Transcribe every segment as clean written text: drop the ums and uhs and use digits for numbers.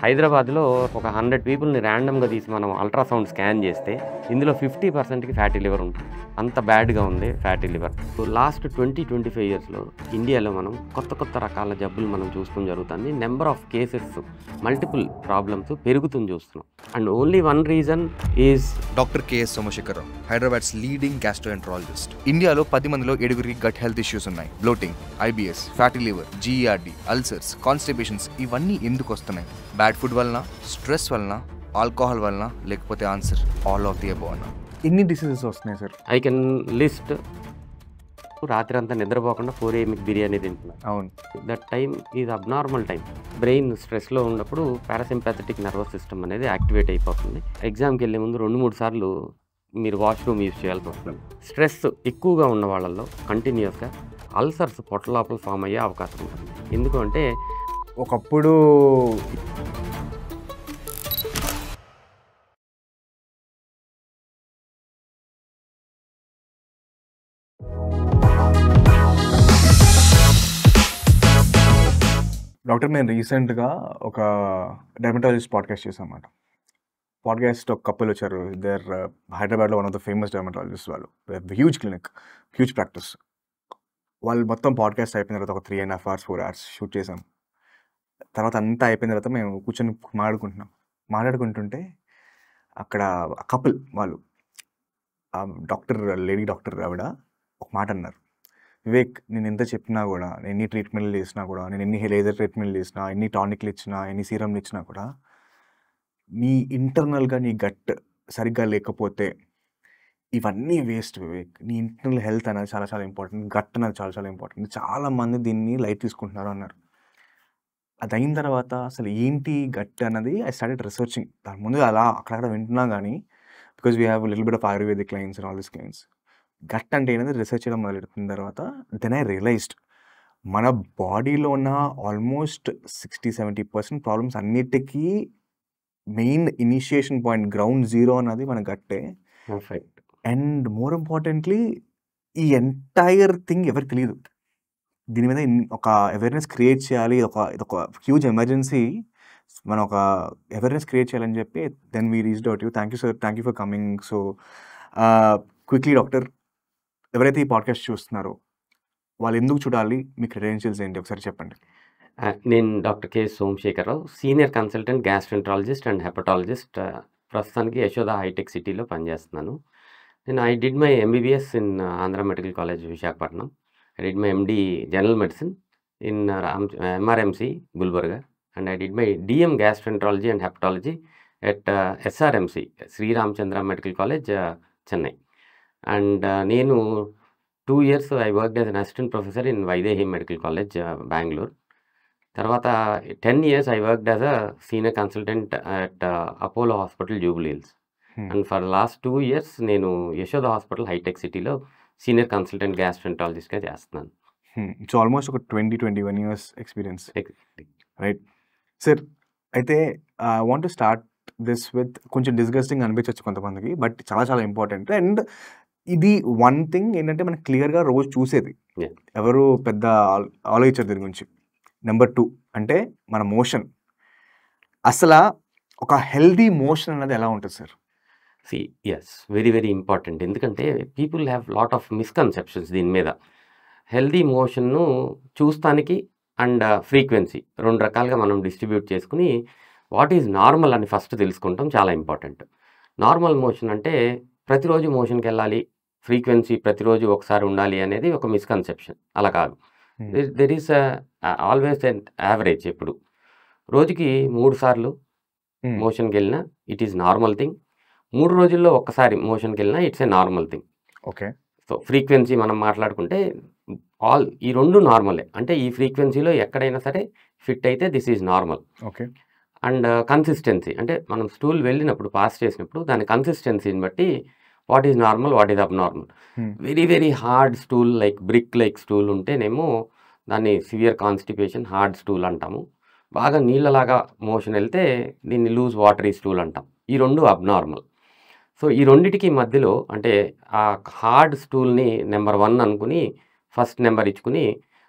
హైదరాబాద్లో ఒక 100 పీపుల్ని ర్యాండమ్గా తీసి మనం అల్ట్రాసౌండ్ స్కాన్ చేస్తే ఇందులో 50%కి ఫ్యాటీ లివర్ ఉంటుంది. అంత బ్యాడ్గా ఉంది ఫ్యాటీ లివర్. లాస్ట్ 20-25 ఇయర్స్లో ఇండియాలో మనం కొత్త రకాల జబ్బులు మనం చూస్తాం జరుగుతుంది. Number of cases, multiple problems పెరుగుతుంది చూస్తున్నాం. And only one reason is doctor KS Somashekhara Rao, Hyderabad's leading gastroenterologist. ఇండియాలో 10 మందిలో 7గురికి గట్ హెల్త్ ఇష్యూస్ ఉన్నాయి. Bloating, IBS, fatty liver, GERD, ulcers, constipations ఇవన్నీ ఎందుకు వస్తున్నాయి? బ్యాడ్ ఫుడ్ వలన, స్ట్రెస్ వలన, ఆల్కహాల్ వలన, లేకపోతే answer all of the above అన్న. ఎన్ని డిసీజెస్ వస్తున్నాయి సార్? I can list. రాత్రి అంతా నిద్రపోకుండా 4 AM బిర్యానీ తింటున్నారు. అవును, that time is abnormal time. Brain స్ట్రెస్లో ఉన్నప్పుడు పారాసింపాథెటిక్ నర్వస్ సిస్టమ్ అనేది యాక్టివేట్ అయిపోతుంది. ఎగ్జామ్కి వెళ్ళే ముందు 2-3 సార్లు మీరు వాష్రూమ్ యూజ్ చేయాల్సి వస్తుంది. స్ట్రెస్ ఎక్కువగా ఉన్న వాళ్ళల్లో కంటిన్యూస్గా అల్సర్స్ పొట్ట లోపల ఫామ్ అయ్యే అవకాశం ఉంటుంది. ఎందుకంటే ఒకప్పుడు డాక్టర్, నేను రీసెంట్గా ఒక డెర్మటాలజిస్ట్ పాడ్కాస్ట్ చేశాను అన్నమాట. పాడ్కాస్ట్ ఒక కపుల్ వచ్చారు. ఇద్దర్ హైదరాబాద్లో one of the famous dermatologist. వాళ్ళు హ్యూజ్ క్లినిక్, హ్యూజ్ ప్రాక్టీస్. వాళ్ళు మొత్తం పాడ్కాస్ట్ అయిపోయిన తర్వాత ఒక 3.5 hours 4 hours షూట్ చేసాం. తర్వాత అంతా అయిపోయిన తర్వాత మేము కూర్చొని మాట్లాడుకుంటుంటే అక్కడ కపుల్ వాళ్ళు లేడీ డాక్టర్ ఆవిడ ఒక మాట అన్నారు. వివేక్, నేను ఎంత చెప్పినా కూడా, నేను ఎన్ని ట్రీట్మెంట్లు చేసినా కూడా, నేను ఎన్ని లేజర్ ట్రీట్మెంట్లు చేసినా, ఎన్ని టానిక్లు ఇచ్చినా, ఎన్ని సీరంలు ఇచ్చినా కూడా నీ ఇంటర్నల్గా నీ గట్ సరిగ్గా లేకపోతే ఇవన్నీ వేస్ట్ వివేక్. నీ ఇంటర్నల్ హెల్త్ అనేది చాలా చాలా ఇంపార్టెంట్, గట్ అనేది చాలా చాలా ఇంపార్టెంట్. చాలామంది దీన్ని లైట్ తీసుకుంటున్నారు అన్నారు. అది అయిన తర్వాత అసలు ఏంటి గట్ అన్నది ఐ స్టార్టెడ్ రీసెర్చింగ్. దాని ముందు అలా అక్కడక్కడ వింటున్నా కానీ, because we have little bit of ayurvedic clients and all this clients. Gut అంటే ఏంటంటే రిసెర్చ్ చేయడం మొదలెట్టిన తర్వాత దెన్ ఐ రియలైజ్డ్ మన బాడీలో ఉన్న ఆల్మోస్ట్ 60-70% ప్రాబ్లమ్స్ అన్నిటికీ main initiation point, ground zero అన్నది మన గట్టే. పర్ఫెక్ట్. అండ్ మోర్ ఇంపార్టెంట్లీ ఈ ఎంటైర్ థింగ్ ఎవరికి తెలియదు. దీని మీద ఒక అవేర్నెస్ క్రియేట్ చేయాలి. ఇదొక హ్యూజ్ ఎమర్జెన్సీ. మనం ఒక అవేర్నెస్ క్రియేట్ చేయాలని చెప్పి then we reached out you. Thank you sir, thank you for coming. So quickly doctor, ఎవరైతే ఈ పాడ్కాస్ట్ చూస్తున్నారో వాళ్ళు ఎందుకు చూడాలి, మీ క్రెడెన్షియల్స్ ఏంటి ఒకసారి చెప్పండి. నేను doctor KS Somashekhara Rao, senior consultant gastroenterologist and hepatologist. ప్రస్తుతానికి యశోద హైటెక్ సిటీలో పనిచేస్తున్నాను. నేను I did my MBBS in Andhra medical college Visakhapatnam. I did my MD general medicine in MRMC Gulbarga. And I did my DM gastroenterology and hepatology at SRMC Sriramachandra medical college Chennai. And నేను 2 years I worked as an assistant professor in Vaidehi medical college Bengaluru. తర్వాత 10 years I worked as a senior consultant at Apollo hospital Jubilee hills. And for last 2 years నేను Yashoda hospital hitech సిటీలో senior consultant గ్యాస్ట్రోఎంట్రాలజిస్ట్గా చేస్తున్నాను. So almost ఒక 20-21 years experience, right sir? అయితే I want to start this with, కొంచెం disgusting అనిపించవచ్చు కొంతమందికి, but చాలా చాలా ఇంపార్టెంట్. అండ్ ఇది వన్ థింగ్ ఏంటంటే మనకు క్లియర్గా రోజు చూసేది, ఎవరు పెద్ద ఆలోచించారు దీని గురించి. నెంబర్ 2 అంటే మన మోషన్. అసలు ఒక హెల్దీ మోషన్ అనేది ఎలా ఉంటుంది సార్? Yes, very important. ఎందుకంటే people have lot of misconceptions దీని మీద. హెల్దీ మోషన్ను చూస్తానికి అండ్ ఫ్రీక్వెన్సీ 2 రకాలుగా మనం డిస్ట్రిబ్యూట్ చేసుకుని వాట్ ఈజ్ నార్మల్ అని ఫస్ట్ తెలుసుకుంటాం, చాలా ఇంపార్టెంట్. నార్మల్ మోషన్ అంటే ప్రతిరోజు మోషన్కి వెళ్ళాలి, ఫ్రీక్వెన్సీ ప్రతిరోజు ఒకసారి ఉండాలి అనేది ఒక మిస్కన్సెప్షన్. అలా కాదు. There is always N average. ఎప్పుడు రోజుకి 3 సార్లు మోషన్కి వెళ్ళినా ఇట్ ఈస్ నార్మల్ థింగ్. 3 రోజుల్లో ఒక్కసారి మోషన్కి వెళ్ళినా it's a normal thing. Okay. So frequency మనం మాట్లాడుకుంటే ఈ 2 నార్మలే. అంటే ఈ ఫ్రీక్వెన్సీలో ఎక్కడైనా సరే ఫిట్ అయితే this is normal. Okay. And consistency అంటే మనం స్టూల్ వెళ్ళినప్పుడు, పాస్ చేసినప్పుడు దాని కన్సిస్టెన్సీని బట్టి what is normal, what is abnormal. Very hard stool like brick like stool ఉంటేనేమో దాన్ని సివియర్ కాన్స్టిపేషన్ హార్డ్ స్టూల్ అంటాము. బాగా నీళ్ళలాగా మోషన్ వెళ్తే దీన్ని లూజ్ వాటరీ స్టూల్ అంటాం. ఈ 2 అబ్నార్మల్. సో ఈ రెండిటికి మధ్యలో అంటే ఆ హార్డ్ స్టూల్ని నెంబర్ 1 అనుకుని ఫస్ట్ నెంబర్ ఇచ్చుకుని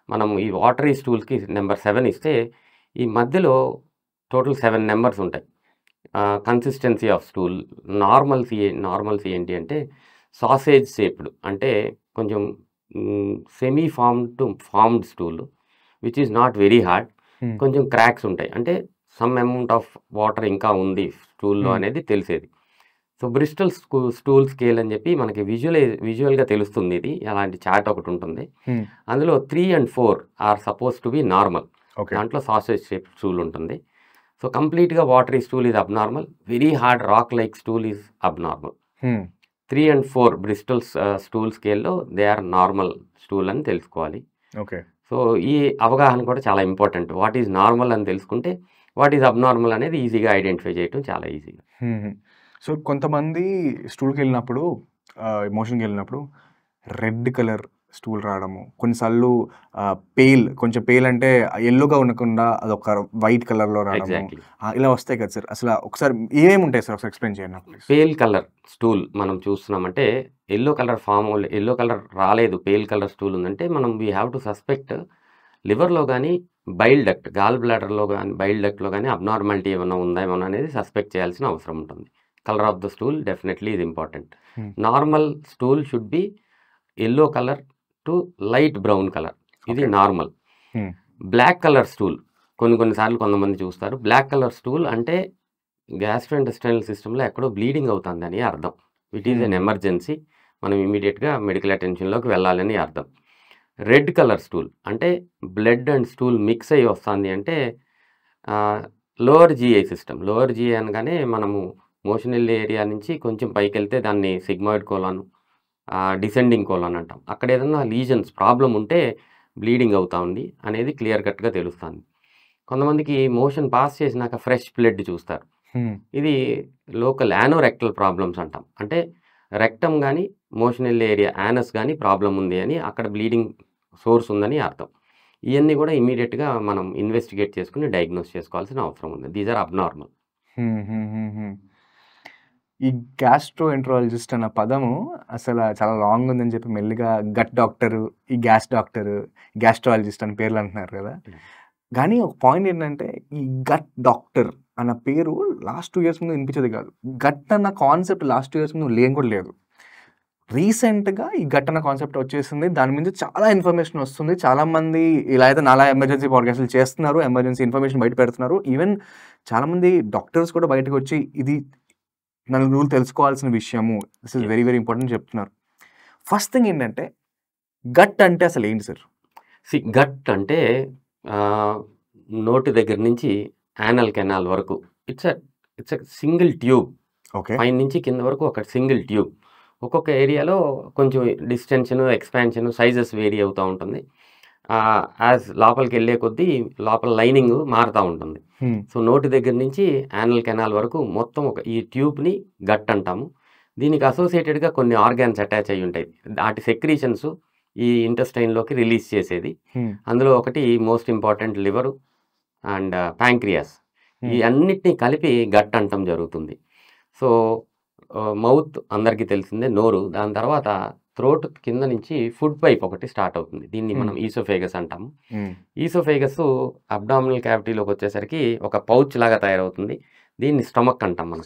మనం ఈ వాటరీ స్టూల్స్కి నెంబర్ 7 ఇస్తే ఈ మధ్యలో టోటల్ 7 నెంబర్స్ ఉంటాయి. కన్సిస్టెన్సీ ఆఫ్ స్టూల్ నార్మల్సీ ఏంటి అంటే సాసేజ్ షేప్డ్, అంటే కొంచెం semi formed stool which is not very hard. కొంచెం క్రాక్స్ ఉంటాయి, అంటే సమ్ అమౌంట్ ఆఫ్ వాటర్ ఇంకా ఉంది స్టూల్లో అనేది తెలిసేది. సో బ్రిస్టల్ స్టూల్ స్కేల్ అని చెప్పి మనకి విజువల్గా తెలుస్తుంది. ఇది అలాంటి చార్ట్ ఒకటి ఉంటుంది. అందులో 3 and 4 are suppose to be normal. దాంట్లో సాసేజ్ షేప్ స్టూల్ ఉంటుంది. సో కంప్లీట్గా watery stool is abnormal, very hard rock like stool is abnormal. 3 and 4 bristol stool స్కేల్లో దే ఆర్ నార్మల్ స్టూల్ అని తెలుసుకోవాలి. ఓకే. సో ఈ అవగాహన కూడా చాలా ఇంపార్టెంట్. వాట్ ఈజ్ నార్మల్ అని తెలుసుకుంటే వాట్ ఈజ్ అబ్నార్మల్ అనేది ఈజీగా ఐడెంటిఫై చేయడం చాలా ఈజీగా. సో కొంతమంది స్టూల్కి వెళ్ళినప్పుడు, ఎమోషన్కి వెళ్ళినప్పుడు రెడ్ కలర్ స్టూల్ రావడము, కొన్నిసార్లు కొంచెం పేల్ అంటే ఎల్లోగా ఉండకుండా అదొక వైట్ కలర్లో రావడము, ఎగ్జాక్ట్లీ ఇలా వస్తాయి కదా సార్. అసలు ఒకసారి ఏమేమి ఉంటాయి సార్, ఒకసారి ఎక్స్ప్లెయిన్ చేయండి నాకు ప్లీజ్. పేల్ కలర్ స్టూల్ మనం చూస్తున్నామంటే ఎల్లో కలర్ రాలేదు, పేల్ కలర్ స్టూల్ ఉందంటే మనం వీ హ్యావ్ టు సస్పెక్ట్ లివర్లో కానీ గాల్ బ్లాడర్లో కానీ బైల్ డక్ట్లో కానీ అబ్నార్మాలిటీ ఏమైనా ఉందేమో అనేది సస్పెక్ట్ చేయాల్సిన అవసరం ఉంటుంది. Colour of the stool definitely ఇది important. Normal stool should be yellow colour to light brown colour, ఇది నార్మల్. బ్లాక్ కలర్ స్టూల్ కొన్నిసార్లు కొంతమంది చూస్తారు. బ్లాక్ కలర్ స్టూల్ అంటే గ్యాస్ట్రోఇంటెస్టైనల్ సిస్టంలో ఎక్కడో బ్లీడింగ్ అవుతుంది అని అర్థం. ఇట్ ఈజ్ అన్ ఎమర్జెన్సీ, మనం ఇమీడియట్గా మెడికల్ అటెన్షన్లోకి వెళ్ళాలని అర్థం. రెడ్ కలర్ స్టూల్ అంటే బ్లడ్ అండ్ స్టూల్ మిక్స్ అయ్యి వస్తుంది, అంటే lower GI system. Lower GI అనగానే మనము మోషనల్ ఏరియా నుంచి కొంచెం పైకి వెళ్తే దాన్ని సిగ్మాయిడ్ కోలాన్, డిసెండింగ్ కోలాన్ అంటాం. అక్కడ ఏదైనా లీజన్స్ ప్రాబ్లం ఉంటే బ్లీడింగ్ అవుతా ఉంది అనేది క్లియర్ కట్గా తెలుస్తుంది. కొంతమందికి మోషన్ పాస్ చేసినాక ఫ్రెష్ బ్లడ్ చూస్తారు. ఇది లోకల్ యానోరెక్టల్ ప్రాబ్లమ్స్ అంటాం, అంటే రెక్టమ్ కానీ మోషనల్ ఏరియా యానస్ కానీ ప్రాబ్లం ఉంది అని, అక్కడ బ్లీడింగ్ సోర్స్ ఉందని అర్థం. ఇవన్నీ కూడా ఇమీడియట్గా మనం ఇన్వెస్టిగేట్ చేసుకుని డయాగ్నోస్ చేసుకోవాల్సిన అవసరం ఉంది. These are abnormal. ఈ గ్యాస్ట్రోఎంట్రాలజిస్ట్ అన్న పదము అసలు చాలా లాంగ్ ఉందని చెప్పి మెల్లిగా గట్ డాక్టరు, ఈ గ్యాస్ట్రాలజిస్ట్ అని పేర్లు అంటున్నారు కదా. కానీ ఒక పాయింట్ ఏంటంటే ఈ గట్ డాక్టర్ అన్న పేరు లాస్ట్ 2 years ముందు వినిపించేది కాదు. గట్ అన్న కాన్సెప్ట్ లాస్ట్ 2 years ముందు కూడా లేదు. రీసెంట్గా ఈ గట్ అన్న కాన్సెప్ట్ వచ్చేసింది, దాని మీద చాలా ఇన్ఫర్మేషన్ వస్తుంది. చాలామంది ఇలా అయితే నాలా ఎమర్జెన్సీ పాడ్కాస్ట్లు చేస్తున్నారు, ఎమర్జెన్సీ ఇన్ఫర్మేషన్ బయట పెడుతున్నారు. ఈవెన్ చాలామంది డాక్టర్స్ కూడా బయటకు వచ్చి ఇది నలుగురు తెలుసుకోవాల్సిన విషయము, this is very very important చెప్తున్నారు. ఫస్ట్ థింగ్ ఏంటంటే గట్ అంటే అసలు ఏంటి సార్? గట్ అంటే నోటి దగ్గర నుంచి యానల్ కెనాల్ వరకు it's a single tube. Okay. పైన నుంచి కింద వరకు ఒక సింగిల్ ట్యూబ్. ఒక్కొక్క ఏరియాలో కొంచెం డిస్టెన్షన్, ఎక్స్పాన్షన్, సైజెస్ వేరీ అవుతూ ఉంటుంది. యాజ్ లోపలికి వెళ్ళే కొద్దీ లోపల లైనింగ్ మారుతూ ఉంటుంది. సో నోటి దగ్గర నుంచి యానల్ కెనాల్ వరకు మొత్తం ఈ ట్యూబ్ని గట్ అంటాము. దీనికి అసోసియేటెడ్గా కొన్ని ఆర్గాన్స్ అటాచ్ అయ్యి ఉంటాయి. వాటి సెక్రీషన్స్ ఈ ఇంటెస్టైన్లోకి రిలీజ్ చేసేది. అందులో ఒకటి most important liver and pancreas. ఈ అన్నిటినీ కలిపి గట్ అంటం జరుగుతుంది. సో మౌత్ అందరికీ తెలిసిందే, నోరు. దాని తర్వాత థ్రోట్ కింద నుంచి ఫుడ్ పైప్ ఒకటి స్టార్ట్ అవుతుంది. దీన్ని మనం ఈసోఫేగస్ అంటాము. ఈసోఫేగస్ అబ్డామినల్ క్యావిటీలోకి వచ్చేసరికి ఒక పౌచ్ లాగా తయారవుతుంది. దీన్ని స్టమక్ అంటాం మనం.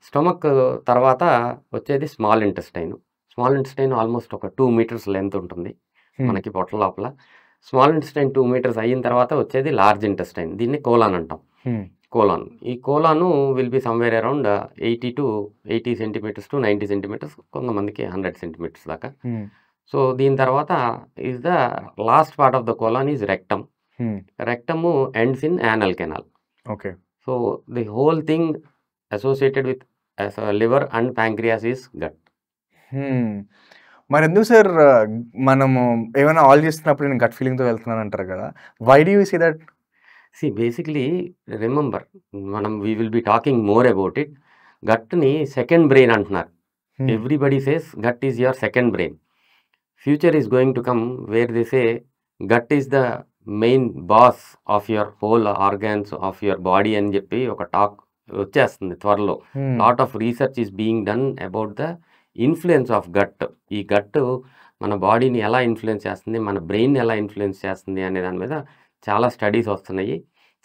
స్టమక్ తర్వాత వచ్చేది స్మాల్ ఇంటెస్టైన్ ఆల్మోస్ట్ ఒక 2 meters లెంత్ ఉంటుంది మనకి పొట్ల లోపల. స్మాల్ ఇంటెస్టైన్ 2 meters అయిన తర్వాత వచ్చేది లార్జ్ ఇంటెస్టైన్, దీన్ని కోలాన్ అంటాం. ఈ colon will be somewhere around 80 centimeters to 90 centimeters, కొంతమందికి 100 centimeters దాకా. సో దీని తర్వాత is the last part of the colon is rectum. Rectum ends in anal canal. Okay. So the whole thing associated with liver and pancreas is gut. మరి ఎందుకు sir మనము ఏమైనా all చేస్తున్నప్పుడు నేను గట్ ఫీలింగ్తో వెళ్తున్నాను అంటారు కదా, why do you see that? Basically remember, we will be talking more about it. గట్ని సెకండ్ బ్రెయిన్ అంటున్నారు. Everybody says gut is your second brain. Future is going to come where they say gut is the main boss of your whole organs of your body అని చెప్పి ఒక talk వచ్చేస్తుంది త్వరలో. Lot of research is being done about the influence of gut. ఈ gut మన బాడీని ఎలా influence చేస్తుంది, మన బ్రెయిన్ ఎలా ఇన్ఫ్లుయెన్స్ చేస్తుంది అనే దాని మీద చాలా స్టడీస్ వస్తున్నాయి.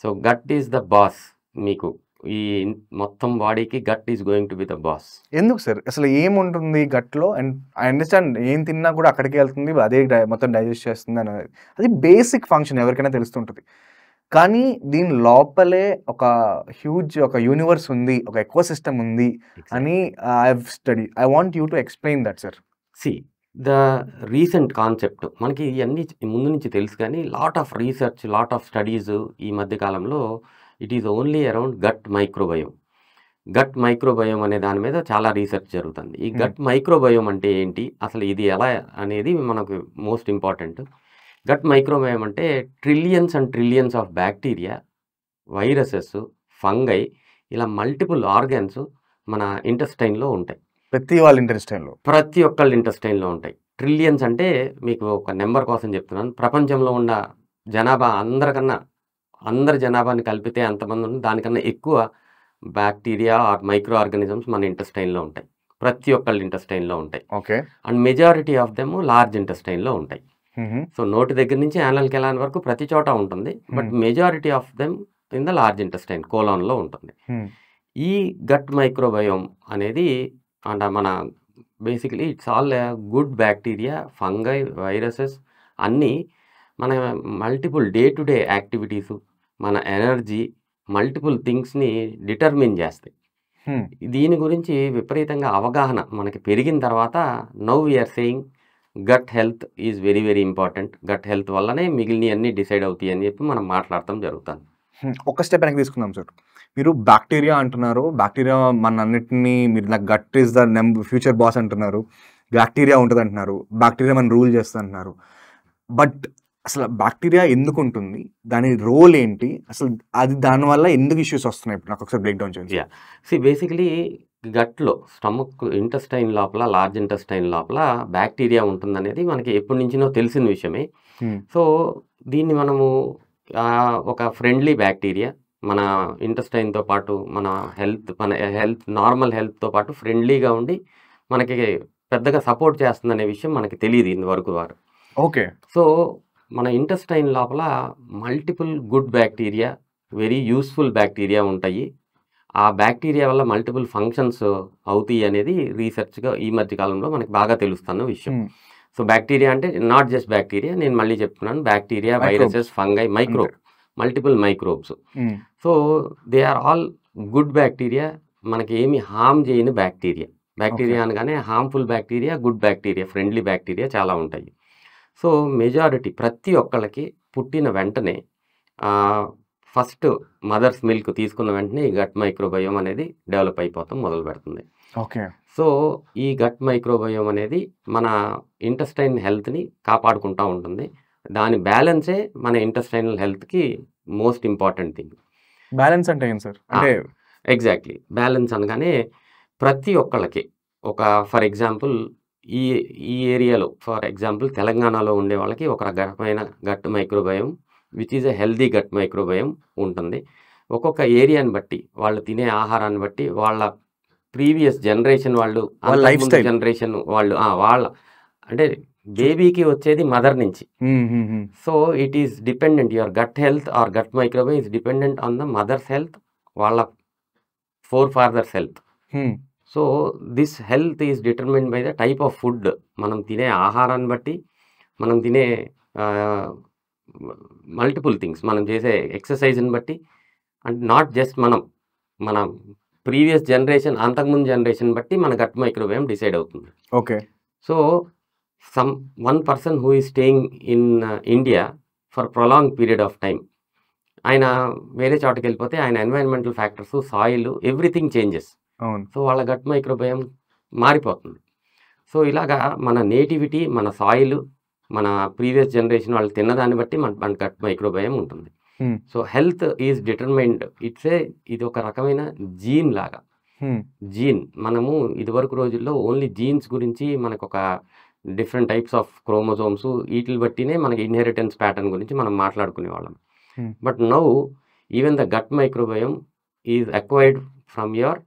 So gut is the boss మీకు ఈ మొత్తం బాడీకి gut is going to be the boss. ఎందుకు సార్ అసలు ఏముంటుంది గట్లో? అండ్ ఐ అండర్స్టాండ్ ఏం తిన్నా కూడా అక్కడికి వెళ్తుంది, అదే మొత్తం డైజెస్ట్ చేస్తుంది అనేది, అది బేసిక్ ఫంక్షన్ ఎవరికైనా తెలుస్తుంటుంది. కానీ దీని లోపలే ఒక హ్యూజ్ ఒక యూనివర్స్ ఉంది, ఒక ఎకో సిస్టమ్ ఉంది అని I want you to explain that sir. See the recent concept మనకి ఇవన్నీ ముందు నుంచి తెలుసు, కానీ lot of research, lot of studies ఈ మధ్య కాలంలో it is only around gut microbiome. Gut microbiome అనే దాని మీద చాలా రీసెర్చ్ జరుగుతుంది. ఈ గట్ మైక్రోబయోమ్ అంటే ఏంటి, అసలు ఇది ఎలా అనేది మనకు మోస్ట్ ఇంపార్టెంట్. గట్ మైక్రోబయోమ్ అంటే trillions and trillions of bacteria, viruses, fungi, ఇలా మల్టిపుల్ ఆర్గాన్స్ మన ఇంటెస్టైన్లో ఉంటాయి. ప్రతి వాళ్ళ ఇంటెస్టైన్లో, ప్రతి ఒక్కళ్ళ ఇంటెస్టైన్లో ఉంటాయి. ట్రిలియన్స్ అంటే మీకు ఒక నెంబర్ కోసం చెప్తున్నాను, ప్రపంచంలో ఉన్న జనాభా అందరి జనాభాని కలిపితే ఎంతమంది ఉంది, దానికన్నా ఎక్కువ బ్యాక్టీరియా ఆర్ మైక్రో ఆర్గానిజమ్స్ మన ఇంటెస్టైన్లో ఉంటాయి. ప్రతి ఒక్కళ్ళ ఇంటెస్టైన్లో ఉంటాయి. Okay. And majority of them large ఇంటెస్టైన్లో ఉంటాయి. సో నోటి దగ్గర నుంచి యానల్ కెనాల్ వరకు ప్రతి చోట ఉంటుంది, but majority of them in the large intestine, కోలాన్లో ఉంటుంది. ఈ గట్ మైక్రోబయోమ్ అనేది అంటే మన basically it's all good bacteria, fungi, viruses అన్నీ మన multiple day to day activities, మన ఎనర్జీ, మల్టిపుల్ థింగ్స్ని డిటర్మిన్ చేస్తాయి. దీని గురించి విపరీతంగా అవగాహన మనకి పెరిగిన తర్వాత now we are saying gut health is very very important. Gut health వల్లనే మిగిలిన అన్నీ డిసైడ్ అవుతాయి అని చెప్పి మనం మాట్లాడటం జరుగుతుంది. ఒక స్టెప్ వెనక్కి తీసుకుందాం సార్. మీరు బ్యాక్టీరియా అంటున్నారు, బ్యాక్టీరియా మన అన్నిటినీ, మీరు నాకు gut is the future boss అంటున్నారు, బ్యాక్టీరియా ఉంటుంది అంటున్నారు, బ్యాక్టీరియా మనం రూల్ చేస్తుంది అంటున్నారు. బట్ అసలు బ్యాక్టీరియా ఎందుకు ఉంటుంది, దాని రోల్ ఏంటి, అసలు అది దానివల్ల ఎందుకు ఇష్యూస్ వస్తున్నాయి, ఇప్పుడు నాకు ఒకసారి బ్రేక్ డౌన్ చేయండి. బేసికలీ గట్లో స్టమక్ ఇంటెస్టైన్ లోపల, లార్జ్ ఇంటెస్టైన్ లోపల బ్యాక్టీరియా ఉంటుందనేది మనకి ఎప్పటి నుంచినో తెలిసిన విషయమే. సో దీన్ని మనము ఒక ఫ్రెండ్లీ బ్యాక్టీరియా మన ఇంటెస్టైన్తో పాటు మన హెల్త్ నార్మల్ హెల్త్తో పాటు ఫ్రెండ్లీగా ఉండి మనకి పెద్దగా సపోర్ట్ చేస్తుందనే విషయం మనకి తెలియదు ఇంతవరకు వారు. ఓకే. సో మన ఇంటెస్టైన్ లోపల multiple good bacteria, very useful bacteria ఉంటాయి. ఆ బ్యాక్టీరియా వల్ల మల్టిపుల్ ఫంక్షన్స్ అవుతాయి అనేది రీసెర్చ్గా ఈ మధ్య కాలంలో మనకి బాగా తెలుస్తున్న విషయం. సో బ్యాక్టీరియా అంటే నాట్ జస్ట్ బ్యాక్టీరియా, నేను మళ్ళీ చెప్తున్నాను, bacteria, viruses, fungi, multiple microbes. So they are all good bacteria, మనకి ఏమి హామ్ చేయని బ్యాక్టీరియా. బ్యాక్టీరియా అనగానే harmful bacteria, good bacteria, friendly bacteria చాలా ఉంటాయి. సో మెజారిటీ ప్రతి ఒక్కళ్ళకి పుట్టిన వెంటనే ఫస్ట్ మదర్స్ మిల్క్ తీసుకున్న వెంటనే ఈ గట్ మైక్రోబయోమ్ అనేది డెవలప్ అయిపోతాం మొదలు పెడుతుంది. ఓకే. సో ఈ గట్ మైక్రోబయోమ్ అనేది మన ఇంటెస్టైన్ హెల్త్ని కాపాడుకుంటూ ఉంటుంది. దాని బ్యాలెన్సే మన ఇంటెస్టైనల్ హెల్త్కి మోస్ట్ ఇంపార్టెంట్ థింగ్. బ్యాలెన్స్ అంటే ఏం సార్? అంటే ఎగ్జాక్ట్లీ బ్యాలెన్స్ అనగానే ప్రతి ఒక్కళ్ళకి ఒక ఫర్ ఎగ్జాంపుల్ ఈ ఏరియాలో ఫర్ ఎగ్జాంపుల్ తెలంగాణలో ఉండే వాళ్ళకి ఒక రకమైన gut microbiome which is a healthy gut microbiome ఉంటుంది. ఒక్కొక్క ఏరియాని బట్టి, వాళ్ళు తినే ఆహారాన్ని బట్టి, వాళ్ళ ప్రీవియస్ జనరేషన్ వాళ్ళు, లైఫ్ స్టైల్ జనరేషన్ వాళ్ళు, వాళ్ళ అంటే బేబీకి వచ్చేది మదర్ నుంచి. So it is dependent, your gut health or gut microbiome is dependent on the mother's health, వాళ్ళ forefathers health. So this health is determined by the type of food. మనం తినే ఆహారాన్ని బట్టి, మనం తినే మల్టిపుల్ థింగ్స్, మనం చేసే ఎక్సర్సైజ్ని బట్టి, అండ్ నాట్ జస్ట్ మన ప్రీవియస్ జనరేషన్, అంతకుముందు జనరేషన్ బట్టి మన గట్ మైక్రోబయోమ్ డిసైడ్ అవుతుంది. Okay. So one person who is staying in India for prolonged period of time, ఆయన వేరే చోటకి వెళ్ళిపోతే ఆయన environmental factors, soil, everything changes. So వాళ్ళ గట్ మైక్రోబయోమ్ మారిపోతుంది. సో ఇలాగా మన నేటివిటీ, మన సాయిల్, మన ప్రీవియస్ జనరేషన్ వాళ్ళు తిన్నదాన్ని బట్టి మన గట్ మైక్రోబయోమ్ ఉంటుంది. సో హెల్త్ ఈజ్ డిటర్మైన్డ్, ఇది ఒక రకమైన జీన్ లాగా. జీన్ మనము ఇదివరకు రోజుల్లో ఓన్లీ జీన్స్ గురించి మనకు ఒక డిఫరెంట్ టైప్స్ ఆఫ్ క్రోమోజోమ్స్ వీటిని బట్టినే మనకి ఇన్హెరిటెన్స్ ప్యాటర్న్ గురించి మనం మాట్లాడుకునే వాళ్ళం. But now even the gut microbiome is acquired from your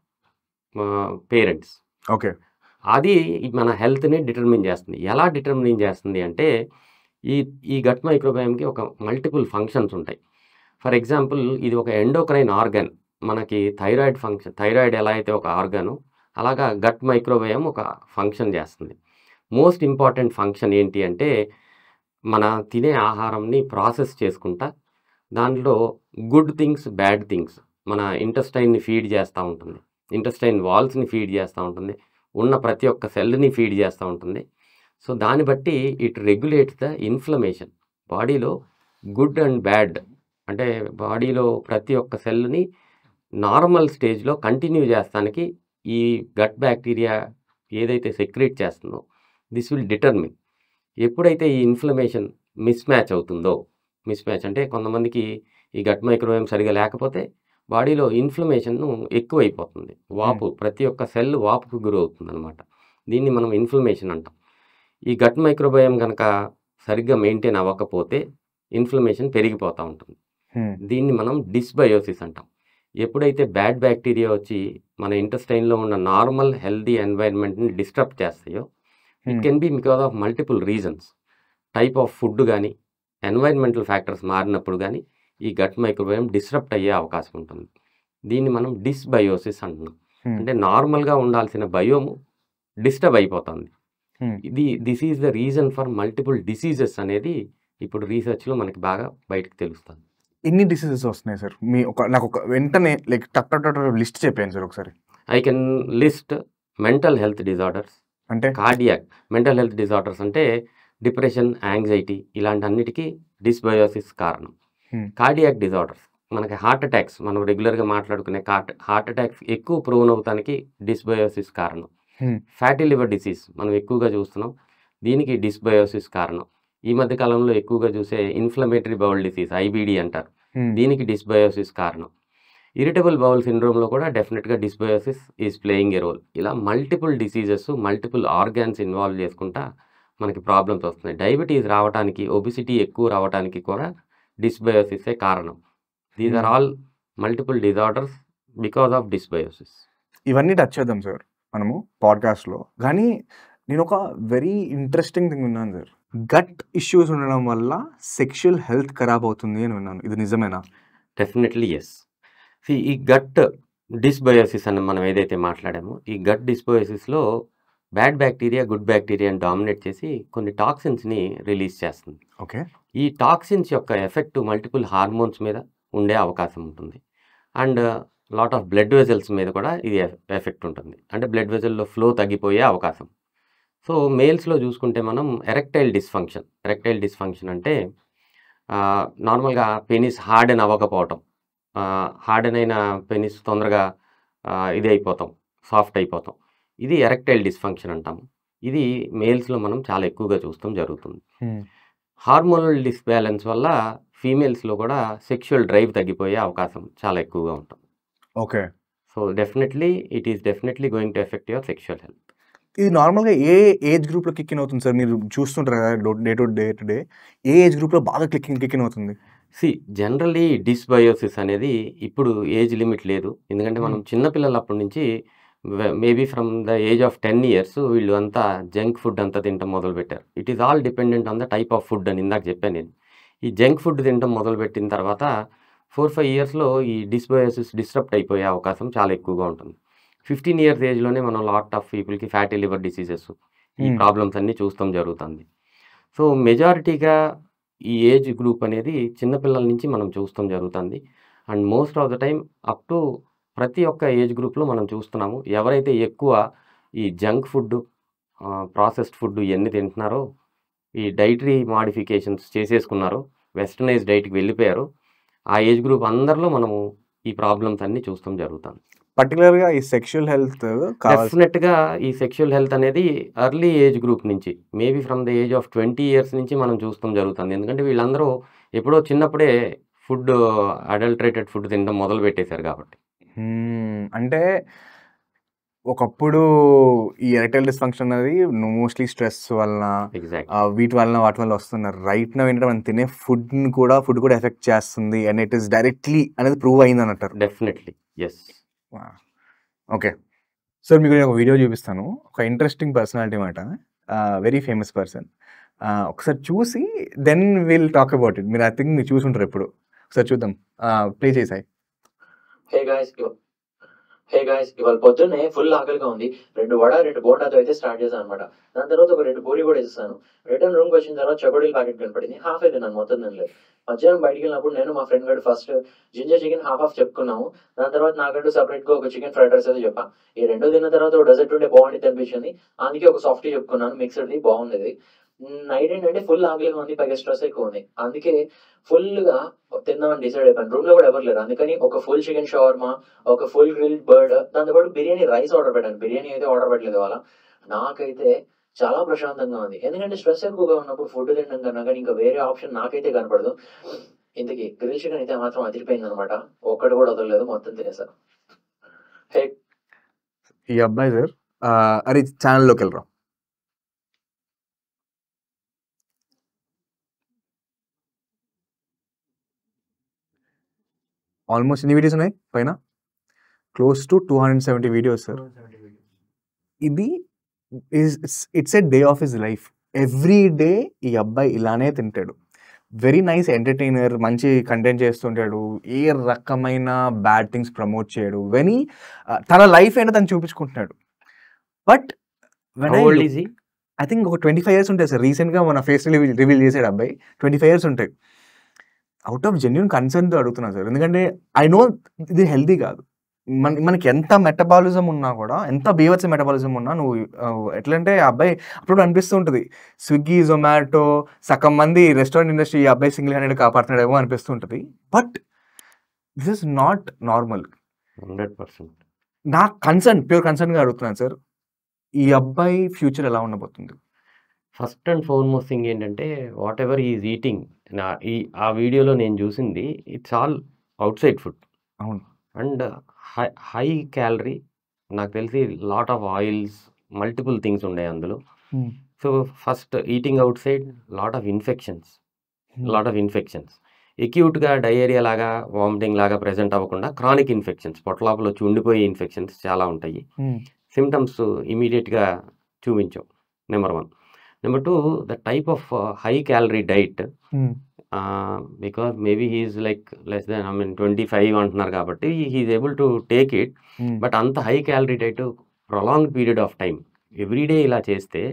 parents. Okay. అది మన హెల్త్ని డిటర్మిన్ చేస్తుంది. ఎలా డిటర్మిన్ చేస్తుంది అంటే ఈ గట్ మైక్రోబయోమ్కి ఒక మల్టిపుల్ ఫంక్షన్స్ ఉంటాయి. ఫర్ ఎగ్జాంపుల్ ఇది ఒక ఎండోక్రైన్ ఆర్గాన్, మనకి థైరాయిడ్ ఎలా అయితే ఒక ఆర్గాను, అలాగా గట్ మైక్రోబయోమ్ ఒక ఫంక్షన్ చేస్తుంది. మోస్ట్ ఇంపార్టెంట్ ఫంక్షన్ ఏంటి అంటే, మన తినే ఆహారంని ప్రాసెస్ చేసుకుంటా, దాంట్లో గుడ్ థింగ్స్, బ్యాడ్ థింగ్స్ మన ఇంటెస్టైన్‌ని ఫీడ్ చేస్తా ఉంటుంది. ఇంటెస్టైన్ వాల్స్‌ని ఫీడ్ చేస్తా ఉంటుంది. ఉన్న ప్రతి ఒక్క సెల్‌ని ఫీడ్ చేస్తా ఉంటుంది. సో, దాన్ని బట్టి ఇట్ రెగ్యులేట్స్ ద ఇన్‌ఫ్లమేషన్. బాడీలో గుడ్ అండ్ బ్యాడ్ అంటే బాడీలో ప్రతి ఒక్క సెల్‌ని నార్మల్ స్టేజ్‌లో కంటిన్యూ చేస్తానికి ఈ గట్ బ్యాక్టీరియా ఏదైతే సెక్రీట్ చేస్తుందో, దిస్ విల్ డిటర్మిన్. ఎప్పుడైతే ఈ ఇన్‌ఫ్లమేషన్ మిస్‌మ్యాచ్ అవుతుందో, మిస్‌మ్యాచ్ అంటే కొంతమందికి ఈ గట్ మైక్రోబయోమ్ సరిగ్గా లేకపోతే బాడీలో ఇన్‌ఫ్లమేషను ఎక్కువైపోతుంది. వాపు ప్రతి ఒక్క సెల్ వాపుకు గురవుతుందనమాట. దీన్ని మనం ఇన్‌ఫ్లమేషన్ అంటాం. ఈ గట్ మైక్రోబయోమ్ గనక సరిగ్గా మెయింటైన్ అవ్వకపోతే ఇన్‌ఫ్లమేషన్ పెరిగిపోతా ఉంటుంది. దీన్ని మనం డిస్బయోసిస్ అంటాం. ఎప్పుడైతే బ్యాడ్ బ్యాక్టీరియా వచ్చి మన ఇంటెస్టైన్‌లో ఉన్న నార్మల్ హెల్తీ ఎన్వైర్న్‌మెంట్‌ని డిస్టర్బ్ చేస్తాయో, it can be because of multiple reasons. Type of food గానీ, ఎన్వైర్న్మెంటల్ ఫ్యాక్టర్స్ మారినప్పుడు గానీ, ఈ గట్ మైక్రోబయోమ్ డిస్రప్ట్ అయ్యే అవకాశం ఉంటుంది. దీన్ని మనం డిస్బయోసిస్ అంటున్నాం. అంటే నార్మల్‌గా ఉండాల్సిన బయోము డిస్టర్బ్ అయిపోతుంది. This is the reason for multiple diseases అనేది ఇప్పుడు రీసెర్చ్‌లో మనకి బాగా బయటకు తెలుస్తుంది. ఎన్ని డిసీజెస్ వస్తున్నాయి సార్? నాకు ఒక వెంటనే లైక్ టక్ టక్ టక్ లిస్ట్ చెప్పాను సార్ ఒకసారి. I can list mental health disorders, అంటే కార్డియాక్. మెంటల్ హెల్త్ డిజార్డర్స్ అంటే డిప్రెషన్, యాంగ్జైటీ ఇలాంటి అన్నిటికీ డిస్బయోసిస్ కారణం. కార్డియాక్ డిజార్డర్స్ మనకి హార్ట్ అటాక్స్, మనం రెగ్యులర్‌గా మాట్లాడుకునే హార్ట్ అటాక్స్ ఎక్కువ ప్రోన్ అవుతానికి డిస్బయోసిస్ కారణం. ఫ్యాటీ లివర్ డిసీజ్ మనం ఎక్కువగా చూస్తున్నాం. దీనికి డిస్బయోసిస్ కారణం. ఈ మధ్య కాలంలో ఎక్కువగా చూసే ఇన్‌ఫ్లమేటరీ బౌల్ డిసీజ్ ఐబీడీ అంటారు. దీనికి డిస్బయోసిస్ కారణం. ఇరిటబుల్ బౌల్ సిండ్రోమ్‌లో కూడా డెఫినెట్‌గా dysbiosis is playing a role. ఇలా multiple diseases, multiple organs involve చేసుకుంటా మనకి ప్రాబ్లమ్స్ వస్తున్నాయి. డయాబెటీస్ రావటానికి, ఒబిసిటీ ఎక్కువ రావటానికి కూడా డిస్బయోసిసే కారణం. These are all multiple disorders because of dysbiosis. ఇవన్నీ టచ్ చేద్దాం సార్ మనము పాడ్‌కాస్ట్‌లో. కానీ నేను ఒక వెరీ ఇంట్రెస్టింగ్ థింగ్ విన్నాను సార్. గట్ ఇష్యూస్ ఉండడం వల్ల సెక్షువల్ హెల్త్ ఖరాబ్ అవుతుంది అని విన్నాను. ఇది నిజమేనా? Definitely yes. ఈ గట్ డిస్బయోసిస్ అని మనం ఏదైతే మాట్లాడామో, ఈ గట్ డిస్బయోసిస్‌లో బ్యాడ్ బ్యాక్టీరియా, గుడ్ బ్యాక్టీరియాని డామినేట్ చేసి కొన్ని టాక్సిన్స్‌ని రిలీజ్ చేస్తుంది. ఓకే. ఈ టాక్సిన్స్ యొక్క ఎఫెక్ట్ మల్టిపుల్ హార్మోన్స్ మీద ఉండే అవకాశం ఉంటుంది. And lot of blood vessels మీద కూడా ఇది ఎఫెక్ట్ ఉంటుంది. అంటే బ్లడ్ వెజల్‌లో ఫ్లో తగ్గిపోయే అవకాశం. సో, మేల్స్‌లో చూసుకుంటే మనం ఎరెక్టైల్ డిస్‌ఫంక్షన్ అంటే నార్మల్‌గా పెనిస్ హార్డెన్ అవ్వకపోవటం. హార్డెన్ అయిన పెనిస్ తొందరగా ఇది అయిపోతాం, సాఫ్ట్ అయిపోతాం. ఇది ఎరెక్టైల్ డిస్‌ఫంక్షన్ అంటాము. ఇది మేల్స్‌లో మనం చాలా ఎక్కువగా చూస్తాం జరుగుతుంది. హార్మోనల్ డిస్‌బ్యాలెన్స్ వల్ల ఫీమేల్స్‌లో కూడా సెక్షువల్ డ్రైవ్ తగ్గిపోయే అవకాశం చాలా ఎక్కువగా ఉంటుంది. Okay. So, it is definitely going to effect your sexual health. ఇది నార్మల్‌గా ఏ ఏజ్ గ్రూప్‌లో కిక్ ఇన్ అవుతుంది సార్? మీరు చూస్తుంటారు కదా day to day. A age గ్రూప్‌లో బాగా కిక్ ఇన్ అవుతుంది? జనరల్లీ డిస్బయోసిస్ అనేది ఇప్పుడు ఏజ్ లిమిట్ లేదు. ఎందుకంటే మనం చిన్న పిల్లలప్పటి నుంచి maybe from the age of 10 years వీళ్ళు అంతా జంక్ ఫుడ్ అంతా తినటం మొదలుపెట్టారు. It is all dependent on the type of food అని ఇందాక చెప్పాను నేను. ఈ జంక్ ఫుడ్ తినటం మొదలుపెట్టిన తర్వాత 4-5 ఇయర్స్‌లో ఈ డిస్బయోసిస్ డిస్రప్ట్ అయిపోయే అవకాశం చాలా ఎక్కువగా ఉంటుంది. 15 ఇయర్స్ ఏజ్‌లోనే మనం లాట్ ఆఫ్ పీపుల్‌కి ఫ్యాటీ లివర్ డిసీజెస్, ఈ ప్రాబ్లమ్స్ అన్నీ చూస్తాం జరుగుతుంది. సో, మెజారిటీగా ఈ ఏజ్ గ్రూప్ అనేది చిన్న పిల్లల నుంచి మనం చూస్తాం జరుగుతుంది. And most of the time up to ప్రతి ఒక్క ఏజ్ గ్రూప్‌లో మనం చూస్తున్నాము. ఎవరైతే ఎక్కువ ఈ జంక్ ఫుడ్, ప్రాసెస్డ్ ఫుడ్ ఇయన్నీ తింటున్నారో, ఈ డైటరీ మోడిఫికేషన్స్ చేసేసుకున్నారో, వెస్టర్నైజ్డ్ డైట్‌కి వెళ్ళిపోయారో, ఆ ఏజ్ గ్రూప్ అందరిలో మనము ఈ ప్రాబ్లమ్స్ అన్నీ చూస్తాం జరుగుతుంది. పర్టిక్యులర్‌గా ఈ సెక్షువల్ హెల్త్ డెఫినెట్‌గా ఈ సెక్షువల్ హెల్త్ అనేది ఎర్లీ ఏజ్ గ్రూప్ నుంచి maybe from the age of 20 years నుంచి మనం చూస్తాం జరుగుతుంది. ఎందుకంటే వీళ్ళందరూ ఎప్పుడో చిన్నప్పుడే అడల్టరేటెడ్ ఫుడ్ తినడం మొదలుపెట్టేశారు కాబట్టి. అంటే ఒకప్పుడు ఈ ఎరెక్టైల్ డిస్‌ఫంక్షన్ అనేది మోస్ట్‌లీ స్ట్రెస్ వలన, ఎగ్జాక్ట్‌లీ. వాటి వల్ల వస్తున్నారు. రైట్ నౌ ఏంటంటే మనం తినే ఫుడ్ కూడా ఎఫెక్ట్ చేస్తుంది అండ్ ఇట్ ఈస్ డైరెక్ట్లీ అనేది ప్రూవ్ అయిందని అంటారు. డెఫినెట్లీ. యెస్. ఓకే. సార్ మీకు నేను ఒక వీడియో చూపిస్తాను. ఒక ఇంట్రెస్టింగ్ పర్సనాలిటీ మాట. Very famous person. ఒకసారి చూసి then will talk about it. మీరు ఐ థింక్ మీరు చూసుంటారు ఎప్పుడు. ఒకసారి చూద్దాం. ప్లే చేసాయి. హే గాయ్స్ ఇవాళ పొద్దున్నే ఫుల్ ఆకలిగా ఉంది. 2 వడ, 2 బోండాతో అయితే స్టార్ట్ చేశాను అనమాట. దాని తర్వాత ఒక 2 పూరి కూడా వేసేసాను. రిటర్న్ రూమ్‌కి వచ్చిన తర్వాత చకోడీల ప్యాకెట్ కనపడింది. హాఫే తిన్నాను, మొత్తం తినలేదు. మధ్యాహ్నం బయటికెళ్ళినప్పుడు నేను మా ఫ్రెండ్ గాడు ఫస్ట్ జింజర్ చికెన్ హాఫ్ చెప్పుకున్నాము. దాని తర్వాత నాకంటూ సెపరేట్‌గా ఒక చికెన్ ఫ్రైడ్ రైస్ అయితే చెప్పా. ఈ 2 తిన్న తర్వాత ఒక డెజర్ట్ ఉంటే బాగుండిద్ది అనిపించింది. అందుకే ఒక సాఫ్టీ చెప్పుకున్నాను, మిక్స్‌డ్‌ది బాగుండేది. నైట్ ఏంటంటే ఫుల్ ఆకలిగా ఉంది, పైగా స్ట్రెస్ ఎక్కువ ఉంది. అందుకే ఫుల్‌గా తిందామని డిసైడ్ అయిపోయాను. రూమ్‌లో కూడా ఎవరు లేరు. అందుకని ఒక ఫుల్ చికెన్ షవర్మా, ఒక ఫుల్ గ్రిల్డ్ బర్డ్, దాంతో పాటు బిర్యానీ రైస్ ఆర్డర్ పెట్టాను. బిర్యానీ అయితే ఆర్డర్ పెట్టలేదు ఇవాళ. నాకైతే చాలా ప్రశాంతంగా ఉంది. ఎందుకంటే స్ట్రెస్ ఎక్కువగా ఉన్నప్పుడు ఫుడ్ తినడం కన్నా కానీ ఇంకా వేరే ఆప్షన్ నాకైతే కనపడదు. ఇంతకీ గ్రిల్ చికెన్ అయితే మాత్రం అదిరిపోయిందనమాట. ఒక్కటి కూడా వదలలేదు, మొత్తం తినేసాను. హే ఈ అబ్బాయి సార్ అరే ఛానల్లోకి వెళ్ళరా. ఆల్మోస్ట్ ఎన్ని వీడియోస్ ఉన్నాయి పైన? Close to 270 videos sir. ఇది it's a day of his life. Every day ఈ అబ్బాయి ఇలానే తింటాడు. వెరీ నైస్ ఎంటర్టైనర్, మంచి కంటెంట్ చేస్తుంటాడు, ఏ రకమైన బ్యాడ్ థింగ్స్ ప్రమోట్ చేయడు. తన లైఫ్ ఏంటో తను చూపించుకుంటున్నాడు. But how old is he? I think ఒక 25 years ఉంటాయి సార్. రీసెంట్గా మన ఫేస్ రివీల్ చేసాడు అబ్బాయి. 25 years ఉంటాయి. అవుట్ ఆఫ్ జెన్యున్ కన్సర్న్తో అడుగుతున్నాను సార్. ఎందుకంటే ఐ నో ఇది హెల్తీ కాదు. మనకి ఎంత మెటబాలిజం ఉన్నా కూడా, ఎంత బీవత్స మెటబాలిజం ఉన్నా, నువ్వు ఎట్లంటే ఆ అబ్బాయి అప్పుడు అనిపిస్తూ ఉంటుంది, స్విగ్గీ, జొమాటో, సగం మంది రెస్టారెంట్ ఇండస్ట్రీ ఈ అబ్బాయి సింగిల్ హ్యాండెడ్ కాపాడుతున్నాడేమో అనిపిస్తూ ఉంటుంది. But this is not normal. 100%. నా ప్యూర్ కన్సర్న్గా అడుగుతున్నాను సార్, ఈ అబ్బాయి ఫ్యూచర్ ఎలా ఉండబోతుంది? ఫస్ట్ అండ్ ఫార్మోస్ట్ థింగ్ ఏంటంటే వాట్ ఎవర్ ఈజ్ ఈటింగ్, ఆ వీడియోలో నేను చూసింది it's all outside food. అవును. అండ్ హై క్యాలరీ, నాకు తెలిసి lot of oils, multiple things ఉన్నాయి అందులో. So first eating outside, lot of infections, ఎక్యూట్గా డయేరియా లాగా, వామిటింగ్ లాగా ప్రెజెంట్ అవ్వకుండా క్రానిక్ ఇన్ఫెక్షన్స్, పొట్టలోపల వచ్చి ఉండిపోయే ఇన్ఫెక్షన్స్ చాలా ఉంటాయి. సిమ్టమ్స్ ఇమీడియట్గా చూపించాం. Number 1. Number 2, the type of high calorie diet, because maybe he is like less than 25 అంటున్నారు కాబట్టి he is able to take it. But అంత high calorie diet prolonged period of time everyday ఇలా చేస్తే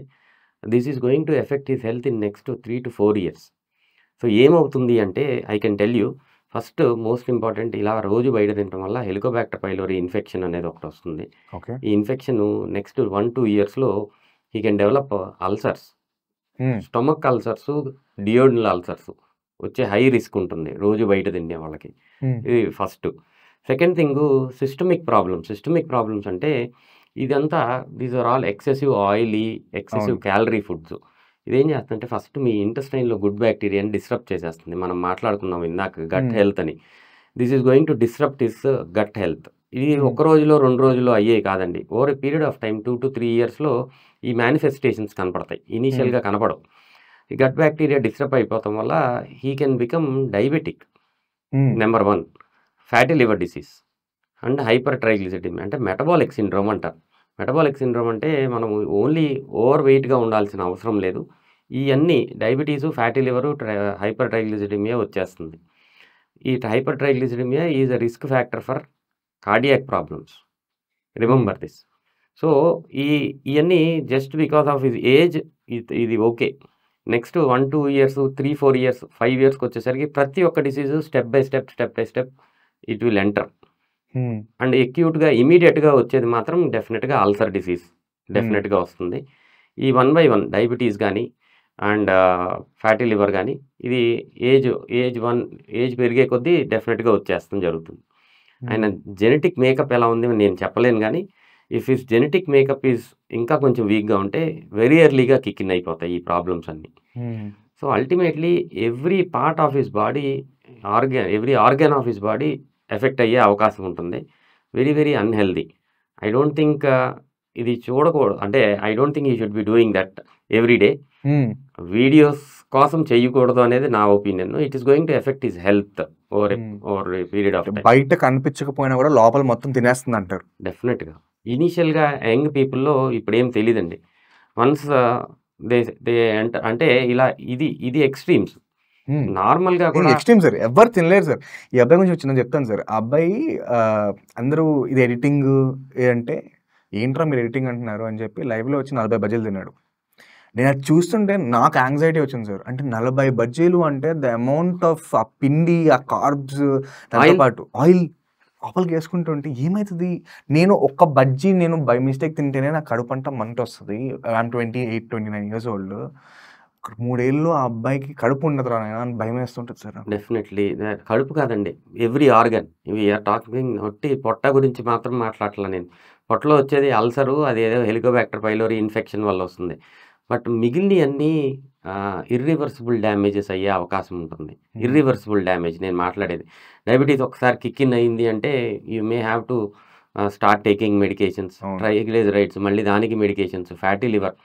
this is going to effect his health in next 3 to 4 years. So ఏమవుతుంది అంటే I can tell you, first most important, ఇలా రోజు బయట తినడం వల్ల హెలికోబాక్టర్ పైలోరీ ఇన్ఫెక్షన్ అనేది ఒకటి వస్తుంది. ఈ ఇన్ఫెక్షన్ నెక్స్ట్ 1-2 yearsలో he can develop ulcers, stomach ulcers, duodenal ulcers వచ్చే హై రిస్క్ ఉంటుంది రోజు బయట తినే వాళ్ళకి. ఇది first. Second thing, systemic problems అంటే ఇదంతా these are all excessive oily, excessive calorie foods. ఇదేం చేస్తుందంటే ఫస్ట్ మీ ఇంటెస్టైన్లో గుడ్ బ్యాక్టీరియాని డిస్టర్బ్ చేసేస్తుంది. మనం మాట్లాడుకున్నాం ఇందాక గట్ హెల్త్ అని. This is going to disturb his gut health. ఇది ఒక రోజులో 2 రోజుల్లో అయ్యే కాదండి. Over a period of time 2 to 3 yearsలో ఈ మేనిఫెస్టేషన్స్ కనపడతాయి. ఇనీషియల్గా కనపడవు. ఈ గట్ బ్యాక్టీరియా డిస్టర్బ్ అయిపోవటం వల్ల he can become diabetic. Number 1, fatty liver disease and hypertriglyceridaemia, అంటే మెటబాలిక్ సిండ్రోమ్ అంటారు. మెటబాలిక్ సిండ్రోమ్ అంటే మనం ఓన్లీ ఓవర్ వెయిట్గా ఉండాల్సిన అవసరం లేదు. ఇవన్నీ diabetes, fatty liver, hypertriglyceridaemia వచ్చేస్తుంది. ఈ hypertriglyceridaemia is a risk factor for cardiac problems. Remember this. So ఇవన్నీ just because of his age ఇది ఓకే. నెక్స్ట్ 1-2 years, 3-4 years, 5 yearsకి వచ్చేసరికి ప్రతి ఒక్క disease step by step it will enter. And ఎక్యూట్గా ఇమీడియట్గా వచ్చేది మాత్రం డెఫినెట్గా అల్సర్ డిసీజ్ డెఫినెట్గా వస్తుంది. ఈ 1 by 1 డయాబెటీస్ కానీ అండ్ ఫ్యాటీ లివర్ కానీ ఇది ఏజ్ పెరిగే కొద్దీ డెఫినెట్గా వచ్చేస్తుంది జరుగుతుంది. ఆయన జెనెటిక్ మేకప్ ఎలా ఉంది నేను చెప్పలేను, కానీ if his genetic makeup is ఇంకా కొంచెం వీక్గా ఉంటే వెరీ ఎర్లీగా కిక్ ఇన్ అయిపోతాయి ఈ ప్రాబ్లమ్స్ అన్నీ. So ultimately every part of his body, every organ of his body effect అయ్యే అవకాశం ఉంటుంది. Very very unhealthy. I don't think ఇది చూడకూడదు. అంటే I don't think you should be doing that every day. Videos కోసం చేయకూడదు అనేది నా opinion. It is going to effect his health over period of time. బయట కనిపించకపోయినా కూడా లోపల మొత్తం తినేస్తుంది అంటారు. డెఫినెట్గా ఇనీషియల్గా యంగ్ పీపుల్లో ఇప్పుడు ఏం తెలియదండి. వన్స్ దే అంటే ఇలా ఇది ఎక్స్ట్రీమ్స్. నార్మల్గా కూడా ఎక్స్ట్రీమ్ సార్, ఎవరు తినలేరు సార్. ఈ అబ్బాయి గురించి వచ్చిందని చెప్తాను సార్. ఆ అబ్బాయి అందరూ ఇది ఎడిటింగ్ అంటే ఏంట్రా మీరు ఎడిటింగ్ అంటున్నారు అని చెప్పి లైవ్లో వచ్చి 40 బజ్జీలు తిన్నాడు. నేను అది చూస్తుంటే నాకు యాంగ్జైటీ వచ్చింది సార్. అంటే 40 బజ్జీలు అంటే ద అమౌంట్ ఆఫ్ ఆ పిండి, ఆ కార్బ్స్, దాంతో పాటు ఆయిల్ లోపలికి వేసుకుంటుంటే ఏమవుతుంది? నేను ఒక్క బజ్జీ నేను బై మిస్టేక్ తింటేనే నాకు కడుపు అంతా మంట వస్తుంది. I'm 28, 29 years old. 3 ఏళ్ళు ఆ అబ్బాయికి కడుపు ఉండదురా నాయనా అని భయం వేస్తుంటుంది సార్. డెఫినెట్లీ కడుపు కాదండి, ఎవ్రీ ఆర్గన్. ఇవి టాకింగ్ ఒట్టి పొట్ట గురించి మాత్రం మాట్లాడట్లా నేను. పొట్టలో వచ్చేది అల్సరు, అది ఏదో హెలికోబాక్టర్ పైలోరీ ఇన్ఫెక్షన్ వల్ల వస్తుంది. బట్ మిగిలిన అన్నీ ఇర్రివర్సిబుల్ డ్యామేజెస్ అయ్యే అవకాశం ఉంటుంది. ఇర్రివర్సిబుల్ డ్యామేజ్ నేను మాట్లాడేది. డయాబెటీస్ ఒకసారి కిక్ ఇన్ అయింది అంటే you may have to start taking medications, triglycerides, మళ్ళీ దానికి medications, fatty liver.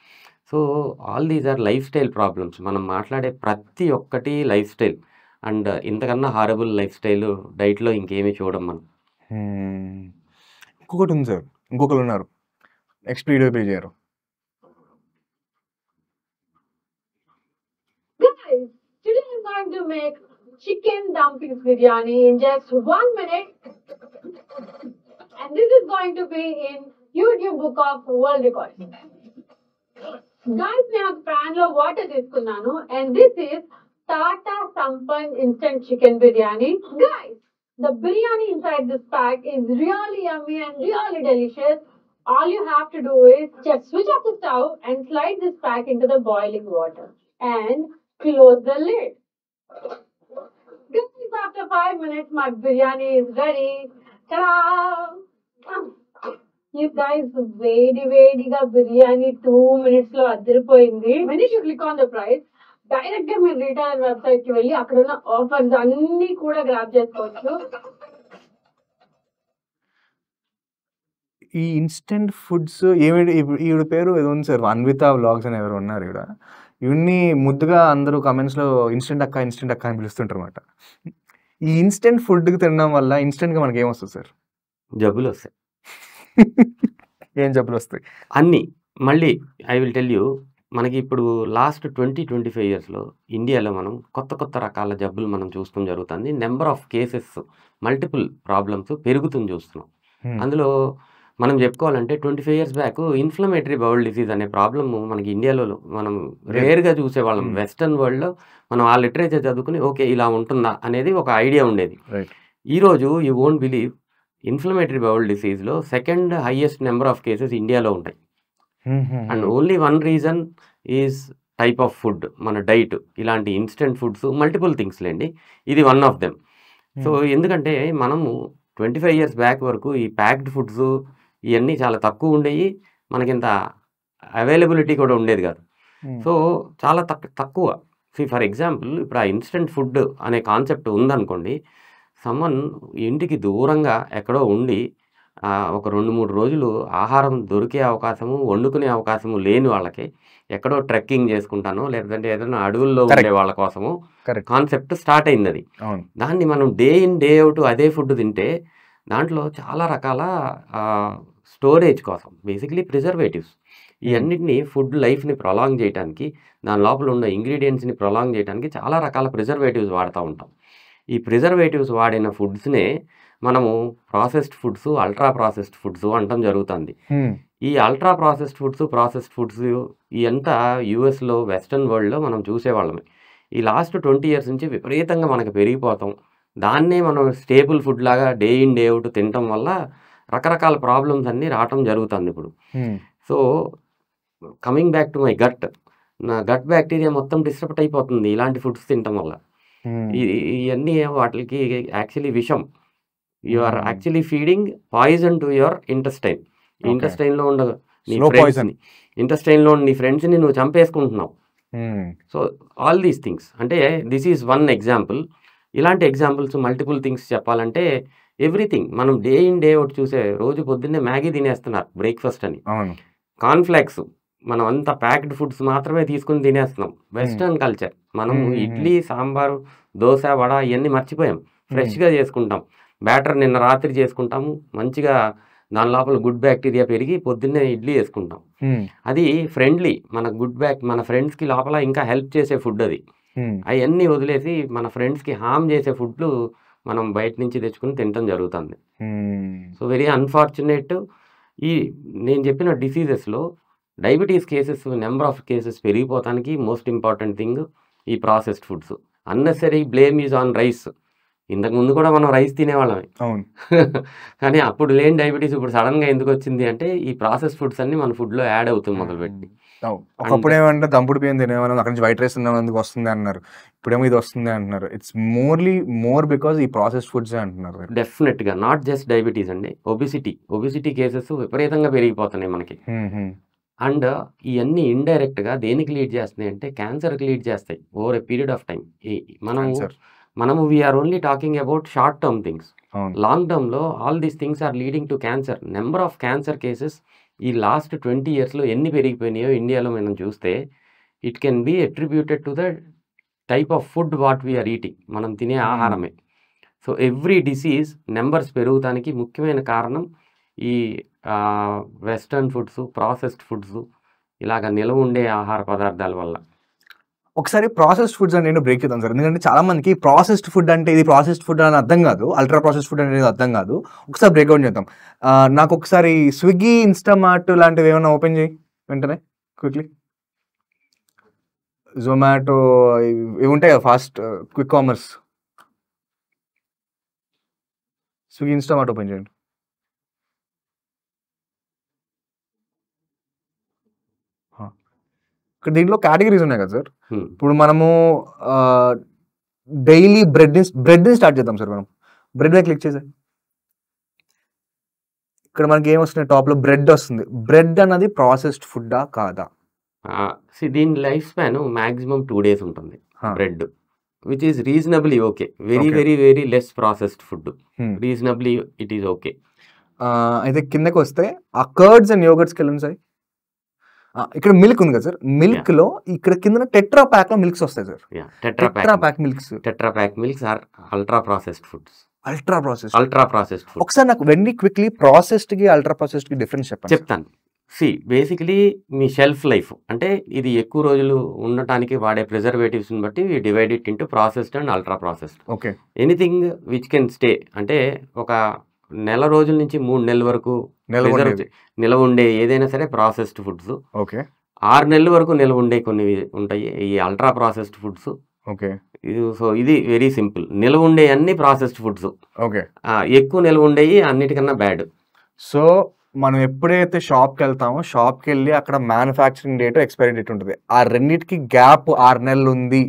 So all these are life style problems. మనం మాట్లాడే ప్రతి ఒక్కటి లైఫ్ స్టైల్. అండ్ ఇంతకన్నా హారబుల్ లైఫ్ స్టైల్ డైట్లో ఇంకేమీ చూడం మనం. ఇంకొకటి ఉంది సార్, ఇంకొకరు ఉన్నారు, నెక్స్ట్ వీడియో ప్లే చేయరు. Guys, today I'm going to make chicken dumplings biryani in just 1 minute. And this is going to be in YouTube Book of World Records. Guys, నేను ఒక pan లో వాటర్ తీసుకున్నాను and this is Tata Sampann instant chicken biryani. Guys, the biryani inside this pack is really yummy and really delicious. All you have to do is just switch off the stove and slide this pack into the boiling water and close the lid. Guys, after 5 minutes, my biryani is ready. Ta-da! You guys, వేడిగా biryani 2 minutes లో అదిరిపోయింది. When you click on the price, direct గా మీరు retail website కి వెళ్ళి అక్కడ ఉన్న offers అన్ని కూడా గ్రాబ్ చేసుకోవచ్చు. ఈ ఇన్స్టెంట్ ఫుడ్స్ ఈవిడ పేరు ఏదో ఉంది సార్, అన్విత వ్లాగ్స్ అని ఎవరు ఉన్నారు ఈవిడ. ఇవన్నీ ముద్దుగా అందరూ కమెంట్స్లో ఇన్స్టెంట్ అక్క అని పిలుస్తుంటారు అనమాట. ఈ ఇన్స్టెంట్ ఫుడ్కి తినడం వల్ల ఇన్స్టెంట్గా మనకి ఏమొస్తుంది సార్? జబ్బులు వస్తాయి. ఏం జబ్బులు వస్తాయి? అన్నీ. మళ్ళీ ఐ విల్ టెల్ యూ, మనకి ఇప్పుడు లాస్ట్ 20-25 yearsలో ఇండియాలో మనం కొత్త రకాల జబ్బులు మనం చూస్తాం జరుగుతుంది. Number of cases, multiple problems పెరుగుతుంది చూస్తున్నాం. అందులో మనం చెప్పుకోవాలంటే 25 years back inflammatory bowel disease అనే ప్రాబ్లమ్ మనకి ఇండియాలో మనం రేర్గా చూసేవాళ్ళం. వెస్టర్న్ వరల్డ్లో మనం ఆ లిటరేచర్ చదువుకుని ఓకే ఇలా ఉంటుందా అనేది ఒక ఐడియా ఉండేది. ఈరోజు you won't believe, inflammatory bowel డిసీజ్లో second highest number of cases ఇండియాలో ఉంటాయి. And only one reason is type of food, మన డైట్. ఇలాంటి ఇన్స్టెంట్ ఫుడ్స్ మల్టిపుల్ థింగ్స్ లేండి, ఇది వన్ ఆఫ్ దెమ్. సో ఎందుకంటే మనము 25 years బ్యాక్ వరకు ఈ ప్యాక్డ్ ఫుడ్స్ ఇవన్నీ చాలా తక్కువ ఉండేవి, మనకింత అవైలబిలిటీ కూడా ఉండేది కాదు. సో చాలా తక్కువ. ఫర్ ఎగ్జాంపుల్ ఇప్పుడు ఆ ఇన్స్టెంట్ ఫుడ్ అనే కాన్సెప్ట్ ఉందనుకోండి, సమ్మన్ ఇంటికి దూరంగా ఎక్కడో ఉండి ఒక 2-3 రోజులు ఆహారం దొరికే అవకాశము, వండుకునే అవకాశము లేని వాళ్ళకి, ఎక్కడో ట్రెక్కింగ్ చేసుకుంటానో లేదంటే ఏదైనా అడవుల్లో ఉండే వాళ్ళ కోసము కాన్సెప్ట్ స్టార్ట్ అయింది. అది దాన్ని మనం డే ఇన్ డే అవుట్ అదే ఫుడ్ తింటే దాంట్లో చాలా రకాల స్టోరేజ్ కోసం, బేసిక్లీ ప్రిజర్వేటివ్స్, ఇవన్నిటిని ఫుడ్ లైఫ్ని ప్రొలాంగ్ చేయడానికి, దాని లోపల ఉన్న ఇంగ్రీడియంట్స్ని ప్రొలాంగ్ చేయడానికి చాలా రకాల ప్రిజర్వేటివ్స్ వాడుతూ ఉంటాం. ఈ ప్రిజర్వేటివ్స్ వాడిన ఫుడ్స్నే మనము processed foods, ultra processed foods అంటాం జరుగుతుంది. ఈ అల్ట్రా ప్రాసెస్డ్ ఫుడ్స్ ఇదంతా యూఎస్లో, వెస్టర్న్ వరల్డ్లో మనం చూసేవాళ్ళమే. ఈ లాస్ట్ 20 years నుంచి విపరీతంగా మనకు పెరిగిపోతాం. దాన్నే మనం స్టేబుల్ ఫుడ్ లాగా డే ఇన్ డే అవుట్ తినటం వల్ల రకరకాల ప్రాబ్లమ్స్ అన్నీ రావటం జరుగుతుంది ఇప్పుడు. So coming back to my gut, నా గట్ బ్యాక్టీరియా మొత్తం డిస్టర్బ్ అయిపోతుంది ఇలాంటి ఫుడ్స్ తినటం వల్ల. ఇవన్నీ వాటికి యాక్చువల్లీ విషం. You are actually feeding poison to your intestine. ఇంటెస్టైన్లో ఉండ నీ ఫ్రెండ్స్ని నువ్వు చంపేసుకుంటున్నావు. సో ఆల్ దీస్ థింగ్స్, అంటే దిస్ ఈజ్ వన్ ఎగ్జాంపుల్. ఇలాంటి ఎగ్జాంపుల్స్ మల్టిపుల్ థింగ్స్ చెప్పాలంటే ఎవ్రీథింగ్. మనం డే ఇన్ డే అవుట్ చూసే, రోజు పొద్దున్నే మ్యాగీ తినేస్తున్నారు బ్రేక్ఫాస్ట్ అని, కార్న్ఫ్లాక్స్, మనం అంతా ప్యాక్డ్ ఫుడ్స్ మాత్రమే తీసుకుని తినేస్తున్నాం. వెస్టర్న్ కల్చర్, మనం ఇడ్లీ, సాంబారు, దోశ, వడ ఇవన్నీ మర్చిపోయాం. ఫ్రెష్గా చేసుకుంటాం. బ్యాటర్ నిన్న రాత్రి చేసుకుంటాము, మంచిగా దాని లోపల గుడ్ బ్యాక్టీరియా పెరిగి పొద్దున్నే ఇడ్లీ వేసుకుంటాం. అది ఫ్రెండ్లీ, మన ఫ్రెండ్స్కి లోపల ఇంకా హెల్ప్ చేసే ఫుడ్ అది. అవన్నీ వదిలేసి మన ఫ్రెండ్స్కి హామ్ చేసే ఫుడ్లు మనం బయట నుంచి తెచ్చుకుని తినటం జరుగుతుంది. So very unfortunate. ఈ నేను చెప్పిన డిసీజెస్లో diabetes cases, number of cases పెరిగిపోవటానికి మోస్ట్ ఇంపార్టెంట్ థింగ్ ఈ processed foods. Unnecessary blame is on rice. ఇంతకుముందు కూడా మనం రైస్ తినేవాళ్ళమే. అవును. కానీ అప్పుడు లేని డయాబెటీస్ ఇప్పుడు సడన్గా ఎందుకు వచ్చింది అంటే ఈ ప్రాసెస్ ఫుడ్స్ అన్ని మన ఫుడ్లో యాడ్ అవుతుంది మొదలుపెట్టి. ఒకప్పుడు ఏమంటే దంపుడు బియ్యం తినేవాళ్ళం, అక్కడి నుంచి వైట్ రైస్ తినేందుకు వస్తుంది అన్నారు, ఇప్పుడేమో ఇది వస్తుంది అంటున్నారు. ఇట్స్ మోర్ బికాస్ ఈ ప్రాసెస్డ్ ఫుడ్స్ అంటున్నారు. డెఫినెట్గా నాట్ జస్ట్ డయాబెటీస్ అండి, ఒబిసిటీ కేసెస్ విపరీతంగా పెరిగిపోతున్నాయి మనకి. అండ్ ఇవన్నీ ఇండైరెక్ట్గా దేనికి లీడ్ చేస్తున్నాయి అంటే క్యాన్సర్కి లీడ్ చేస్తాయి over a period of time. మనము we are only talking about short term things. Long టర్మ్లో all these things are leading to cancer. Number of cancer cases ఈ లాస్ట్ 20 yearsలో ఎన్ని పెరిగిపోయినాయో ఇండియాలో మనం చూస్తే it can be attributed to the type of food what we are eating, మనం తినే ఆహారమే. సో ఎవ్రీ డిసీజ్ నెంబర్స్ పెరుగుతానికి ముఖ్యమైన కారణం ఈ వెస్టర్న్ ఫుడ్స్, ప్రాసెస్డ్ ఫుడ్స్, ఇలాగ నిలవ ఉండే ఆహార పదార్థాల వల్ల. ఒకసారి ప్రాసెస్డ్ ఫుడ్స్ అంటే బ్రేక్ చేద్దాం సార్, ఎందుకంటే చాలా మందికి ప్రాసెస్డ్ ఫుడ్ అంటే ఇది ప్రాసెస్డ్ ఫుడ్ అని అర్థం కాదు, అల్ట్రా ప్రాసెస్డ్ ఫుడ్ అనేది అర్థం కాదు. ఒకసారి బ్రేక్అవుట్ చేద్దాం. నాకు ఒకసారి స్విగ్గీ, ఇన్స్టామార్ట్ లాంటివి ఏమైనా ఓపెన్ చేయి వెంటనే క్విక్లీ. జొమాటో ఇవి ఉంటాయి కదా fast quick commerce. Swiggy, Instamart open చేయండి. ఇక్కడ దీంట్లో కేటగిరీస్ ఉన్నాయి కదా సార్. ఇప్పుడు మనము డైలీ బ్రెడ్ని స్టార్ట్ చేద్దాం సార్. మనం బ్రెడ్ మీద క్లిక్ చేసాం, ఇక్కడ మనకి ఏమొస్తున్నాయి, టాప్లో బ్రెడ్ వస్తుంది. బ్రెడ్ అన్నది ప్రాసెస్డ్ ఫుడ్డా కాదా? దీని లైఫ్ స్పాన్ మ్యాక్సిమం 2 days ఉంటుంది bread, which is reasonably okay. Very very very less processed food, reasonably it is okay. అయితే కిందకి వస్తే ఆ కర్డ్స్ అండ్ యోగర్ట్స్కి వెళ్ళండి సార్. ఇక్కడ మిల్క్ ఉంది కదా సార్, మిల్క్ లో ఇక్కడ కింద టెట్రా ప్యాక్ లో మిల్క్స్ వస్తాయి సార్. Tetra pack milks are ultra processed foods. Ultra processed food. ఒకసారి నాకు వెరీ క్విక్లీ ప్రాసెస్డ్ కి అల్ట్రా ప్రాసెస్డ్ కి డిఫరెన్స్ చెప్తాను. బేసికలీ మీ షెల్ఫ్ లైఫ్ అంటే ఇది ఎక్కువ రోజులు ఉండటానికి వాడే ప్రిజర్వేటివ్స్ బట్టి we divide it into processed and ultra processed. Okay. Anything which can stay అంటే ఒక నెల రోజుల నుంచి 3 నెలల వరకు నిలవ ఉండే ఏదైనా సరే ప్రాసెస్డ్ ఫుడ్స్. ఓకే. 6 నెలల వరకు నిలవ ఉండే కొన్ని ఉంటాయి ఈ ultra processed foods. Okay. So ఇది వెరీ సింపుల్. నిలవ ఉండే అన్ని ప్రాసెస్డ్ ఫుడ్స్. ఓకే. ఎక్కువ నిలవ ఉండేవి అన్నిటికన్నా బ్యాడ్. సో మనం ఎప్పుడైతే షాప్కి వెళ్తామో, షాప్కి వెళ్ళి అక్కడ మ్యానుఫ్యాక్చరింగ్ డేట్, ఎక్స్పైరీ డేట్ ఉంటుంది, ఆ రెండింటికి గ్యాప్ 6 నెలలు ఉంది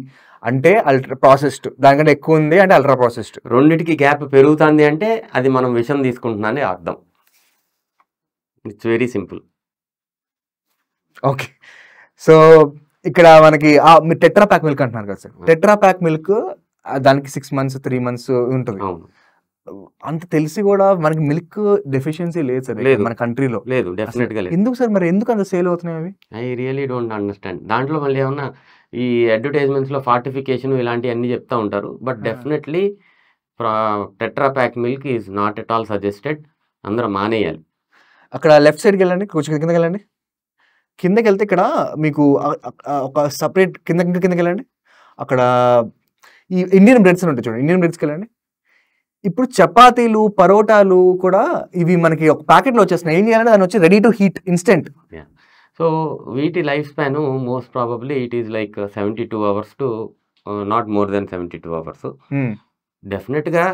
అంటే అల్ట్రా ప్రాసెస్డ్, దానికంటే ఎక్కువ ఉంది అంటే అల్ట్రా ప్రాసెస్డ్. రెండింటికి గ్యాప్ పెరుగుతుంది అంటే అది మనం విషం తీసుకుంటున్నానే అర్థం. It's very simple. Okay. So ఇక్కడ మనకి మీరు టెట్రా ప్యాక్ మిల్క్ అంటున్నారు కదా సార్. టెట్రా ప్యాక్ మిల్క్ దానికి 6 months 3 months ఉంటుంది. అంత తెలిసి కూడా మనకి మిల్క్ డెఫిషియన్సీ లేదు సార్ మన కంట్రీలో. లేదు, డెఫినెట్ గా లేదు. ఎందుకు సార్? మరి ఎందుకు అంత సేల్ అవుతున్నాయి అవి? I really don't understand. దాంట్లో మళ్ళీ ఏమన్నా ఈ అడ్వర్టైజ్మెంట్స్ లో ఫార్టిఫికేషన్ ఇలాంటివి అన్ని చెప్తా ఉంటారు. But definitely tetra pack milk is not at all suggested. అందరూ మానేయాలి. అక్కడ లెఫ్ట్ సైడ్కి వెళ్ళండి, కొంచెం కిందకి వెళ్ళండి. కిందకి వెళ్తే ఇక్కడ మీకు ఒక సపరేట్ కిందకి వెళ్ళండి. అక్కడ ఈ ఇండియన్ బ్రెడ్స్ ఉంటాయి చూడండి, ఇండియన్ బ్రెడ్స్కి వెళ్ళండి. ఇప్పుడు చపాతీలు, పరోటాలు కూడా ఇవి మనకి ఒక ప్యాకెట్లో వచ్చేస్తున్నాయి. ఏం చేయాలంటే దాన్ని వచ్చి ready to heat instant. So వీటి life span most probably it is like 72 hours to not more than 72 hours. డెఫినెట్గా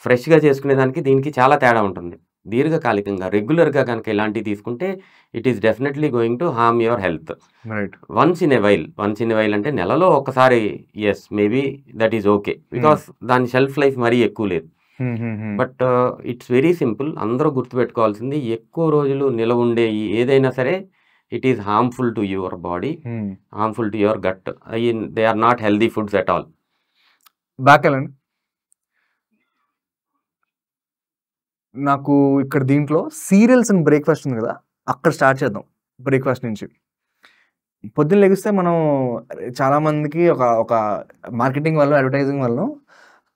ఫ్రెష్గా చేసుకునే దానికి దీనికి చాలా తేడా ఉంటుంది. దీర్ఘకాలికంగా రెగ్యులర్గా కనుక ఇలాంటివి తీసుకుంటే it is definitely going to harm your health. Once in a while అంటే నెలలో ఒకసారి yes maybe that is okay, because దాని షెల్ఫ్ లైఫ్ మరీ ఎక్కువ లేదు. But it's very simple. అందరూ గుర్తుపెట్టుకోవాల్సింది ఎక్కువ రోజులు నిలవ ఉండే ఏదైనా సరే it is harmful to your body, harmful to your gut. They are not healthy foods at all. బాకెళ్ళండి. నాకు ఇక్కడ దీంట్లో సీరియల్స్ అండ్ బ్రేక్ఫాస్ట్ ఉంది కదా, అక్కడ స్టార్ట్ చేద్దాం. బ్రేక్ఫాస్ట్ నుంచి పొద్దున్న లెగిస్తే మనం చాలామందికి ఒక మార్కెటింగ్ వల్ల, అడ్వర్టైజింగ్ వల్ల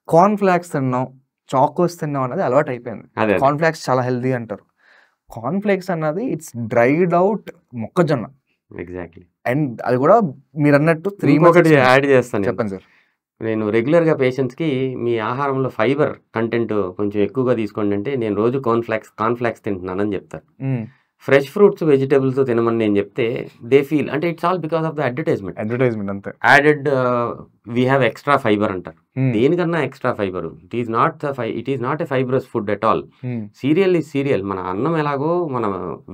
కార్న్ ఫ్లాక్స్ తిన్నాం, చాకోస్ తిన్నాం అనేది అలవాటు అయిపోయింది. కార్న్ ఫ్లాక్స్ చాలా హెల్దీ అంటారు. కార్న్ ఫ్లేక్స్ అన్నది ఇట్స్ డ్రైడ్ అవుట్ మొక్కజొన్న. ఎగ్జాక్ట్లీ. అండ్ అది కూడా మీరు అన్నట్టు 3 ఇంకొకటి మంత్స్. యాడ్ చేస్తాను నేను. చెప్పండి సార్. నేను రెగ్యులర్గా పేషెంట్స్కి మీ ఆహారంలో ఫైబర్ కంటెంట్ కొంచెం ఎక్కువగా తీసుకోండి అంటే నేను రోజు కార్న్ఫ్లాక్స్ తింటున్నానని చెప్తాను. ఫ్రెష్ ఫ్రూట్స్ వెజిటేబుల్స్ తినమని నేను చెప్తే దే ఫీల్ అంటే it's all because of the advertisement అంతే. Added we have extra fibre అంటారు. దేనికన్నా extra fibre, it is not a fibrous food at all. Cereal is cereal. మన అన్నం ఎలాగో మన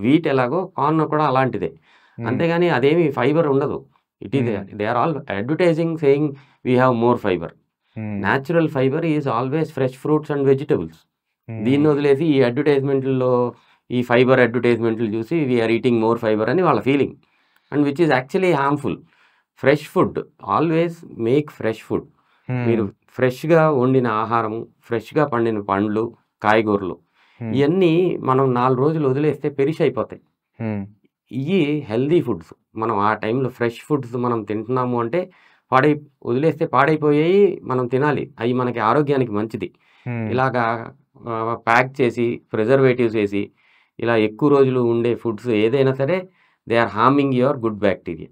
వీట్ ఎలాగో కార్న్ కూడా అలాంటిదే. అంతేగాని అదేమి ఫైబర్ ఉండదు. It is they are all advertising saying we have more fibre. Natural fibre is always fresh fruits and vegetables. దీన్ని వదిలేసి ఈ అడ్వర్టైజ్మెంట్లో ఈ ఫైబర్ అడ్వర్టైజ్మెంట్లు చూసి వీఆర్ ఈటింగ్ మోర్ ఫైబర్ అని వాళ్ళ feeling, and which is actually harmful. Fresh food always make fresh food. మీరు ఫ్రెష్గా వండిన ఆహారము, ఫ్రెష్గా పండిన పండ్లు, కాయగూరలు ఇవన్నీ మనం 4 రోజులు వదిలేస్తే పెరిష్ అయిపోతాయి. ఇవి హెల్దీ ఫుడ్స్. మనం ఆ టైంలో ఫ్రెష్ ఫుడ్స్ మనం తింటున్నాము అంటే వదిలేస్తే పాడైపోయాయి, మనం తినాలి. అవి మనకి ఆరోగ్యానికి మంచిది. ఇలాగా ప్యాక్ చేసి ప్రిజర్వేటివ్స్ వేసి ఇలా ఎక్కువ రోజులు ఉండే ఫుడ్స్ ఏదైనా సరే they are harming your good bacteria.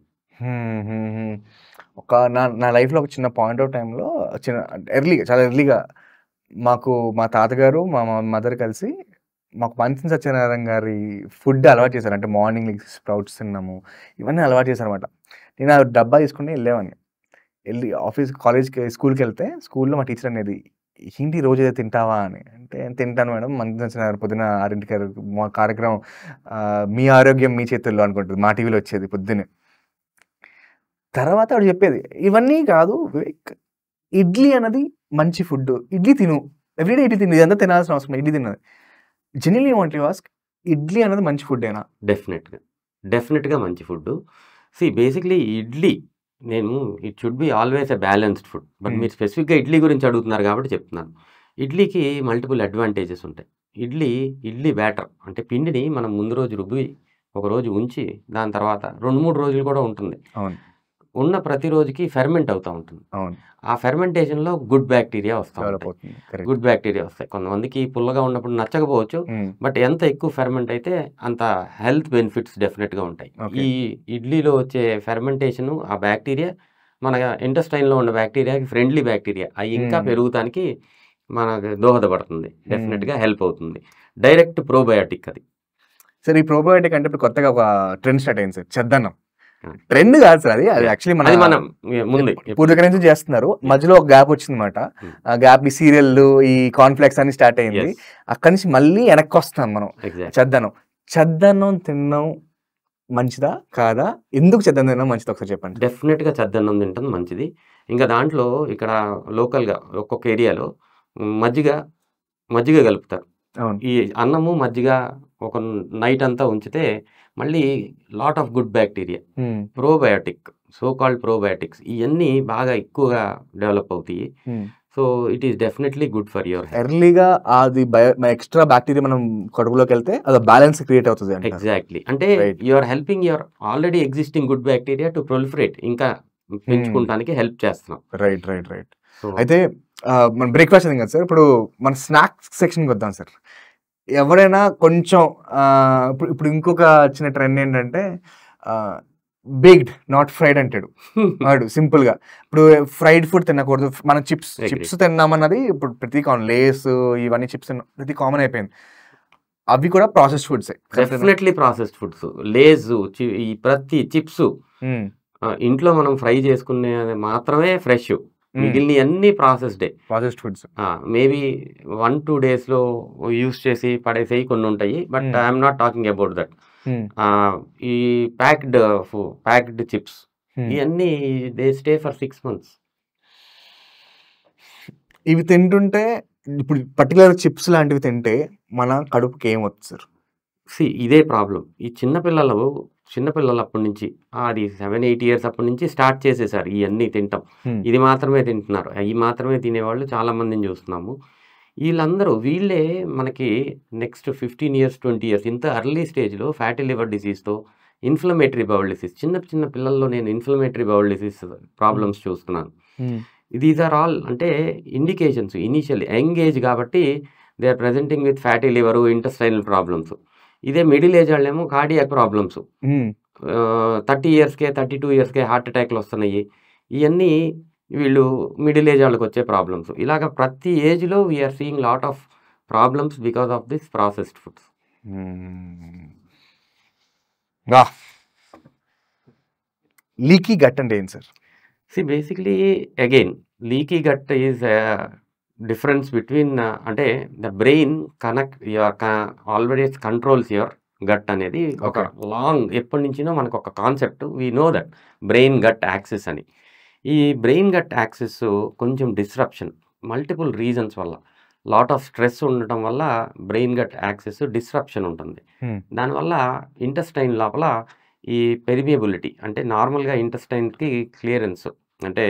నా లైఫ్లో ఒక చిన్న పాయింట్ ఆఫ్ టైంలో చాలా ఎర్లీగా మా తాతగారు మా మదర్ కలిసి మాకు పంచన్ సత్యనారాయణ గారి ఫుడ్ అలవాటు చేశారు. అంటే మార్నింగ్ స్ప్రౌట్స్ తిన్నాము, ఇవన్నీ అలవాటు చేశారనమాట. నేను ఆ డబ్బా తీసుకుని వెళ్ళేవాడిని. స్కూల్కి వెళ్తే స్కూల్లో మా టీచర్ అనేది ఏంటి రోజు ఏదో తింటావా అని అంటే తింటాను మేడం, మంచి సత్యనారాయణ పొద్దున 6కి మా కార్యక్రమం మీ ఆరోగ్యం మీ చేతుల్లో అనుకుంటుంది, మా టీవీలో వచ్చేది పొద్దున్నే. తర్వాత ఆవిడ చెప్పేది ఇవన్నీ కాదు, ఇడ్లీ అన్నది మంచి ఫుడ్, ఇడ్లీ తిను, ఎవ్రీడే ఇడ్లీ తిను, ఇదంతా తినాల్సిన అవసరం, ఇడ్లీ తిన్నది. Genuinely want you ask, idli అనేది మంచి ఫుడ్ ఏనా? డెఫినెట్గా మంచి food. Basically idli it should be always a balanced food. But మీరు స్పెసిఫిక్గా ఇడ్లీ గురించి అడుగుతున్నారు కాబట్టి చెప్తున్నాను. ఇడ్లీకి మల్టిపుల్ అడ్వాంటేజెస్ ఉంటాయి. ఇడ్లీ బ్యాటర్ అంటే పిండిని మనం ముందు రోజు రుబ్బి ఒక రోజు ఉంచి దాని తర్వాత 2-3 రోజులు కూడా ఉంటుంది. ఉన్న ప్రతి రోజుకి ఫెర్మెంట్ అవుతూ ఉంటుంది. ఆ ఫెర్మెంటేషన్లో గుడ్ బ్యాక్టీరియా వస్తాయి. కొంతమందికి పుల్లగా ఉన్నప్పుడు నచ్చకపోవచ్చు, బట్ ఎంత ఎక్కువ ఫెర్మెంట్ అయితే అంత హెల్త్ బెనిఫిట్స్ డెఫినెట్గా ఉంటాయి. ఈ ఇడ్లీలో వచ్చే ఫెర్మెంటేషన్ ఆ బ్యాక్టీరియా మన ఇంటెస్టైన్లో ఉన్న బ్యాక్టీరియాకి ఫ్రెండ్లీ బ్యాక్టీరియా, అవి ఇంకా పెరుగుతానికి మనకు దోహదపడుతుంది, డెఫినెట్గా హెల్ప్ అవుతుంది. డైరెక్ట్ ప్రోబయాటిక్ అది. సార్ ఈ ప్రోబయాటిక్ అంటే ఇప్పుడు కొత్తగా ఒక ట్రెండ్ స్టార్ట్ అయింది సార్, చెద్దన్నం. ట్రెండ్ కాదు సార్, అది యాక్చువల్లీ మనం ముందు పూర్వీకుల నుంచి చేస్తున్నారు. మధ్యలో ఒక గ్యాప్ వచ్చింది అనమాట. ఆ గ్యాప్ ఈ సీరియల్ ఈ కాన్ఫ్లెక్స్ అని స్టార్ట్ అయింది. అక్కడి నుంచి మళ్ళీ వెనక్కి వస్తాం మనం. చెద్దన్నం తినడం మంచిదా కాదా? ఎందుకు చెద్దన్నం తినడం మంచిది ఒకసారి చెప్పండి. డెఫినెట్గా చెద్దన్నం తింటుంది మంచిది. ఇంకా దాంట్లో ఇక్కడ లోకల్గా ఒక్కొక్క ఏరియాలో మజ్జిగ కలుపుతారు. ఈ అన్నము మజ్జిగ ఒక నైట్ అంతా ఉంచితే మళ్ళీ lot of good bacteria, probiotic, so called probiotics ఇవన్నీ బాగా ఎక్కువగా డెవలప్ అవుతాయి. So it is definitely good for your health. ఎర్లీగా అది ఎక్స్ట్రా బ్యాక్టీరియా మనం కడుపులోకి వెళ్తే అది బ్యాలెన్స్ క్రియేట్ అవుతుంది. ఎగ్జాక్ట్లీ. అంటే you are helping your already existing good bacteria to proliferate, ఇంకా పెంచుకోవడానికి హెల్ప్ చేస్తున్నాం. రైట్. అయితే మన బ్రేక్ఫాస్ట్ కదా సార్, ఇప్పుడు మన స్నాక్స్ సెక్షన్కి వద్దాం సార్. ఎవరైనా కొంచెం ఇప్పుడు ఇంకొక చిన్న ట్రెండ్ ఏంటంటే బేక్డ్ నాట్ ఫ్రైడ్ అంటాడు వాడు సింపుల్గా. ఇప్పుడు ఫ్రైడ్ ఫుడ్ తినకూడదు, మనం చిప్స్ తిన్నామన్నది ఇప్పుడు ప్రతి లేస్ ఇవన్నీ చిప్స్ ప్రతి కామన్ అయిపోయింది. అవి కూడా processed foods. Definitely processed foods. Lay's, ఈ ప్రతి చిప్స్ ఇంట్లో మనం ఫ్రై చేసుకునే మాత్రమే ఫ్రెష్, మిగిలిన అన్ని ప్రాసెస్డ్ ఫుడ్స్. మేబీ 1-2 daysలో యూస్ చేసి పడేసేవి కొన్ని ఉంటాయి, but I'm not talking about that. ఈ ప్యాక్డ్ చిప్స్ ఇవన్నీ దే స్టే ఫర్ 6 months. ఇవి తింటుంటే ఇప్పుడు పర్టికులర్ చిప్స్ లాంటివి తింటే మన కడుపుకి ఏం వస్తుంది సార్? ఇదే ప్రాబ్లం. ఈ చిన్నపిల్లలు అప్పటి నుంచి అది 7-8 years అప్పటి నుంచి స్టార్ట్ చేసేసారు ఇవన్నీ తింటాం. ఇది మాత్రమే తింటున్నారు. అవి మాత్రమే తినేవాళ్ళు చాలా మందిని చూస్తున్నాము. వీళ్ళే మనకి నెక్స్ట్ 15 years 20 years ఇంత ఎర్లీ స్టేజ్లో ఫ్యాటీ లివర్ డిసీజ్తో, ఇన్ఫ్లమేటరీ బౌల్ డిసీజ్, చిన్న పిల్లల్లో నేను ఇన్ఫ్లమేటరీ బౌల్ డిసీజ్ ప్రాబ్లమ్స్ చూస్తున్నాను. దీస్ ఆర్ ఆల్ అంటే ఇండికేషన్స్. ఇనీషియల్లీ యంగ్ ఏజ్ కాబట్టి they are presenting with fatty liver, intestinal problems. ఇదే మిడిల్ ఏజ్ వాళ్ళేమో కార్డియాక్ ప్రాబ్లమ్స్. 30 ఇయర్స్‌కే, 32 ఇయర్స్‌కే హార్ట్ అటాక్‌లు వస్తున్నాయి. ఇయన్నీ వీళ్ళు మిడిల్ ఏజ్ వాళ్ళకి వచ్చే ప్రాబ్లమ్స్. ఇలాగ ప్రతి ఏజ్‌లో we are seeing lot of problems because of this processed foods. Leaky gut అంటే ఏంటి sir? Basically again leaky gut is difference between అంటే the brain always controls your gut అనేది ఒక లాంగ్ ఎప్పటి నుంచినో మనకు ఒక concept. We know that brain gut axis అని. ఈ బ్రెయిన్ గట్ యాక్సిస్ కొంచెం డిస్రప్షన్ మల్టిపుల్ రీజన్స్ వల్ల, లాట్ ఆఫ్ స్ట్రెస్ ఉండటం వల్ల బ్రెయిన్ గట్ యాక్సిస్ డిస్రప్షన్ ఉంటుంది. దానివల్ల ఇంటెస్టైన్ లోపల ఈ పెరిమియబిలిటీ అంటే నార్మల్గా ఇంటెస్టైన్కి క్లియరెన్స్ అంటే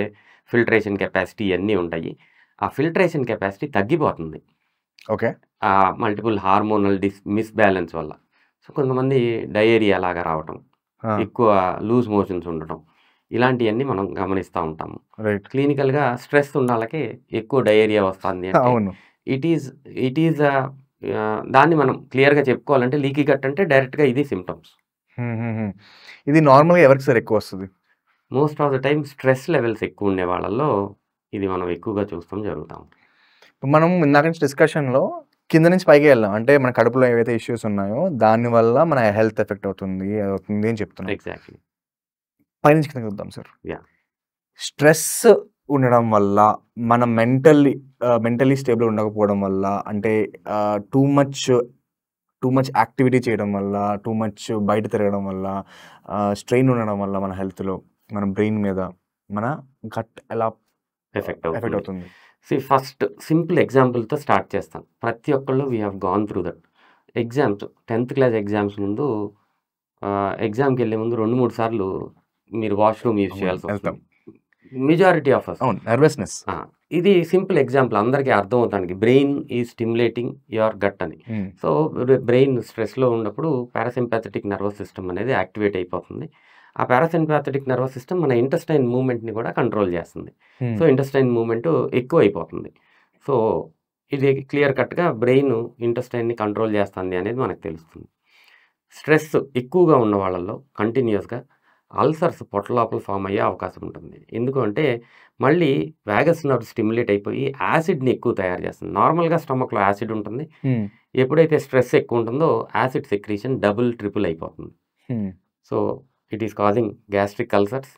ఫిల్ట్రేషన్ కెపాసిటీ అన్నీ ఉంటాయి. ఆ ఫిల్ట్రేషన్ కెపాసిటీ తగ్గిపోతుంది ఓకే. ఆ మల్టిపుల్ హార్మోనల్ మిస్బ్యాలెన్స్ వల్ల. సో కొంతమంది డయేరియా లాగా రావటం, ఎక్కువ లూజ్ మోషన్స్ ఉండటం, ఇలాంటివన్నీ మనం గమనిస్తూ ఉంటాము. రైట్. క్లినికల్గా స్ట్రెస్ ఉన్న వాళ్ళకి ఎక్కువ డయేరియా వస్తుంది అంటే అవును. ఇట్ ఈజ్ దాన్ని మనం క్లియర్గా చెప్పుకోవాలంటే లీకీ గట్ అంటే డైరెక్ట్గా ఇది సిమ్టమ్స్. ఇది నార్మల్గా ఎవరికి సార్ ఎక్కువ వస్తుంది? Most of the time stress levels ఎక్కువ ఉండే వాళ్ళల్లో ఇది మనం ఎక్కువగా చూస్తాం జరుగుతాం. మనం ఇందాక నుంచి డిస్కషన్లో కింద నుంచి పైకి వెళ్ళాం. అంటే మన కడుపులో ఏవైతే ఇష్యూస్ ఉన్నాయో దానివల్ల మన హెల్త్ ఎఫెక్ట్ అవుతుంది అని చెప్తున్నాం. ఎగ్జాక్ట్లీ. పైనుంచి కిందకి వద్దాం సార్. Yeah. స్ట్రెస్ ఉండడం వల్ల మన మెంటలీ స్టేబుల్ ఉండకపోవడం వల్ల, అంటే టూ మచ్ యాక్టివిటీ చేయడం వల్ల, టూ మచ్ బయట తిరగడం వల్ల, స్ట్రెయిన్ ఉండడం వల్ల మన హెల్త్లో, మన బ్రెయిన్ మీద, మన గట్ ఎలా ఎఫెక్ట్ ఎఫెక్ట్ అవుతుంది. అవుతుంది? ఫస్ట్ సింపుల్ ఎగ్జాంపుల్తో స్టార్ట్ చేస్తాను. ప్రతి ఒక్కళ్ళు we have gone through that. Exams 10th class exams ముందు ఎగ్జామ్కి వెళ్ళే ముందు 2-3 సార్లు మీరు వాష్రూమ్ యూజ్ చేయాల్సి వస్తుంది. Majority of us. అవును, నర్వస్నెస్. ఇది సింపుల్ ఎగ్జాంపుల్ అందరికీ అర్థం అవుతానికి. బ్రెయిన్ ఈ స్టిమ్యులేటింగ్ యువర్ గట్ అని. సో బ్రెయిన్ స్ట్రెస్లో ఉన్నప్పుడు పారాసింపాథెటిక్ నర్వస్ సిస్టమ్ అనేది యాక్టివేట్ అయిపోతుంది. ఆ పారాసింపాథెటిక్ నర్వస్ సిస్టమ్ మన ఇంటెస్టైన్ మూవ్మెంట్ని కూడా కంట్రోల్ చేస్తుంది. సో ఇంటెస్టైన్ మూవ్మెంట్ ఎక్కువ అయిపోతుంది. సో ఇది క్లియర్ కట్గా బ్రెయిన్ ఇంటెస్టైన్ని కంట్రోల్ చేస్తుంది అనేది మనకు తెలుస్తుంది. స్ట్రెస్ ఎక్కువగా ఉన్న వాళ్ళల్లో కంటిన్యూస్గా అల్సర్స్ పొట్ట లోపల ఫామ్ అయ్యే అవకాశం ఉంటుంది. ఎందుకంటే మళ్ళీ వ్యాగస్ నర్వ్ స్టిమ్యులేట్ అయిపోయి యాసిడ్ని ఎక్కువ తయారు చేస్తుంది. నార్మల్గా స్టమక్లో యాసిడ్ ఉంటుంది. ఎప్పుడైతే స్ట్రెస్ ఎక్కువ ఉంటుందో యాసిడ్ సెక్రీషన్ డబుల్ ట్రిపుల్ అయిపోతుంది. So it is causing gastric ulcers,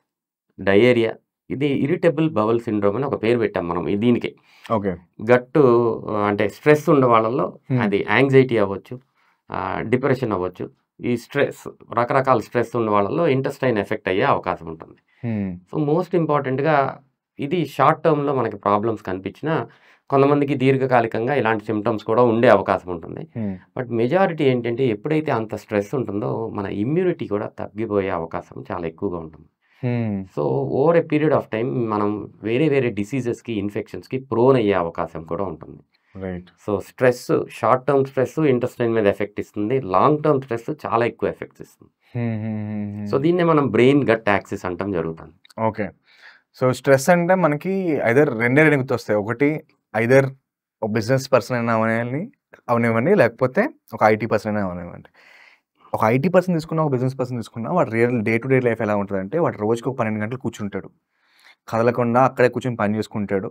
diarrhoea. ఇది ఇరిటబుల్ బవల్ సిండ్రోమ్ అని ఒక పేరు పెట్టాం మనం దీనికి. ఓకే. గట్టు అంటే స్ట్రెస్ ఉన్న వాళ్ళల్లో అది యాంగ్జైటీ అవ్వచ్చు, డిప్రెషన్ అవ్వచ్చు. ఈ స్ట్రెస్ రకరకాల స్ట్రెస్ ఉన్న వాళ్ళలో ఇంటెస్టైన్ ఎఫెక్ట్ అయ్యే అవకాశం ఉంటుంది. సో మోస్ట్ ఇంపార్టెంట్గా ఇది షార్ట్ టర్మ్లో మనకి ప్రాబ్లమ్స్ కనిపించినా కొంతమందికి దీర్ఘకాలికంగా ఇలాంటి సిమ్టమ్స్ కూడా ఉండే అవకాశం ఉంటుంది. బట్ మెజారిటీ ఏంటంటే ఎప్పుడైతే అంత స్ట్రెస్ ఉంటుందో మన ఇమ్యూనిటీ కూడా తగ్గిపోయే అవకాశం చాలా ఎక్కువగా ఉంటుంది. So over a period of time మనం వేరే వేరే డిసీజెస్కి, ఇన్ఫెక్షన్స్కి ప్రోన్ అయ్యే అవకాశం కూడా ఉంటుంది. Right. So stress, short term stress intestine మీద ఎఫెక్ట్ ఇస్తుంది, లాంగ్ టర్మ్ స్ట్రెస్ చాలా ఎక్కువ ఎఫెక్ట్స్ ఇస్తుంది. సో దీన్నే మనం బ్రెయిన్ గట్ యాక్సిస్ అంటాం జరుగుతుంది. ఓకే. సో స్ట్రెస్ అంటే మనకి ఐదర్ రెండే గుర్తొస్తాయి. ఒకటి ఐదర్ ఒక బిజినెస్ పర్సన్ అయినా అవనివ్వండి, లేకపోతే ఒక ఐటీ పర్సన్ అయినా అవనివ్వండి. ఒక ఐటీ పర్సన్ తీసుకున్నా, ఒక బిజినెస్ పర్సన్ తీసుకున్నా, వాడు డే టు డే లైఫ్ ఎలా ఉంటుందంటే వాడు రోజుకి ఒక 12 గంటలు కూర్చుంటాడు, కదలకుండా అక్కడే కూర్చొని పని చేసుకుంటాడు.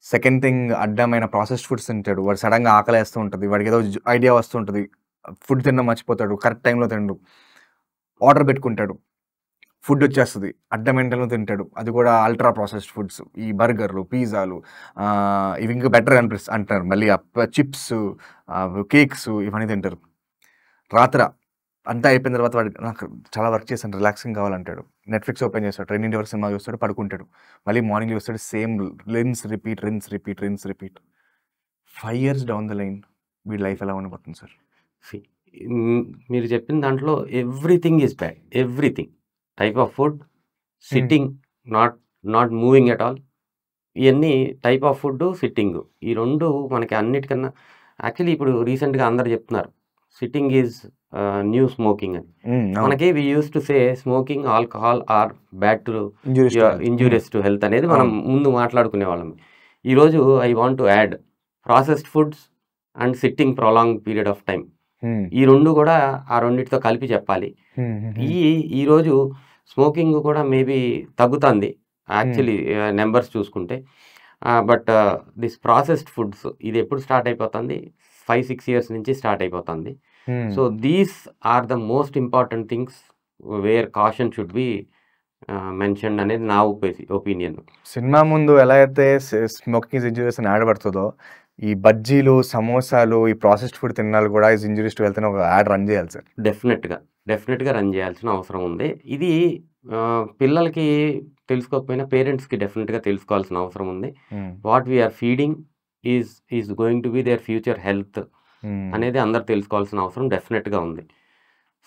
సెకండ్ థింగ్, అడ్డమైన ప్రాసెస్డ్ ఫుడ్స్ తింటాడు. వాడు సడన్గా ఆకలేస్తూ ఉంటుంది, వాడికి ఏదో ఐడియా వస్తుంటుంది, ఫుడ్ తినడం మర్చిపోతాడు, కరెక్ట్ టైంలో తినడు, ఆర్డర్ పెట్టుకుంటాడు, ఫుడ్ వచ్చేస్తుంది, అడ్డమైన టైంలో తింటాడు, అది కూడా అల్ట్రా ప్రాసెస్డ్ ఫుడ్స్, ఈ బర్గర్లు, పిజ్జాలు, ఇవి ఇంకా బెటర్ అంటారు, మళ్ళీ చిప్స్, కేక్స్, ఇవన్నీ తింటారు. రాత్ర అంతా అయిపోయిన తర్వాత వాడు నాకు చాలా వర్క్ చేశాను, రిలాక్సింగ్ కావాలంటాడు, నెట్ఫ్లిక్స్ ఓపెన్ చేస్తాడు, 2 hours సినిమా చూస్తాడు, పడుకుంటాడు, మళ్ళీ మార్నింగ్ చూస్తాడు, same rinse repeat. 5 years down the line వీడి లైఫ్ ఎలా ఉండబోతుంది సార్? మీరు చెప్పిన దాంట్లో everything is bad. Everything, type of food, sitting, not moving at all, ఇవన్నీ టైప్ ఆఫ్ ఫుడ్, సిట్టింగ్, ఈ రెండు మనకి అన్నిటికన్నా యాక్చువల్లీ ఇప్పుడు రీసెంట్గా అందరు చెప్తున్నారు సిట్టింగ్ ఈజ్ న్యూ స్మోకింగ్ అని. మనకి we use to say smoking, alcohol are bad to injurious to health అనేది మనం ముందు మాట్లాడుకునే వాళ్ళం. ఈరోజు I want to add processed foods and sitting prolong period of time ఈ 2 కూడా ఆ రెండిటితో కలిపి చెప్పాలి. ఈరోజు స్మోకింగ్ కూడా మేబీ తగ్గుతుంది యాక్చువల్లీ నెంబర్స్ చూసుకుంటే. బట్ దిస్ ప్రాసెస్డ్ ఫుడ్స్ ఇది ఎప్పుడు స్టార్ట్ అయిపోతుంది? 5-6 ఇయర్స్ నుంచి స్టార్ట్ అయిపోతుంది. So these are the most important things where caution should be mention అనేది నా ఒపీనియన్. సినిమా ముందు ఎలా అయితే స్మోకింగ్ ఇస్ ఇంజూరియస్ అని యాడ్ పడుతుందో, ఈ బజ్జీలు, సమోసాలు, ఈ ప్రాసెస్డ్ ఫుడ్ తిన్నాళ్ళు కూడా ఇస్ ఇంజూరియస్ టు హెల్త్ అని ఒక యాడ్ రన్ చేయాలి సార్. డెఫినెట్గా రన్ చేయాల్సిన అవసరం ఉంది. ఇది పిల్లలకి తెలుసుకోకపోయినా పేరెంట్స్కి డెఫినెట్గా తెలుసుకోవాల్సిన అవసరం ఉంది. What we are feeding is going to be their future health అనేది అందరు తెలుసుకోవాల్సిన అవసరం డెఫినెట్గా ఉంది.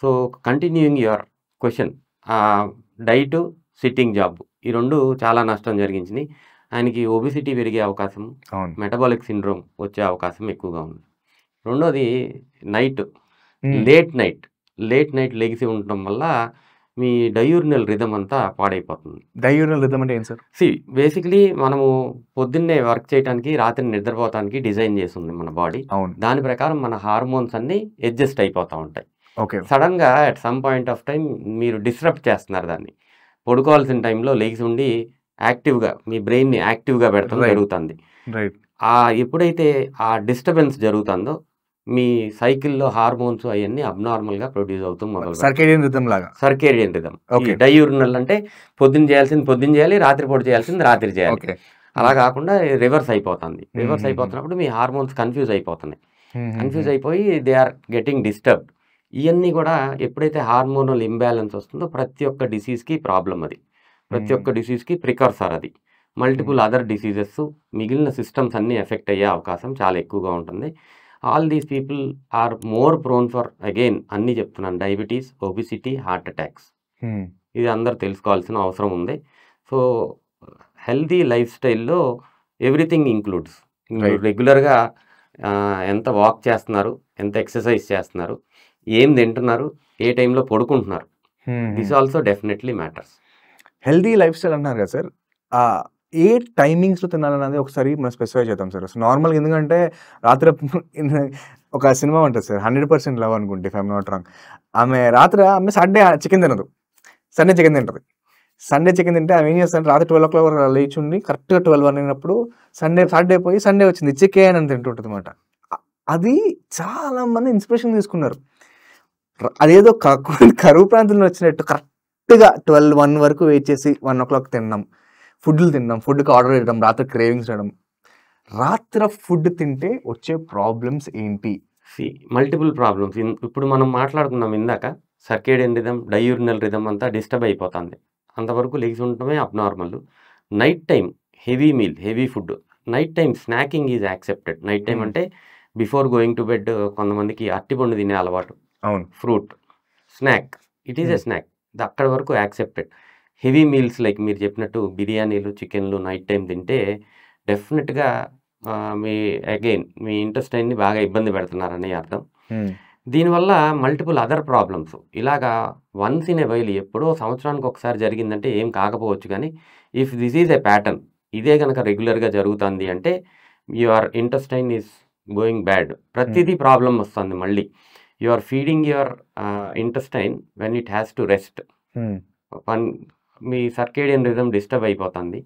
So continuing your question, diet, sitting job ఈ 2 చాలా నష్టం జరిగించినాయి. ఆయనకి ఒబిసిటీ పెరిగే అవకాశం, మెటబాలిక్ సిండ్రోమ్ వచ్చే అవకాశం ఎక్కువగా ఉంది. రెండోది లేట్ నైట్ లెగిసి ఉండటం వల్ల మీ డయూరినల్ రిథమ్ అంతా పాడైపోతుంది. డయూరినల్ రిథమ్ అంటే ఏంటి సార్? బేసిక్లీ మనము పొద్దున్నే వర్క్ చేయడానికి, రాత్రి నిద్రపోవడానికి డిజైన్ చేస్తుంది మన బాడీ. దాని ప్రకారం మన హార్మోన్స్ అన్ని అడ్జస్ట్ అయిపోతూ ఉంటాయి. సడన్గా at some point of time మీరు డిస్టర్బ్ చేస్తున్నారు దాన్ని. పడుకోవాల్సిన టైంలో లెగిసి ఉండి యాక్టివ్గా మీ బ్రెయిన్ని యాక్టివ్గా పెడతాం జరుగుతుంది. ఎప్పుడైతే ఆ డిస్టర్బెన్స్ జరుగుతుందో మీ సైకిల్లో హార్మోన్స్ అవన్నీ అబ్నార్మల్గా ప్రొడ్యూస్ అవుతూ మొదలు. Circadian rhythm. డయూరినల్ అంటే పొద్దున్న చేయాల్సింది పొద్దున్న చేయాలి, రాత్రిపూట చేయాల్సింది రాత్రి చేయాలి. అలా కాకుండా రివర్స్ అయిపోతుంది. రివర్స్ అయిపోతున్నప్పుడు మీ హార్మోన్స్ కన్ఫ్యూజ్ అయిపోతున్నాయి. కన్ఫ్యూజ్ అయిపోయి దే ఆర్ గెటింగ్ డిస్టర్బ్డ్. ఇవన్నీ కూడా ఎప్పుడైతే హార్మోనల్ ఇంబ్యాలెన్స్ వస్తుందో ప్రతి ఒక్క డిసీజ్కి ప్రాబ్లం అది. ప్రతి ఒక్క డిసీజ్కి ప్రికర్సర్ అది. మల్టిపుల్ అదర్ డిసీజెస్, మిగిలిన సిస్టమ్స్ అన్నీ ఎఫెక్ట్ అయ్యే అవకాశం చాలా ఎక్కువగా ఉంటుంది. All these people are more prone for, again అన్నీ చెప్తున్నాను, డయాబెటీస్, ఒబిసిటీ, హార్ట్ అటాక్స్. ఇది అందరు తెలుసుకోవాల్సిన అవసరం ఉంది. సో హెల్తీ లైఫ్ స్టైల్లో ఎవ్రీథింగ్ ఇంక్లూడ్స్. రెగ్యులర్గా ఎంత వాక్ చేస్తున్నారు, ఎంత ఎక్సర్సైజ్ చేస్తున్నారు, ఏం తింటున్నారు, ఏ టైంలో పడుకుంటున్నారు, this also definitely matters. Healthy lifestyle అంటున్నారు కదా సార్, ఏ టైమింగ్స్లో తినాలన్నది ఒకసారి మనం స్పెసిఫై చేద్దాం సార్. నార్మల్గా ఎందుకంటే రాత్రి ఒక సినిమా ఉంటుంది సార్, 100% లవ్ అనుకుంటే, ఇఫ్ ఐఎమ్ నాట్ రాంగ్. ఆమె సండే చికెన్ తినదు, సండే చికెన్ తింటుంది. సండే చికెన్ తింటే ఆమె ఏం చేస్తాను, రాత్రి 12 o'clock లేచుండి కరెక్ట్గా 12 అయినప్పుడు సాటర్డే పోయి సండే వచ్చింది చికెన్ అని తింటుంటుంది అనమాట. అది చాలా మంది ఇన్స్పిరేషన్ తీసుకున్నారు. అదేదో కరువు ప్రాంతంలో వచ్చినట్టు కరెక్ట్గా 12-1 వరకు వెయిట్ చేసి 1 o'clock తిన్నాం, ఫుడ్కి ఆర్డర్ చేయడం, రాత్రి క్రేవింగ్స్ చేయడం. రాత్రి ఫుడ్ తింటే వచ్చే ప్రాబ్లమ్స్ ఏంటి? Multiple problems. ఇప్పుడు మనం మాట్లాడుకున్నాం ఇందాక, సర్కేడియన్ రిథమ్, డయూరినల్ రిథమ్ అంతా డిస్టర్బ్ అయిపోతుంది. అంతవరకు లెగ్స్ ఉండటమే abnormal. Night time heavy meal, heavy food. Night time snacking is accepted. Night time అంటే బిఫోర్ గోయింగ్ టు బెడ్ కొంతమందికి అరటిపండు తినే అలవాటు, fruit snack, it is a snack, అక్కడ వరకు యాక్సెప్టెడ్. హెవీ మీల్స్ లైక్ మీరు చెప్పినట్టు బిర్యానీలు, చికెన్లు నైట్ టైం తింటే డెఫినెట్గా మీ ఇంటెస్టైన్ని బాగా ఇబ్బంది పెడుతున్నారని అర్థం. దీనివల్ల మల్టిపుల్ అదర్ ప్రాబ్లమ్స్, ఇలాగా వన్స్ ఇన్ ఎ వైల్, ఎప్పుడో సంవత్సరానికి ఒకసారి జరిగిందంటే ఏం కాకపోవచ్చు, కానీ if this is a pattern, ఇదే కనుక రెగ్యులర్గా జరుగుతుంది అంటే your intestine is going bad. ప్రతిదీ ప్రాబ్లం వస్తుంది. మళ్ళీ you are feeding your intestine when it has to rest. మీ సర్కేడియన్ రిథమ్ డిస్టర్బ్ అయిపోతుంది,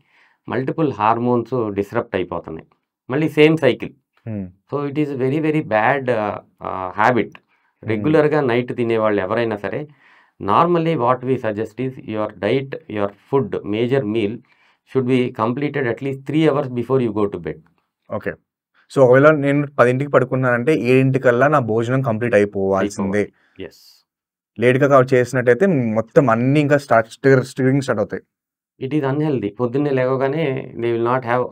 మల్టిపుల్ హార్మోన్స్ డిస్రప్ట్ అయిపోతున్నాయి, మళ్ళీ same cycle. So it is very very bad habit. రెగ్యులర్గా night తినేవాళ్ళు ఎవరైనా సరే, normally what we suggest is your diet, your food, major meal should be completed at least 3 hours before you go to bed. Okay. So ఒకవేళ నేను 10ంటికి పడుకున్నానంటే 7ంటికల్లా నా భోజనం complete అయిపోవాల్సిందే. Yes. లేట్గా చేసినట్టయితే మొత్తం అన్ని ఇంకా స్టిరింగ్ స్టార్ట్ అవుతాయి. It is unhealthy. పొద్దున్నే లేవగానే they will not have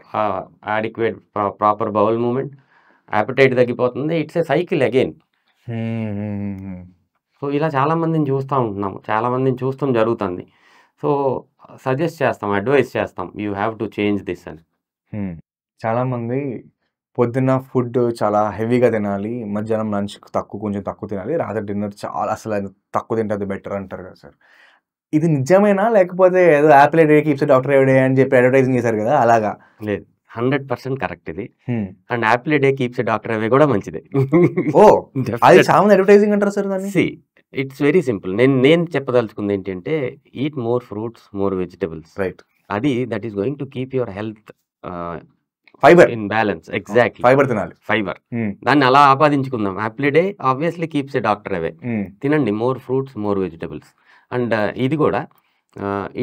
adequate proper bowel movement, appetite తగ్గిపోతుంది. It's a cycle again. So ఇలా చాలామందిని చూస్తూ ఉంటున్నాము, చాలామందిని చూస్తాం జరుగుతుంది. సో సజెస్ట్ చేస్తాం, అడ్వైస్ చేస్తాం, you have to change this అని. చాలామంది పొద్దున్న ఫుడ్ చాలా హెవీగా తినాలి, మధ్యాహ్నం లంచ్ కొంచెం తక్కువ తినాలి, రాత్రి డిన్నర్ చాలా అసలు తక్కువ తింటే అది బెటర్ అంటారు కదా సార్. ఇది నిజమేనా, లేకపోతే ఏదో యాపిల్ డే కీప్స్ డాక్టర్ ఎవడే అని చెప్పి అడ్వర్టైజింగ్ చేశారు కదా అలాగా? లేదు, 100% కరెక్ట్ ఇది. హ్మ్. And Apple a day keeps a doctor అవే కూడా మంచిదే. ఓ అది చాలా మంది అడ్వర్టైజింగ్ అంటారు సార్ దాన్ని. See it's very simple. నేను చెప్పదలుచుకుంది ఏంటంటే eat more fruits, more vegetables. Right. అది that is going to keep your health fiber in balance. Exactly, fiber తినాలి. ఫైబర్. హ్మ్. దాన్ని అలా ఆపాదించుకుందాం. Apple a day obviously keeps a doctor away. Hmm. తినండి more fruits, more vegetables. And ఇది కూడా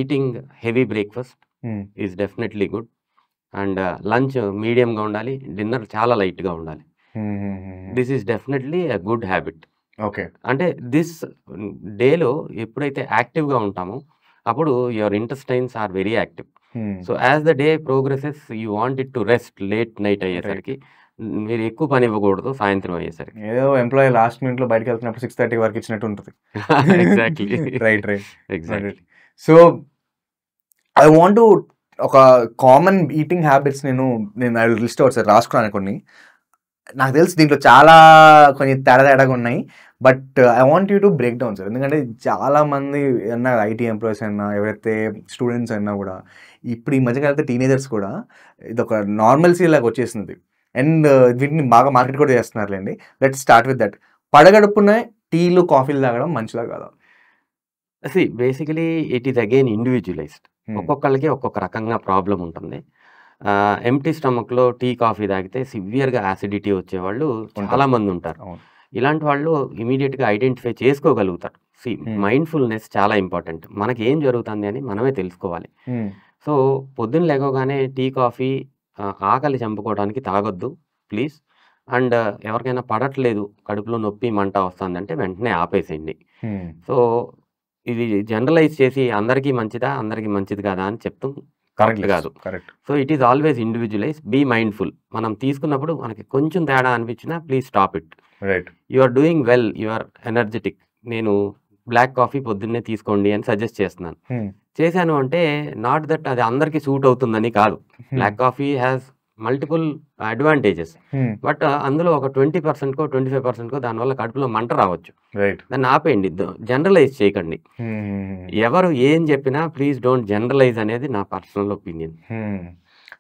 eating heavy breakfast hmm. Is definitely good. And lunch మీడియంగా ఉండాలి, dinner చాలా లైట్గా ఉండాలి. హ్మ్. హ్మ్. హ్మ్. This is definitely a good habit. Okay. అంటే దిస్ డేలో ఎప్పుడైతే యాక్టివ్గా ఉంటామో అప్పుడు your intestines are very active. Hmm. So as the day progresses you want it to rest late night అయ్యేసరికి మీరు ఎక్కువ పని ఇవ్వకూడదు సాయంత్రం అయ్యేసరికి. ఏదో ఎంప్లాయీ లాస్ట్ మినిట్లో బయటకు వెళ్తున్నప్పుడు 6:30 వరకు ఇచ్చినట్టు ఉంటుంది. Exactly. Right right. Exactly. So I want to ఒక కామన్ ఈటింగ్ హ్యాబిట్స్ నేను I will list out sir, రాసుకున్నాను కొన్ని. నాకు తెలిసి దీంట్లో చాలా కొంచెం తేడాగా ఉన్నాయి, but I want you to break down sir. ఎందుకంటే చాలా మంది అన్నా ఐటీ ఎంప్లాయీస్ అయినా ఎవరైతే స్టూడెంట్స్ అయినా కూడా ఇప్పుడు ఈ మధ్యకాలంలో టీనేజర్స్ కూడా ఇది ఒక నార్మల్సీ లాగా వచ్చేసింది. అండ్ వీటిని బాగా మార్కెట్ కూడా చేస్తున్నారులేండి. Let's start with that. పడగడుపునే టీలు కాఫీలు తాగడం మంచిదా కాదా? Basically it is again individualized. ఒక్కొక్కళ్ళకి ఒక్కొక్క రకంగా ప్రాబ్లం ఉంటుంది. ఎంప్టీ స్టమక్లో టీ కాఫీ తాగితే సివియర్గా యాసిడిటీ వచ్చేవాళ్ళు చాలా మంది ఉంటారు. అవును. ఇలాంటి వాళ్ళు ఇమీడియట్గా ఐడెంటిఫై చేసుకోగలుగుతారు. మైండ్ఫుల్నెస్ చాలా ఇంపార్టెంట్. మనకి ఏం జరుగుతుంది అని మనమే తెలుసుకోవాలి. సో పొద్దున్న లేవగానే టీ కాఫీ ఆకలి చంపుకోవడానికి తాగొద్దు ప్లీజ్. అండ్ ఎవరికైనా పడట్లేదు, కడుపులో నొప్పి మంట వస్తుందంటే వెంటనే ఆపేసేయండి. సో ఇది జనరలైజ్ చేసి అందరికీ మంచిదా అందరికీ మంచిది కాదా అని చెప్తాం కరెక్ట్ కాదు. Correct. So it is always individualize. Be mindful. మనం తీసుకున్నప్పుడు మనకి కొంచెం తేడా అనిపించినా please stop it. Right. You are doing well, you are energetic. నేను బ్లాక్ కాఫీ పొద్దున్నే తీసుకోండి అని సజెస్ట్ చేస్తున్నాను. చేశాను అంటే నాట్ దట్ అది అందరికీ సూట్ అవుతుందని కాదు. Black coffee has multiple advantages. But అందులో ఒక 20%కో 25%కో దానివల్ల కడుపులో మంట రావచ్చు. రైట్. దాన్ని ఆపేయండి. జనరలైజ్ చేయకండి. ఎవరు ఏం చెప్పినా ప్లీజ్ డోంట్ జనరలైజ్ అనేది నా పర్సనల్ ఒపీనియన్.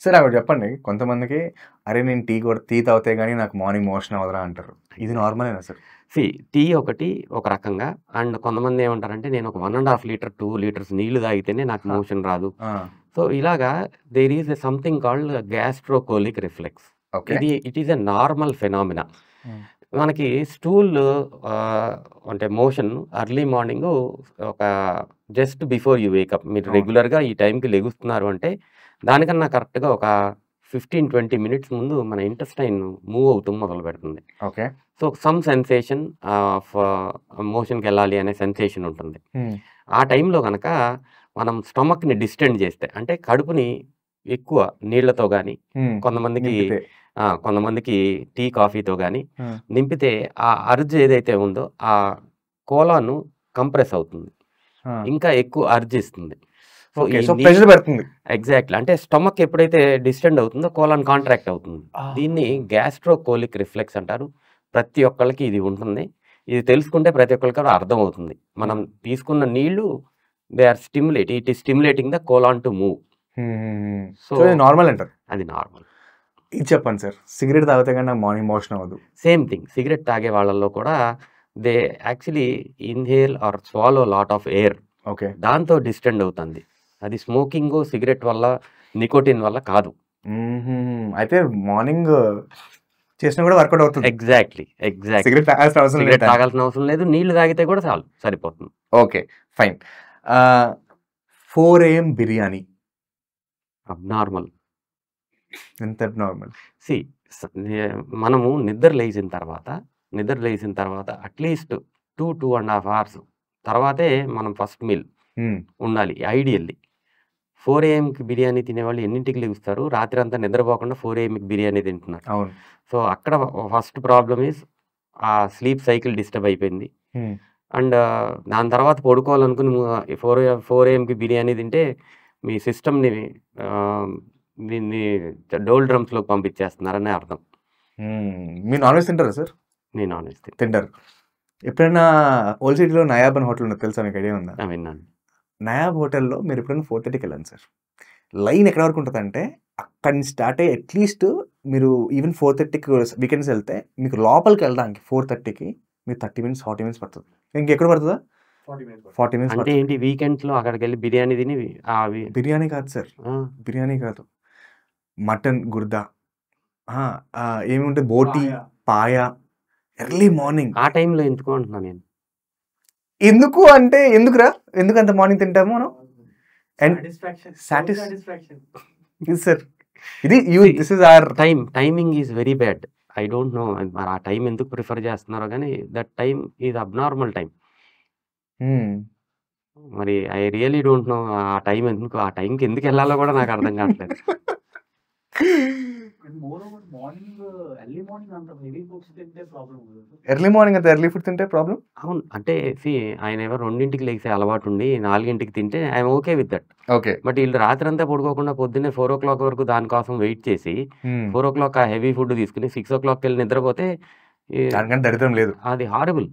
సరే అక్కడ చెప్పండి. కొంతమందికి అరే నేను టీ తాగితే కానీ నాకు మార్నింగ్ మోషన్ అవ్వదురా అంటారు. ఇది నార్మలేనా సార్? టీ ఒకటి ఒక రకంగా. అండ్ కొంతమంది ఏమంటారంటే నేను ఒక 1.5 లీటర్ 2 లీటర్స్ నీళ్లు తాగితేనే నాకు మోషన్ రాదు. సో ఇలాగా there is something called gastrocolic reflex. It is a normal phenomena. మనకి స్టూల్ అంటే మోషన్ ఎర్లీ మార్నింగ్ ఒక జస్ట్ బిఫోర్ యూ వేకప్, మీరు రెగ్యులర్గా ఈ టైంకి లెగుస్తున్నారు అంటే దానికన్నా కరెక్ట్గా ఒక 15-20 మినిట్స్ ముందు మన ఇంటెస్టైన్ మూవ్ అవుతూ మొదలు పెడుతుంది. Okay. So some sensation of మోషన్కి వెళ్ళాలి అనే సెన్సేషన్ ఉంటుంది. ఆ టైంలో కనుక మనం స్టమక్ని డిస్టెండ్ చేస్తే అంటే కడుపుని ఎక్కువ నీళ్లతో కానీ కొంతమందికి టీ కాఫీతో కానీ నింపితే ఆ అర్జ్ ఏదైతే ఉందో ఆ కోలాన్ కంప్రెస్ అవుతుంది, ఇంకా ఎక్కువ అర్జ్ ఇస్తుంది. ఎగ్జాక్ట్లీ. అంటే స్టమక్ ఎప్పుడైతే డిస్టెండ్ అవుతుందో కోలాన్ కాంట్రాక్ట్ అవుతుంది. దీన్ని గ్యాస్ట్రోకోలిక్ రిఫ్లెక్స్ అంటారు. ప్రతి ఒక్కళ్ళకి ఇది ఉంటుంది. ఇది తెలుసుకుంటే ప్రతి ఒక్కరికి అర్థం అవుతుంది. మనం తీసుకున్న నీళ్లు they are it is stimulating the colon to move. So normal అంటారు. అది నార్మల్. ఇది చెప్పండి సార్, సిగరెట్ తాగితే కానీ మార్నింగ్ మోషన్ అవ్వదు. Same thing. సిగరెట్ తాగే వాళ్ళల్లో కూడా they actually inhale or swallow lot of air. Okay. దాంతో డిస్టెండ్ అవుతుంది. అది స్మోకింగ్, సిగరెట్ వల్ల, నికోటిన్ వల్ల కాదు. అయితే మార్నింగ్ చేసినా కూడా వర్కౌట్ అవుతుంది. ఎగ్జాక్ట్లీ. సిగరెట్ తాగాల్సిన అవసరం లేదు. నీళ్లు తాగితే కూడా చాలు, సరిపోతుంది. Okay fine. 4 AM biryani abnormal. ఎంత అబ్నార్మల్? మనము నిద్ర లేచిన తర్వాత అట్లీస్ట్ 2.5 hours తర్వాతే మనం ఫస్ట్ మీల్ ఉండాలి ఐడియల్లీ. 4 AMకి బిర్యానీ తినేవాళ్ళు ఎన్నింటికి లెగుస్తారు? రాత్రి అంతా నిద్రపోకుండా 4 AMకి బిర్యానీ తింటున్నారు. అవును. సో అక్కడ ఫస్ట్ ప్రాబ్లమ్ ఈజ్ ఆ స్లీప్ సైకిల్ డిస్టర్బ్ అయిపోయింది. అండ్ దాని తర్వాత పడుకోవాలనుకుని 4 AMకి బిర్యానీ తింటే మీ సిస్టమ్ని దీన్ని డోల్ డ్రమ్స్లోకి పంపించేస్తున్నారని అర్థం. మీరు నాన్ వెజ్ తింటారా సార్? నేను నాన్ వెజ్ తింటారు. ఎప్పుడైనా ఓల్డ్ సిటీలో నయాబ్ అని హోటల్ ఉన్నది తెలుసా, మీకు ఐడియా ఉందా? విన్నాను. నయాబ్ హోటల్లో మీరు ఎప్పుడైనా 4:30కి వెళ్ళండి సార్. లైన్ ఎక్కడ వరకు ఉంటుంది అంటే అక్కడి నుంచి స్టార్ట్ అయ్యి అట్లీస్ట్ మీరు ఈవెన్ 4:30కి వీకెండ్స్ వెళ్తే మీకు లోపలికి వెళ్ళడానికి 4:30కి మీరు 30 minutes 40 minutes పడుతుంది. ఇంకెక్కడ పడుతుందా? 40 minutes అంటే పడుతుంది. ఏంటి వీకెండ్స్‌లో అక్కడికెళ్ళి బిర్యానీ తిని బిర్యానీ కాదు సార్, ఆ! బిర్యానీ కాదు, మటన్ గుర్దా, ఏముంటుంది, బోటి, పాయ, ఎర్లీ మార్నింగ్. ఆ టైంలో ఎందుకు అంటున్నా నేను. ఎందుకు అంటే ఎందుకురా, ఎందుకు అంత మార్నింగ్ తింటాము మనం? అండ్ ఇది సార్, ఇది this is our timing is very bad. I don't know మరి ఆ టైం ఎందుకు ప్రిఫర్ చేస్తున్నారో గానీ that time is abnormal time. మరి ఐ రియల్లీ డోంట్ నో ఆ టైం ఎందుకు, ఆ టైంకి ఎందుకు వెళ్ళాలో కూడా నాకు అర్థం కావట్లేదు. ఎర్లీ మార్నింగ్ అంత ఎర్లీ ఫుడ్ తింటే ప్రాబ్లం. అవును. అంటే ఆయన ఎవరు 2ంటికి లేసే అలవాటు ఉండి 4ంటికి తింటే I'm okay with that. Okay. But వీళ్ళు రాత్రంతా పడుకోకుండా పొద్దున్నే 4:00 వరకు దానికోసం వెయిట్ చేసి 4:00 ఆ హెవీ ఫుడ్ తీసుకుని 6:00 వెళ్ళి నిద్రపోతే దానికంటే దరిద్రం లేదు. అది హారబుల్.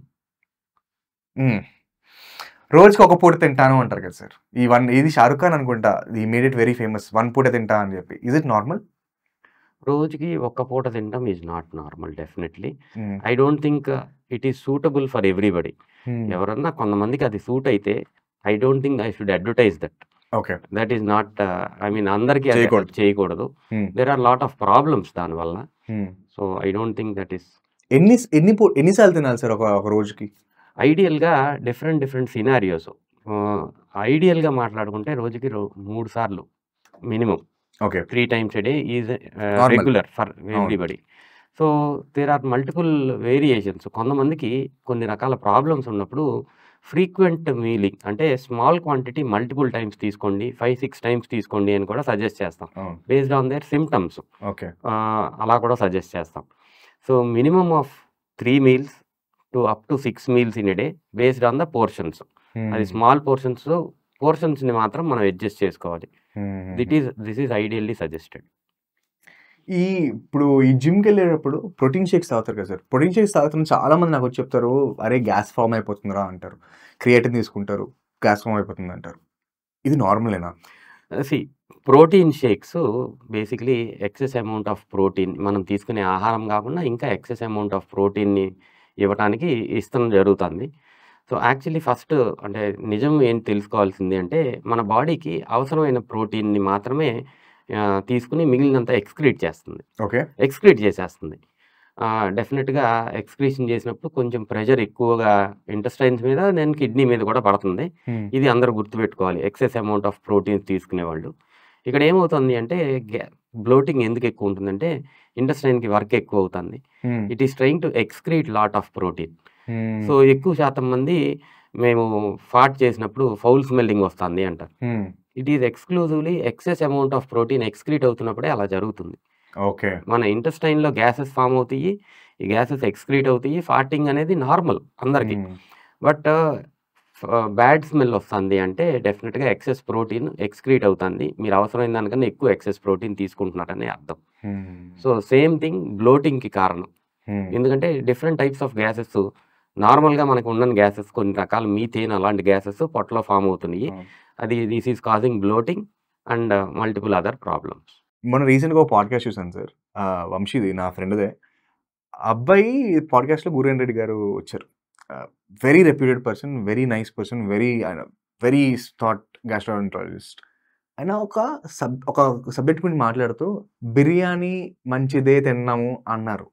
రోజుకి ఒక పూట తింటాను అంటారు కదా సార్. ఇది షారుఖ్ ఖాన్ అనుకుంటా, ఈ మేడ్ ఇట్ వెరీ ఫేమస్, 1 పూట తింటా అని చెప్పి. Is it normal? రోజుకి ఒక్క పూట తినడం is not normal definitely. I don't think it is suitable for everybody. ఎవరన్నా కొంతమందికి అది సూట్ అయితే I don't think I should advertise that. Okay. That is not I mean అందరికీ చేయకూడదు. There are lot of problems దానివల్ల. So I don't think that is. ఎన్నిసార్లు తినాలి sir ఒక రోజుకి? ఐడియల్‌గా డిఫరెంట్ సినారియోస్. ఐడియల్‌గా మాట్లాడుకుంటే రోజుకి 3 సార్లు minimum. Okay. 3 times a day is normal. Regular for everybody. So there are multiple variations. కొంతమందికి కొన్ని రకాల ప్రాబ్లమ్స్ ఉన్నప్పుడు ఫ్రీక్వెంట్ మీలింగ్ అంటే స్మాల్ క్వాంటిటీ మల్టిపుల్ టైమ్స్ తీసుకోండి, 5-6 times తీసుకోండి అని కూడా సజెస్ట్ చేస్తాం. Based on their symptoms okay. అలా కూడా సజెస్ట్ చేస్తాం. So minimum of 3 meals to up to 6 meals in a day based on the portions. అది స్మాల్ పోర్షన్స్ని మాత్రం మనం అడ్జస్ట్ చేసుకోవాలి. This is ideally suggested. ఇప్పుడు ఈ జిమ్కి వెళ్ళేటప్పుడు ప్రోటీన్ షేక్స్ తాగుతారు కదా సార్. ప్రోటీన్ షేక్స్ తాగుతున్న చాలా మంది నాకు వచ్చి చెప్తారు, అరే గ్యాస్ ఫామ్ అయిపోతుందిరా అంటారు, క్రియేటిన్ తీసుకుంటారు, గ్యాస్ ఫామ్ అయిపోతుంది అంటారు. ఇది నార్మలేనా? Protein shakes basically excess amount of protein మనం తీసుకునే ఆహారం కాకుండా ఇంకా ఎక్సెస్ అమౌంట్ ఆఫ్ ప్రోటీన్ని ఇవ్వడానికి ఇష్టం జరుగుతుంది. సో యాక్చువల్లీ ఫస్ట్ అంటే నిజం ఏంటి తెలుసుకోవాల్సింది అంటే మన బాడీకి అవసరమైన ప్రోటీన్ని మాత్రమే తీసుకుని మిగిలినంతా ఎక్స్క్రీట్ చేస్తుంది. ఓకే. ఎక్స్క్రీట్ చేసేస్తుంది. డెఫినెట్గా ఎక్స్క్రీషన్ చేసినప్పుడు కొంచెం ప్రెషర్ ఎక్కువగా ఇంటెస్టైన్స్ మీద దెన్ కిడ్నీ మీద కూడా పడుతుంది. ఇది అందరూ గుర్తుపెట్టుకోవాలి ఎక్సెస్ అమౌంట్ ఆఫ్ ప్రోటీన్స్ తీసుకునేవాళ్ళు. ఇక్కడ ఏమవుతుంది అంటే బ్లోటింగ్ ఎందుకు ఎక్కువ ఉంటుందంటే ఇంటెస్టైన్కి వర్క్ ఎక్కువ అవుతుంది. It is trying to excrete lot of protein. So ఎక్కువ శాతం మంది మేము ఫాట్ చేసినప్పుడు ఫౌల్ స్మెల్లింగ్ వస్తుంది అంటారు. It is exclusively excess amount of protein excrete అవుతున్నప్పుడే అలా జరుగుతుంది. ఓకే. మన ఇంటెస్టైన్లో గ్యాసెస్ ఫామ్ అవుతాయి, ఈ గ్యాసెస్ ఎక్స్క్రీట్ అవుతాయి. ఫాటింగ్ అనేది నార్మల్ అందరికీ. బట్ బ్యాడ్ స్మెల్ వస్తుంది అంటే డెఫినెట్గా ఎక్సెస్ ప్రోటీన్ ఎక్స్క్రీట్ అవుతుంది. మీరు అవసరమైన దానికన్నా ఎక్కువ ఎక్సెస్ ప్రోటీన్ తీసుకుంటున్నారని అర్థం. సో సేమ్ థింగ్ బ్లోటింగ్కి కారణం. ఎందుకంటే డిఫరెంట్ టైప్స్ ఆఫ్ గ్యాసెస్ నార్మల్గా మనకు ఉన్న గ్యాసెస్ కొన్ని రకాల మీథేన్ అలాంటి గ్యాసెస్ పొట్టలో ఫామ్ అవుతున్నాయి. అది this is causing bloating and multiple other problems. మొన్న రీసెంట్గా ఒక పాడ్కాస్ట్ చూసాను సార్, వంశీది, నా ఫ్రెండ్దే. అబ్బాయి పాడ్కాస్ట్లో గురేన్ రెడ్డి గారు వచ్చారు. Very reputed person, very nice person, very thought gastroenterologist. ఆయన ఒక సబ్జెక్ట్ గురించి మాట్లాడుతూ బిర్యానీ మంచిదే తిన్నాము అన్నారు.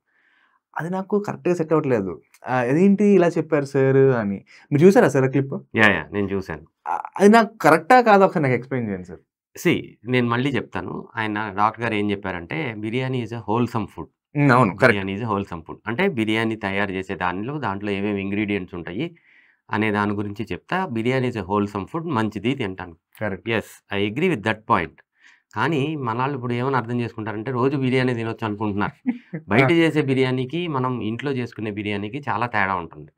అది నాకు కరెక్ట్గా సెట్ అవ్వట్లేదు. అదేంటి ఇలా చెప్పారు సార్ అని. మీరు చూసారా సార్ ఆ క్లిప్? నేను చూశాను. అది నాకు కరెక్టా కాదా ఒకసారి నాకు ఎక్స్ప్లెయిన్ చేయండి సార్. నేను మళ్ళీ చెప్తాను. ఆయన డాక్టర్ గారు ఏం చెప్పారంటే biryani is a wholesome food. అవును, biryani is a wholesome food అంటే బిర్యానీ తయారు చేసే దాంట్లో ఏమేమి ఇంగ్రీడియంట్స్ ఉంటాయి అనే దాని గురించి చెప్తా. Biryani is a wholesome food, మంచిది తింటాను. Yes, I agree with that point. కానీ మనాళ్ళు ఇప్పుడు ఏమని అర్థం చేసుకుంటారంటే రోజు బిర్యానీ తినొచ్చు అనుకుంటున్నారు. బయట చేసే బిర్యానీకి మనం ఇంట్లో చేసుకునే బిర్యానీకి చాలా తేడా ఉంటుంది.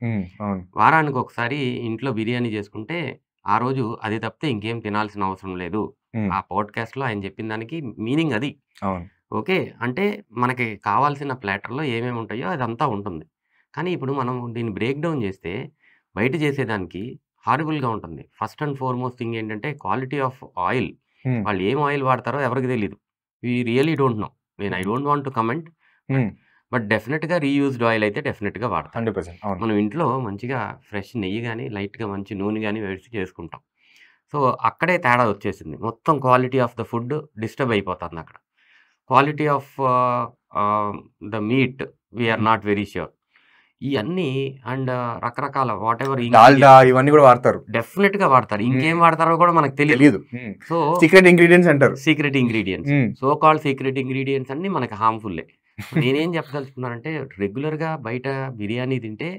వారానికి ఒకసారి ఇంట్లో బిర్యానీ చేసుకుంటే ఆ రోజు అది తప్పితే ఇంకేం తినాల్సిన అవసరం లేదు. ఆ పాడ్కాస్ట్లో ఆయన చెప్పిన దానికి మీనింగ్ అది. ఓకే, అంటే మనకి కావాల్సిన ప్లాటర్లో ఏమేమి ఉంటాయో అదంతా ఉంటుంది. కానీ ఇప్పుడు మనం దీన్ని బ్రేక్ డౌన్ చేస్తే బయట చేసేదానికి హారిబుల్గా ఉంటుంది. ఫస్ట్ అండ్ ఫార్మోస్ట్ థింగ్ ఏంటంటే క్వాలిటీ ఆఫ్ ఆయిల్. వాళ్ళు ఏం ఆయిల్ వాడతారో ఎవరికి తెలీదు. We really don't know. I don't want to comment. But డెఫినెట్‌గా రీయూజ్డ్ ఆయిల్ అయితే డెఫినెట్‌గా వాడతాం. 100% అవును. మనం ఇంట్లో మంచిగా ఫ్రెష్ నెయ్యి గాని, లైట్‌గా మంచి నూనె గాని వేసి చేసుకుంటాం. సో, అక్కడే తేడా వచ్చేసింది. మొత్తం quality of the food disturb అయిపోతుందక్కడ. Quality of the meat we are not very sure. ఇయన్నీ అండ్ రకరకాల వాటెవర్ డాల్డా ఇవన్నీ కూడా వాడతారు. డెఫినెట్‌గా వాడతారు. ఇంకేం వాడతారో కూడా మనకు తెలీదు. తెలియదు. సో, సీక్రెట్ ఇంగ్రీడియెంట్స్ అంటారు. Secret ingredients. So called secret ingredients అన్నీ మనకి హార్మ్‌ఫుల్లే. నేనేం చెప్పదలుచుకున్నానంటే రెగ్యులర్‌గా బయట బిర్యానీ తింటే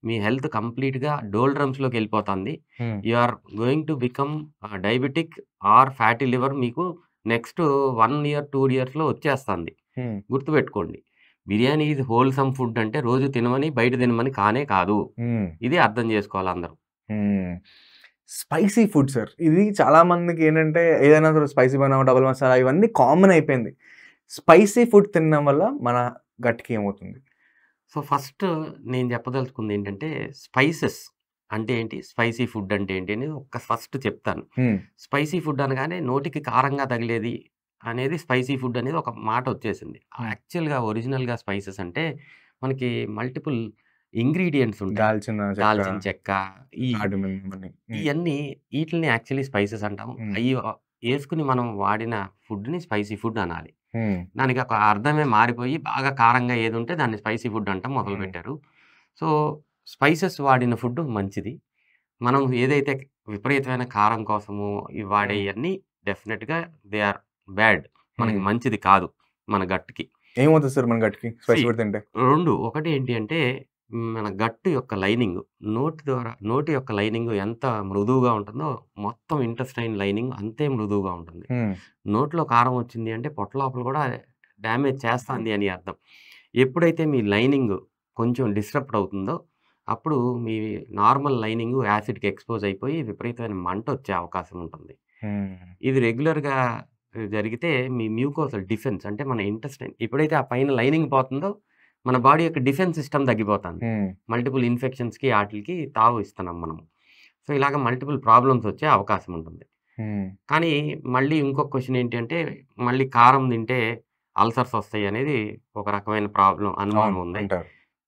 మీ హెల్త్ కంప్లీట్‌గా డోల్డ్రమ్స్‌లోకి వెళ్ళిపోతుంది. You are going to become diabetic or fatty liver మీకు నెక్స్ట్ 1 ఇయర్, 2 ఇయర్స్‌లో వచ్చేస్తుంది. గుర్తుపెట్టుకోండి. బిర్యానీ ఈజ్ హోల్సమ్ ఫుడ్ అంటే రోజు తినమని, బయట తినమని కానే కాదు. ఇది అర్థం చేసుకోవాలి అందరూ. స్పైసీ ఫుడ్ సార్, ఇది చాలా మందికి ఏంటంటే ఏదైనా స్పైసీ బనానా, డబుల్ మసాలా ఇవన్నీ కామన్ అయిపోయింది. స్పైసీ ఫుడ్ తినడం వల్ల మన గట్కి ఏమవుతుంది? సో, ఫస్ట్ నేను చెప్పదలుచుకుంది ఏంటంటే స్పైసెస్ అంటే ఏంటి? స్పైసీ ఫుడ్ అంటే ఏంటి? అనేది ఫస్ట్ చెప్తాను. స్పైసీ ఫుడ్ అనగానే నోటికి కారంగా తగిలేది అనేది స్పైసీ ఫుడ్ అనేది ఒక మాట వచ్చేసింది. యాక్చువల్‌గా ఒరిజినల్‌గా స్పైసెస్ అంటే మనకి మల్టిపుల్ ఇంగ్రీడియెంట్స్ ఉంటాయి. దాల్చిన చెక్క ఇయన్నీ ఈటిల్ని యాక్చువల్లీ స్పైసెస్ అంటాం. అయి యేసుకొని మనం వాడిన ఫుడ్‌ని స్పైసీ ఫుడ్ అనాలి. దానికి ఒక అర్థమే మారిపోయి బాగా కారంగా ఏదుంటే దాన్ని స్పైసీ ఫుడ్ అంటాం మొదలుపెట్టారు. సో, స్పైసెస్ వాడిన ఫుడ్ మంచిది. మనం ఏదైతే విపరీతమైన కారం కోసము వాడేయన్నీ డెఫినిట్‌గా దే ఆర్ బ్యాడ్. మనకి మంచిది కాదు మన గట్‌కి. ఏమవుతుంది సార్ మన గట్‌కి స్పైసీ ఫుడ్ తింటే? 2 ఒకటి ఏంటి అంటే మన గట్టు యొక్క లైనింగ్, నోటి యొక్క లైనింగ్ ఎంత మృదువుగా ఉంటుందో మొత్తం ఇంటెస్టైన్ లైనింగ్ అంతే మృదువుగా ఉంటుంది. నోట్లో కారం వచ్చింది అంటే పొట్ట లోపల కూడా డ్యామేజ్ చేస్తుంది అని అర్థం. ఎప్పుడైతే మీ లైనింగ్ కొంచెం డిస్టర్బ్డ్ అవుతుందో అప్పుడు మీ నార్మల్ లైనింగ్ యాసిడ్‌కి ఎక్స్‌పోజ్ అయిపోయి విపరీతమైన మంట వచ్చే అవకాశం ఉంటుంది. ఇది రెగ్యులర్‌గా జరిగితే మీ మ్యూకోసల్ డిఫెన్స్ అంటే మన ఇంటెస్టైన్ ఎప్పుడైతే ఆ పైన లైనింగ్ పోతుందో మన బాడీ యొక్క డిఫెన్స్ సిస్టమ్ తగ్గిపోతుంది. మల్టిపుల్ ఇన్ఫెక్షన్స్‌కి ఆటిలకి తావు ఇస్తున్నాం మనం. సో, ఇలాగ మల్టిపుల్ ప్రాబ్లమ్స్ వచ్చే అవకాశం ఉంటుంది. కానీ మళ్ళీ ఇంకొక క్వెషన్ ఏంటి అంటే మళ్ళీ కారం తింటే అల్సర్స్ వస్తాయి అనేది ఒక రకమైన అనుమానం ఉంది.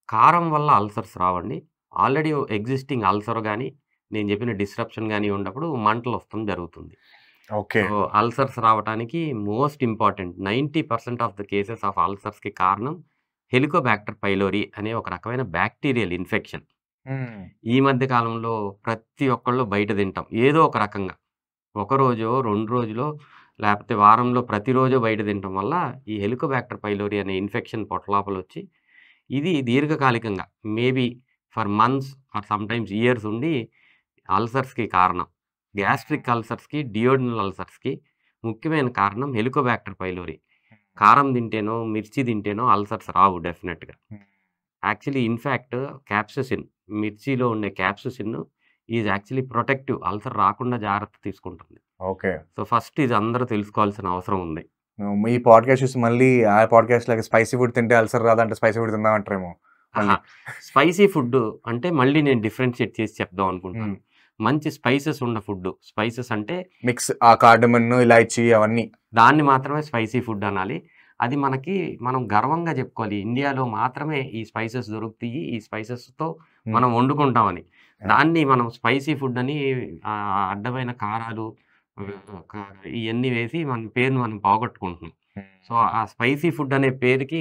కారం వల్ల అల్సర్స్ రావండి. ఆల్రెడీ ఎగ్జిస్టింగ్ అల్సర్ గాని, నేను చెప్పిన డిస్రప్షన్ గాని ఉన్నప్పుడు మంటలు వస్తడం జరుగుతుంది. ఓకే. సో, అల్సర్స్ రావటానికి most important 90% of the cases of అల్సర్స్‌కి కారణం హెలికోబాక్టర్ పైలోరీ అనే ఒక రకమైన బ్యాక్టీరియల్ ఇన్ఫెక్షన్. ఈ మధ్య కాలంలో ప్రతి ఒక్కళ్ళు బయట తింటాం. ఏదో ఒక రకంగా. ఒక రోజో, 2 రోజులో లేకపోతే వారంలో ప్రతిరోజు బయట తినటం వల్ల ఈ హెలికోబాక్టర్ పైలోరీ అనే ఇన్ఫెక్షన్ పొట్ట లోపల వచ్చి ఇది దీర్ఘకాలికంగా maybe for months or sometimes years ఉండి అల్సర్స్‌కి కారణం. గ్యాస్ట్రిక్ అల్సర్స్‌కి, డియోడినల్ అల్సర్స్‌కి ముఖ్యమైన కారణం హెలికోబాక్టర్ పైలోరీ. కారం తింటేనో, మిర్చి తింటేనో అల్సర్స్ రావు డెఫినిట్‌గా. యాక్చువల్లీ ఇన్‌ఫాక్ట్ క్యాప్ససిన్ మిర్చిలో ఉండే క్యాప్ససిన్ ఈజ్ యాక్చువల్లీ ప్రొటెక్టివ్. అల్సర్ రాకుండా జాగ్రత్త తీసుకుంటుంది. ఓకే. సో, ఫస్ట్ ఇది అందరూ తెలుసుకోవాల్సిన అవసరం ఉంది. ఈ పాడ్‌కాస్ట్ చూసి మళ్ళీ ఆ పాడ్‌కాస్ట్ లాగా స్పైసీ ఫుడ్ తింటే అల్సర్ రాదంటే స్పైసీ ఫుడ్ తిందాం అంటారేమో. స్పైసీ ఫుడ్ అంటే మళ్ళీ నేను డిఫరెన్షియేట్ చేసి చెప్దాం అనుకుంటున్నాను. మంచి స్పైసెస్ ఉన్న ఫుడ్. స్పైసెస్ అంటే మిక్స్ ఆ కార్డమన్, ఇలాచీ అవన్నీ. దాన్ని మాత్రమే స్పైసీ ఫుడ్ అనాలి. అది మనం గర్వంగా చెప్పుకోవాలి. ఇండియాలో మాత్రమే ఈ స్పైసెస్ దొరుకుతాయి. ఈ స్పైసెస్‌తో మనం వండుకుంటామని. దాన్ని మనం స్పైసీ ఫుడ్ అని అడ్డమైన కారాలు ఇయన్నీ వేసి మన పేరుని మనం పోగొట్టుకుంటున్నాం. సో, ఆ స్పైసీ ఫుడ్ అనే పేరుకి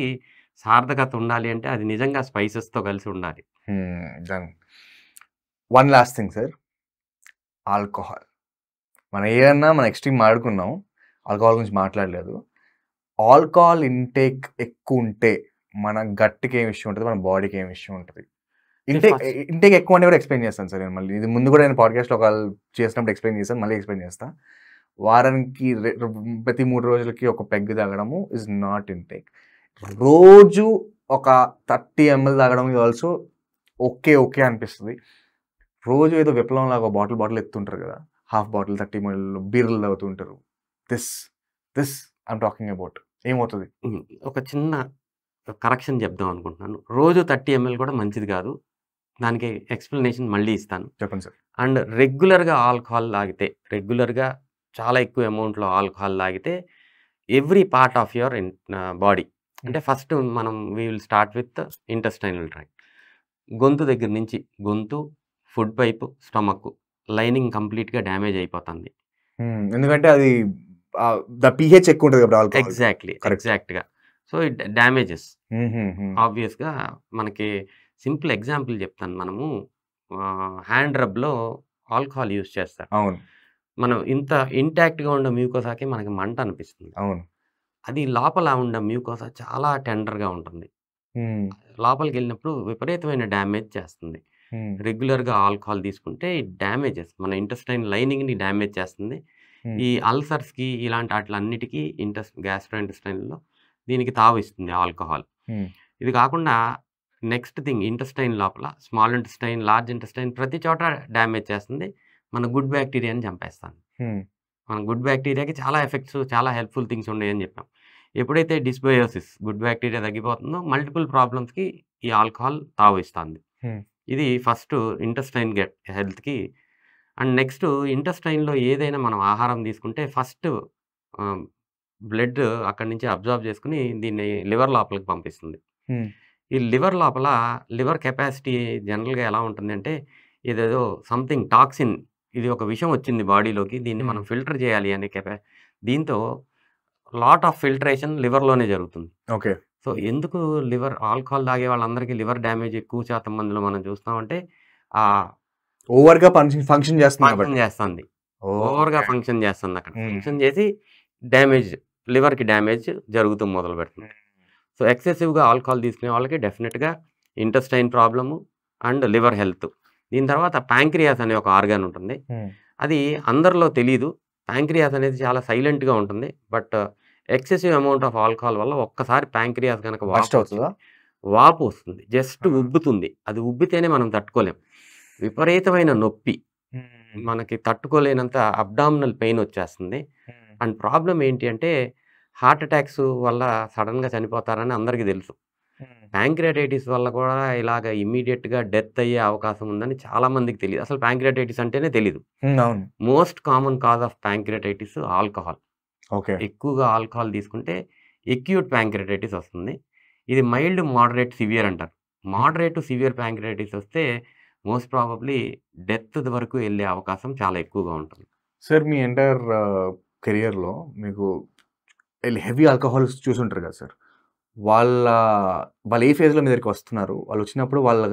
సార్థకత ఉండాలి అంటే అది నిజంగా స్పైసెస్‌తో కలిసి ఉండాలి. Done. One last thing sir. Alcohol. మనం ఏదన్నా మన ఎక్స్‌ట్రీమ్ మాట్లాడుకున్నాం. ఆల్కహాల్ గురించి మాట్లాడలేదు. ఆల్కహాల్ ఇంటేక్ ఎక్కువ ఉంటే మన గట్‌కి ఏం ఇష్యూ ఉంటది? మన బాడీకి ఏం ఇష్యూ ఉంటది? ఇంటేక్ ఎక్కువ అంటే కూడా ఎక్స్‌ప్లెయిన్ చేస్తాను సార్ నేను మళ్ళీ. ఇది ముందు కూడా నేను పాడ్‌కాస్ట్‌లో చేసినప్పుడు ఎక్స్‌ప్లెయిన్ చేశాను. మళ్ళీ ఎక్స్‌ప్లెయిన్ చేస్తా. వారానికి ప్రతి 3 రోజులకి ఒక పెగ్ తాగడము ఈజ్ నాట్ ఇంటేక్. రోజు ఒక 30 ml తాగడం ఈజ్ ఆల్సో ఓకే అనిపిస్తది. రోజు ఏదో విప్లవం లాగా బాటిల్ ఎత్తుంటారు కదా! హాఫ్ బాటిల్ 30 ml బీర్లు తాగుతుంటారు. This I'm talking about. ఏమవుతది? ఒక చిన్న కరెక్షన్ చెప్దాం అనుకుంటున్నాను. రోజు 30 ml కూడా మంచిది కాదు. దానికి ఎక్స్‌ప్లనేషన్ మళ్ళీ ఇస్తాను. చెప్పండి సార్. అండ్ రెగ్యులర్‌గా ఆల్కహాల్ తాగితే, రెగ్యులర్‌గా చాలా ఎక్కువ అమౌంట్‌లో ఆల్కహాల్ తాగితే every part of your body. అంటే ఫస్ట్ మనం we will start with intestinal tract. గొంతు దగ్గర నుంచి గొంతు, ఫుడ్ పైప్, స్టమక్ లైనింగ్ కంప్లీట్‌గా డ్యామేజ్ అయిపోతుంది. ఎందుకంటే అది pH ఎక్కువ ఉంటుంది కదా ఆల్కహాల్. కరెక్ట్. ఎగ్జాక్ట్‌గా. So, it damages. ఆబ్వియస్‌గా మనకి సింపుల్ ఎగ్జాంపుల్ చెప్తాను. మనము హ్యాండ్ రబ్‌లో ఆల్కహాల్ యూజ్ చేస్తారు. అవును. మనం ఇంత ఇంటాక్ట్‌గా ఉన్న మ్యూకోసాకి మనకి మంట అనిపిస్తుంది. అవును. అది లోపల ఉన్న మ్యూకోసా చాలా టెండర్‌గా ఉంటుంది. లోపలికెళ్ళినప్పుడు విపరీతమైన డ్యామేజ్ చేస్తుంది. రెగ్యులర్‌గా ఆల్కహాల్ తీసుకుంటే ఇట్ డ్యామేజెస్ మన ఇంటెస్టైన్ లైనింగ్‌ని డ్యామేజ్ చేస్తుంది. ఈ అల్సర్స్‌కి ఇలాంటి ఆటిలన్నిటికి గ్యాస్ట్రో ఇంటెస్టైన్‌లో దీనికి తావిస్తుంది ఆల్కహాల్. ఇది కాకుండా నెక్స్ట్ థింగ్ ఇంటెస్టైన్ లోపల స్మాల్ ఇంటెస్టైన్, లార్జ్ ఇంటెస్టైన్ ప్రతి చోట డ్యామేజ్ చేస్తుంది. మన గుడ్ బ్యాక్టీరియాని చంపేస్తుంది. మన గుడ్ బ్యాక్టీరియాకి చాలా ఎఫెక్ట్స్, చాలా హెల్ప్‌ఫుల్ థింగ్స్ ఉన్నాయని చెప్పాం. ఎప్పుడైతే డిస్బయోసిస్ గుడ్ బ్యాక్టీరియా తగ్గిపోతుందో మల్టిపుల్ ప్రాబ్లమ్స్‌కి ఈ ఆల్కహాల్ తావిస్తుంది. ఇది ఫస్ట్ ఇంటెస్టైన్ హెల్త్‌కి. అండ్ నెక్స్ట్ ఇంటెస్టైన్‌లో ఏదైనా మనం ఆహారం తీసుకుంటే ఫస్ట్ బ్లడ్ అక్కడి నుంచి అబ్జార్బ్ చేసుకొని దీన్ని లివర్ లోపలికి పంపిస్తుంది. ఈ లివర్ లోపల లివర్ కెపాసిటీ జనరల్‌గా ఎలా ఉంటుందంటే ఇదేదో సంథింగ్ టాక్సిన్, ఇది ఒక విషం వచ్చింది బాడీలోకి, దీన్ని మనం ఫిల్టర్ చేయాలి అనే దీంతో లాట్ ఆఫ్ ఫిల్టరేషన్ లివర్‌లోనే జరుగుతుంది. ఓకే. సో, ఎందుకు లివర్ ఆల్కహాల్ తాగే వాళ్ళందరికీ లివర్ డ్యామేజ్ ఎక్కువ శాతం మందిలో మనం చూస్తామంటే ఓవర్‌గా ఫంక్షన్ చేస్తుంది కాబట్టి. ఫంక్షన్ చేస్తుంది. ఓవర్‌గా ఓకే. ఫంక్షన్ చేస్తుంది అక్కడ. ఫంక్షన్ చేసి డ్యామేజ్ లివర్‌కి డ్యామేజ్ జరుగుతూ మొదలుపెడుతుంది. సో, ఎక్సెసివ్‌గా ఆల్కహాల్ తీసుకునే వాళ్ళకి డెఫినిట్‌గా intestine problem and liver health. దీని తర్వాత ప్యాంక్రియాస్ అనే ఒక ఆర్గాన్ ఉంటుంది. అది అందరిలో తెలీదు. ప్యాంక్రియాస్ అనేది చాలా సైలెంట్‌గా ఉంటుంది. But excessive amount of alcohol వల్ల ఒక్కసారి ప్యాంక్రియాస్ గనక బస్ట్ అవుతుందా? వాపు వస్తుంది. జస్ట్ ఉబ్బుతుంది. అది ఉబ్బితేనే మనం తట్టుకోలేం. విపరీతమైన నొప్పి. మనకి తట్టుకోలేనంత అబ్డామినల్ పెయిన్ వచ్చేస్తుంది. అండ్ ప్రాబ్లమ్ ఏంటి అంటే హార్ట్ అటాక్స్ వల్ల సడన్‌గా చనిపోతారని అందరికీ తెలుసు. ప్యాంక్రియాటైటిస్ వల్ల కూడా ఇలాగ ఇమ్మీడియేట్‌గా డెత్ అయ్యే అవకాశం ఉందని చాలా మందికి తెలీదు. అసలు ప్యాంక్రియాటైటిస్ అంటేనే తెలీదు. అవును. Most common cause of pancreatitis alcohol. Okay. ఎక్కువగా ఆల్కహాల్ తీసుకుంటే అక్యూట్ ప్యాంక్రియాటైటిస్ వస్తుంది. ఇది మైల్డ్, మోడరేట్, సివియర్ అంటారు. మోడరేట్ టు సివియర్ ప్యాంక్రియాటైటిస్ వస్తే మోస్ట్ ప్రాబబ్లీ డెత్ వరకు వెళ్ళే అవకాశం చాలా ఎక్కువగా ఉంటుంది. సార్ మీ ఎంటైర్ కెరియర్‌లో మీకు హెవీ ఆల్కహాల్స్ చూసుంటారు కదా సార్. వాళ్ళు ఏ ఫేజ్‌లో మీ దగ్గరికి వస్తున్నారు? వాళ్ళు వచ్చినప్పుడు వాళ్ళ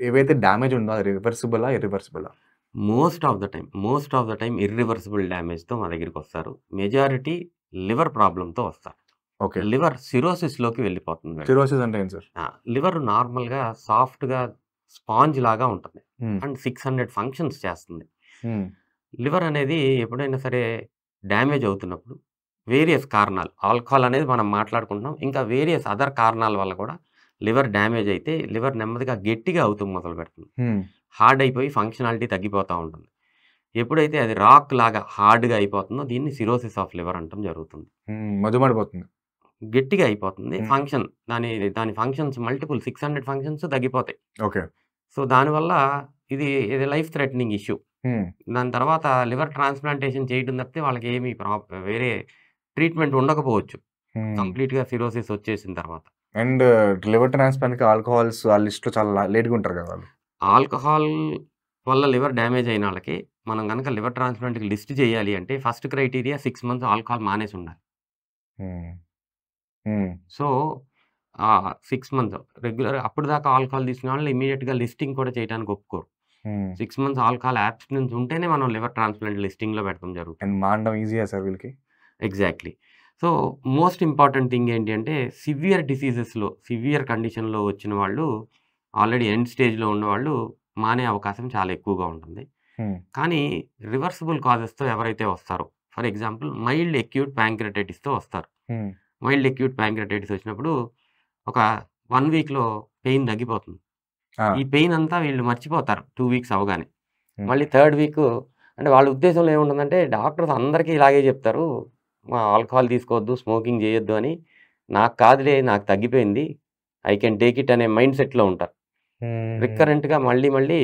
ఏవైతే డ్యామేజ్ ఉందో అది రివర్సిబులా? ఇర్రివర్సిబులా? Most of the time irreversible డ్యామేజ్‌తో మా దగ్గరికి వస్తారు. మెజారిటీ లివర్ ప్రాబ్లమ్‌తో వస్తారు. ఓకే. లివర్ సిరోసిస్‌లోకి వెళ్ళిపోతుంది. సిరోసిస్ అంటే ఏంటి సార్? లివర్ నార్మల్‌గా సాఫ్ట్‌గా స్పాంజ్ లాగా ఉంటుంది. అండ్ 600 ఫంక్షన్స్ చేస్తుంది. లివర్ అనేది ఎప్పుడైనా సరే డ్యామేజ్ అవుతున్నప్పుడు వేరియస్ కారణాలు, ఆల్కహాల్ అనేది మనం మాట్లాడుకుంటున్నాం. ఇంకా వేరియస్ అదర్ కారణాల వల్ల కూడా లివర్ డ్యామేజ్ అయితే లివర్ నెమ్మదిగా గట్టిగా అవుతూ మొదలుపెడుతుంది. హార్డ్ అయిపోయి ఫంక్షనాలిటీ తగ్గిపోతూ ఉంటుంది. ఎప్పుడైతే అది రాక్ లాగా హార్డ్‌గా అయిపోతుందో దీన్ని సిరోసిస్ ఆఫ్ లివర్ అంటం జరుగుతుంది. మధుమాడిపోతుంది. గట్టిగా అయిపోతుంది. ఫంక్షన్ దాని ఫంక్షన్స్ మల్టిపుల్ 600 ఫంక్షన్స్ తగ్గిపోతాయి. ఓకే. సో, దానివల్ల ఇది లైఫ్ థ్రెటనింగ్ ఇష్యూ. దాని తర్వాత లివర్ ట్రాన్స్‌ప్లాంటేషన్ చేయడం తప్పితే వాళ్ళకి ఏమి వేరే ట్రీట్మెంట్ ఉండకపోవచ్చు. కంప్లీట్‌గా సిరోసిస్ వచ్చేసిన తర్వాత. అండ్ లివర్ ట్రాన్స్‌ప్లాంట్‌కి ఆల్కహాల్స్ ఆ లిస్ట్‌లో చాలా లేట్‌గా ఉంటారు కదా వాళ్ళు. ఆల్కహాల్ వల్ల లివర్ డ్యామేజ్ అయిన వాళ్ళకి మనం గనక లివర్ ట్రాన్స్‌ప్లాంట్‌కి లిస్ట్ చేయాలి అంటే ఫస్ట్ క్రైటీరియా 6 మంత్స్ ఆల్కహాల్ మానేసి ఉండాలి. సో, 6 మంత్స్ రెగ్యులర్ అప్పటిదాకా ఆల్కహాల్ తీసుకునే వాళ్ళు ఇమ్మీడియేట్‌గా లిస్టింగ్ కూడా చేయడానికి ఒప్పుకోరు. 6 మంత్స్ ఆల్కహాల్ యాబ్స్టినెన్స్ ఉంటేనే మనం లివర్ ట్రాన్స్‌ప్లాంట్ లిస్టింగ్‌లో పెట్టడం జరుగుతుంది. అండ్ మానడం ఈజీయా సార్ వీళ్ళకి? Exactly. So, most important thing ఏంటి అంటే సివియర్ డిసీజెస్‌లో, సివియర్ కండిషన్‌లో వచ్చిన వాళ్ళు ఆల్రెడీ ఎండ్ స్టేజ్‌లో ఉన్నవాళ్ళు మానే అవకాశం చాలా ఎక్కువగా ఉంటుంది. కానీ రివర్సిబుల్ కాజెస్‌తో ఎవరైతే వస్తారో, ఫర్ ఎగ్జాంపుల్ మైల్డ్ అక్యూట్ ప్యాంక్రియాటైటిస్‌తో వస్తారు. మైల్డ్ అక్యూట్ ప్యాంక్రియాటైటిస్ వచ్చినప్పుడు ఒక 1 వీక్‌లో పెయిన్ తగ్గిపోతుంది. ఈ పెయిన్ అంతా వీళ్ళు మర్చిపోతారు 2 వీక్స్ అవ్వగానే. మళ్ళీ థర్డ్ వీక్ అంటే వాళ్ళ ఉద్దేశంలో ఏముంటుందంటే డాక్టర్స్ అందరికీ ఇలాగే చెప్తారు. ఆల్కహాల్ తీసుకోవద్దు, స్మోకింగ్ చేయొద్దు అని. నాకు కాదులే, నాకు తగ్గిపోయింది, ఐ కెన్ టేక్ ఇట్ అనే మైండ్ సెట్‌లో ఉంటారు. రికరెంట్‌గా మళ్ళీ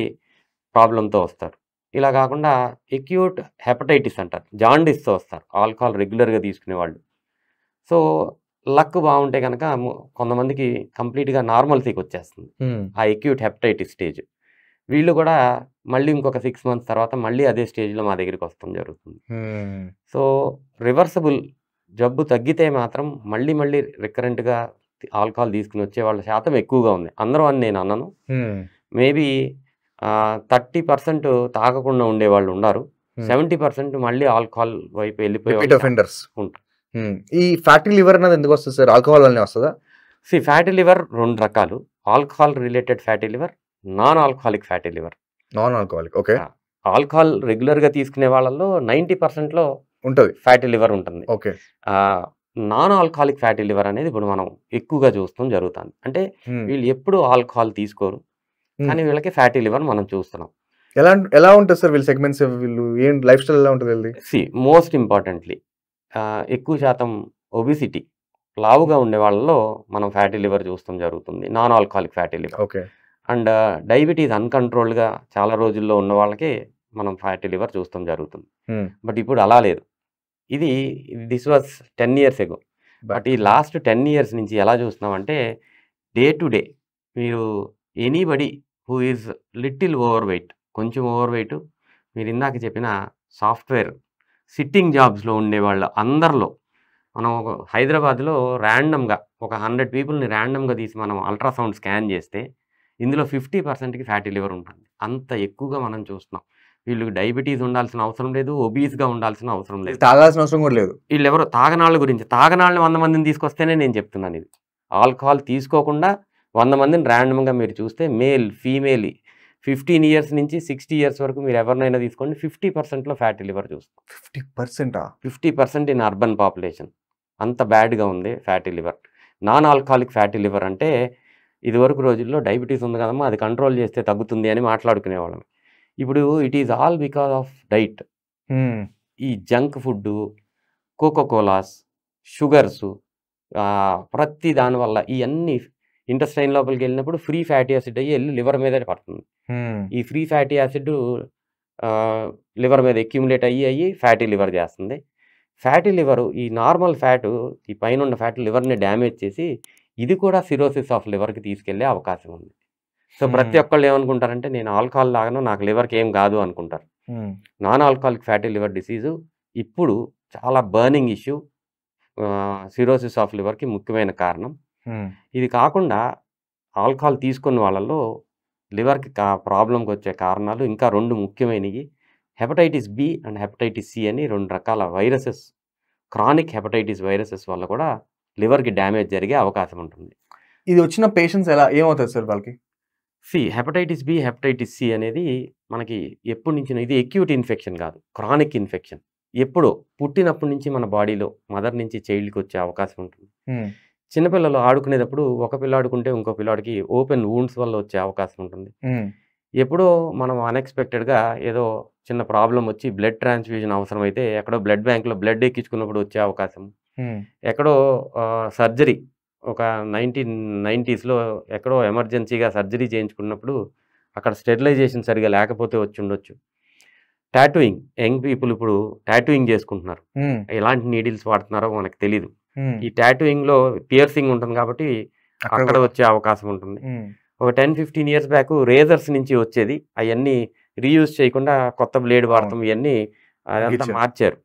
ప్రాబ్లమ్‌తో వస్తారు. ఇలా కాకుండా అక్యూట్ హెపటైటిస్ అంటారు. జాండీస్‌తో వస్తారు ఆల్కహాల్ రెగ్యులర్‌గా తీసుకునేవాళ్ళు. సో లక్ బాగుంటే కనుక కొంతమందికి కంప్లీట్గా నార్మల్సీకి వచ్చేస్తుంది ఆ అక్యూట్ హెపటైటిస్ స్టేజ్. వీళ్ళు కూడా మళ్ళీ ఇంకొక 6 months తర్వాత మళ్ళీ అదే స్టేజ్లో మా దగ్గరికి వస్తాం జరుగుతుంది. సో రివర్సబుల్ జబ్బు తగ్గితే మాత్రం మళ్ళీ మళ్ళీ రికరెంట్గా ఆల్కహాల్ తీసుకుని వచ్చే వాళ్ళ శాతం ఎక్కువగా ఉంది. అందరూ అని నేను అన్నాను. మేబీ 30% తాగకుండా ఉండేవాళ్ళు ఉన్నారు. 70% మళ్ళీ ఆల్కహాల్ వైపు వెళ్ళిపోయి ఉంటారు. ఈ ఫ్యాటీ లివర్ అనేది ఎందుకు వస్తుంది సార్? ఆల్కహాల్ వల్లనే వస్తుందా? ఫ్యాటీ లివర్ 2 రకాలు. Alcohol related fatty liver, non alcoholic fatty liver. Non alcoholic, okay. Alcohol రెగ్యులర్గా తీసుకునే వాళ్ళలో 90%లో ఉంటుంది ఫ్యాటీ లివర్ ఉంటుంది. Okay. Non alcoholic fatty liver అనేది ఇప్పుడు మనం ఎక్కువగా చూస్తాం జరుగుతుంది. అంటే వీళ్ళు ఎప్పుడు ఆల్కహాల్ తీసుకోరు, కానీ వీళ్ళకి ఫ్యాటీ లివర్ మనం చూస్తున్నాం. ఎలా ఉంటుంది సార్ వీళ్ళ సెగ్మెంట్స్? వీళ్ళు ఏం లైఫ్ స్టైల్ ఎలా ఉంటుంది? మోస్ట్ ఇంపార్టెంట్లీ ఎక్కువ శాతం ఒబిసిటీ, లావుగా ఉండే వాళ్ళలో మనం ఫ్యాటీ లివర్ చూస్తాం జరుగుతుంది, non alcoholic fatty liver. Okay. And diabetes అన్కంట్రోల్డ్గా చాలా రోజుల్లో ఉన్న వాళ్ళకి మనం ఫ్యాటీ లివర్ చూస్తాం జరుగుతుంది. బట్ ఇప్పుడు అలా లేదు. This was 10 years ago. But ఈ లాస్ట్ 10 years నుంచి ఎలా చూస్తున్నామంటే డే టు డే మీరు anybody who is little over weight, కొంచెం ఓవర్ వెయిట్, మీరు ఇందాక చెప్పిన సాఫ్ట్వేర్ సిట్టింగ్ జాబ్స్లో ఉండేవాళ్ళు అందరిలో మనం హైదరాబాద్లో ర్యాండమ్గా ఒక 100 పీపుల్ని ర్యాండమ్గా తీసి మనం అల్ట్రాసౌండ్ స్కాన్ చేస్తే ఇందులో 50%కి ఫ్యాటీ లివర్ ఉంటుంది. అంత ఎక్కువగా మనం చూస్తున్నాం. వీళ్ళకి డయాబెటీస్ ఉండాల్సిన అవసరం లేదు, ఒబీస్గా ఉండాల్సిన అవసరం లేదు, తాగాల్సిన అవసరం కూడా లేదు. వీళ్ళు ఎవరో తాగనాళ్ళ గురించి, తాగనాళ్ళని 100 మందిని తీసుకొస్తేనే నేను చెప్తున్నాను. ఇది ఆల్కహాల్ తీసుకోకుండా 100 మందిని ర్యాండమ్గా మీరు చూస్తే మేల్ ఫీమేల్ 15 years నుంచి 60 years వరకు మీరు ఎవరినైనా తీసుకోండి, 50%లో ఫ్యాటీ లివర్ చూస్తాం. 50% ఇన్ అర్బన్ పాపులేషన్. అంత బ్యాడ్గా ఉంది fatty liver. Non alcoholic fatty liver అంటే ఇదివరకు రోజుల్లో డయాబెటీస్ ఉంది కదమ్మా, అది కంట్రోల్ చేస్తే తగ్గుతుంది అని మాట్లాడుకునేవాళ్ళం. ఇప్పుడు it is all because of diet. ఈ జంక్ ఫుడ్, కోకోకోలాస్, షుగర్స్, ప్రతి దానివల్ల ఇవన్నీ ఇంటెస్టైన్ లోపలికి వెళ్ళినప్పుడు ఫ్రీ ఫ్యాటీ యాసిడ్ అయ్యి వెళ్ళి లివర్ మీదే పడుతుంది. ఈ ఫ్రీ ఫ్యాటీ యాసిడ్ లివర్ మీద అక్యుములేట్ అయ్యి ఫ్యాటీ లివర్ చేస్తుంది. ఫ్యాటీ లివర్, ఈ నార్మల్ ఫ్యాట్, ఈ పైన ఉన్న ఫ్యాట్ లివర్ని డ్యామేజ్ చేసి ఇది కూడా సిరోసిస్ ఆఫ్ లివర్కి తీసుకెళ్లే అవకాశం ఉంది. సో ప్రతి ఒక్కళ్ళు ఏమనుకుంటారంటే నేను ఆల్కహాల్ తాగను, నాకు లివర్కి ఏం కాదు అనుకుంటారు. Non alcoholic fatty liver disease ఇప్పుడు చాలా బర్నింగ్ ఇష్యూ, సిరోసిస్ ఆఫ్ లివర్కి ముఖ్యమైన కారణం. ఇది కాకుండా ఆల్కహాల్ తీసుకున్న వాళ్ళలో లివర్కి ప్రాబ్లంకి వచ్చే కారణాలు ఇంకా 2 ముఖ్యమైనవి. Hepatitis B and hepatitis C అని 2 రకాల వైరసెస్, క్రానిక్ హెపటైటిస్ వైరసెస్ వల్ల కూడా లివర్కి డ్యామేజ్ జరిగే అవకాశం ఉంటుంది. ఇది వచ్చిన పేషెంట్స్ ఏమవుతుంది సార్ వాళ్ళకి? హెపటైటిస్ బి, హెపటైటిస్ సి అనేది మనకి ఎప్పటి నుంచి, ఇది అక్యూట్ ఇన్ఫెక్షన్ కాదు, క్రానిక్ ఇన్ఫెక్షన్. ఎప్పుడో పుట్టినప్పటి నుంచి మన బాడీలో మదర్ నుంచి చైల్డ్కి వచ్చే అవకాశం ఉంటుంది. చిన్నపిల్లలు ఆడుకునేటప్పుడు ఒక పిల్లాడుకుంటే ఇంకో పిల్లాడికి ఓపెన్ వూండ్స్ వల్ల వచ్చే అవకాశం ఉంటుంది. ఎప్పుడో మనం అన్ఎక్స్పెక్టెడ్గా ఏదో చిన్న ప్రాబ్లం వచ్చి బ్లడ్ ట్రాన్స్ఫ్యూజన్ అవసరమైతే ఎక్కడో బ్లడ్ బ్యాంక్లో బ్లడ్ ఎక్కించుకున్నప్పుడు వచ్చే అవకాశం, ఎక్కడో సర్జరీ ఒక 1990s ఎక్కడో ఎమర్జెన్సీగా సర్జరీ చేయించుకున్నప్పుడు అక్కడ స్టెరిలైజేషన్ సరిగా లేకపోతే వచ్చి ఉండొచ్చు. టాటూయింగ్, యంగ్ పీపుల్ ఇప్పుడు టాటూయింగ్ చేసుకుంటున్నారు, ఎలాంటి నీడిల్స్ వాడుతున్నారో మనకు తెలీదు. ఈ టాటూయింగ్లో పియర్సింగ్ ఉంటుంది కాబట్టి అక్కడ వచ్చే అవకాశం ఉంటుంది. ఒక 10-15 years బ్యాక్ రేజర్స్ నుంచి వచ్చేది, అవన్నీ రీయూజ్ చేయకుండా కొత్త బ్లేడ్ వాడతాం, ఇవన్నీ అదంతా మార్చారు.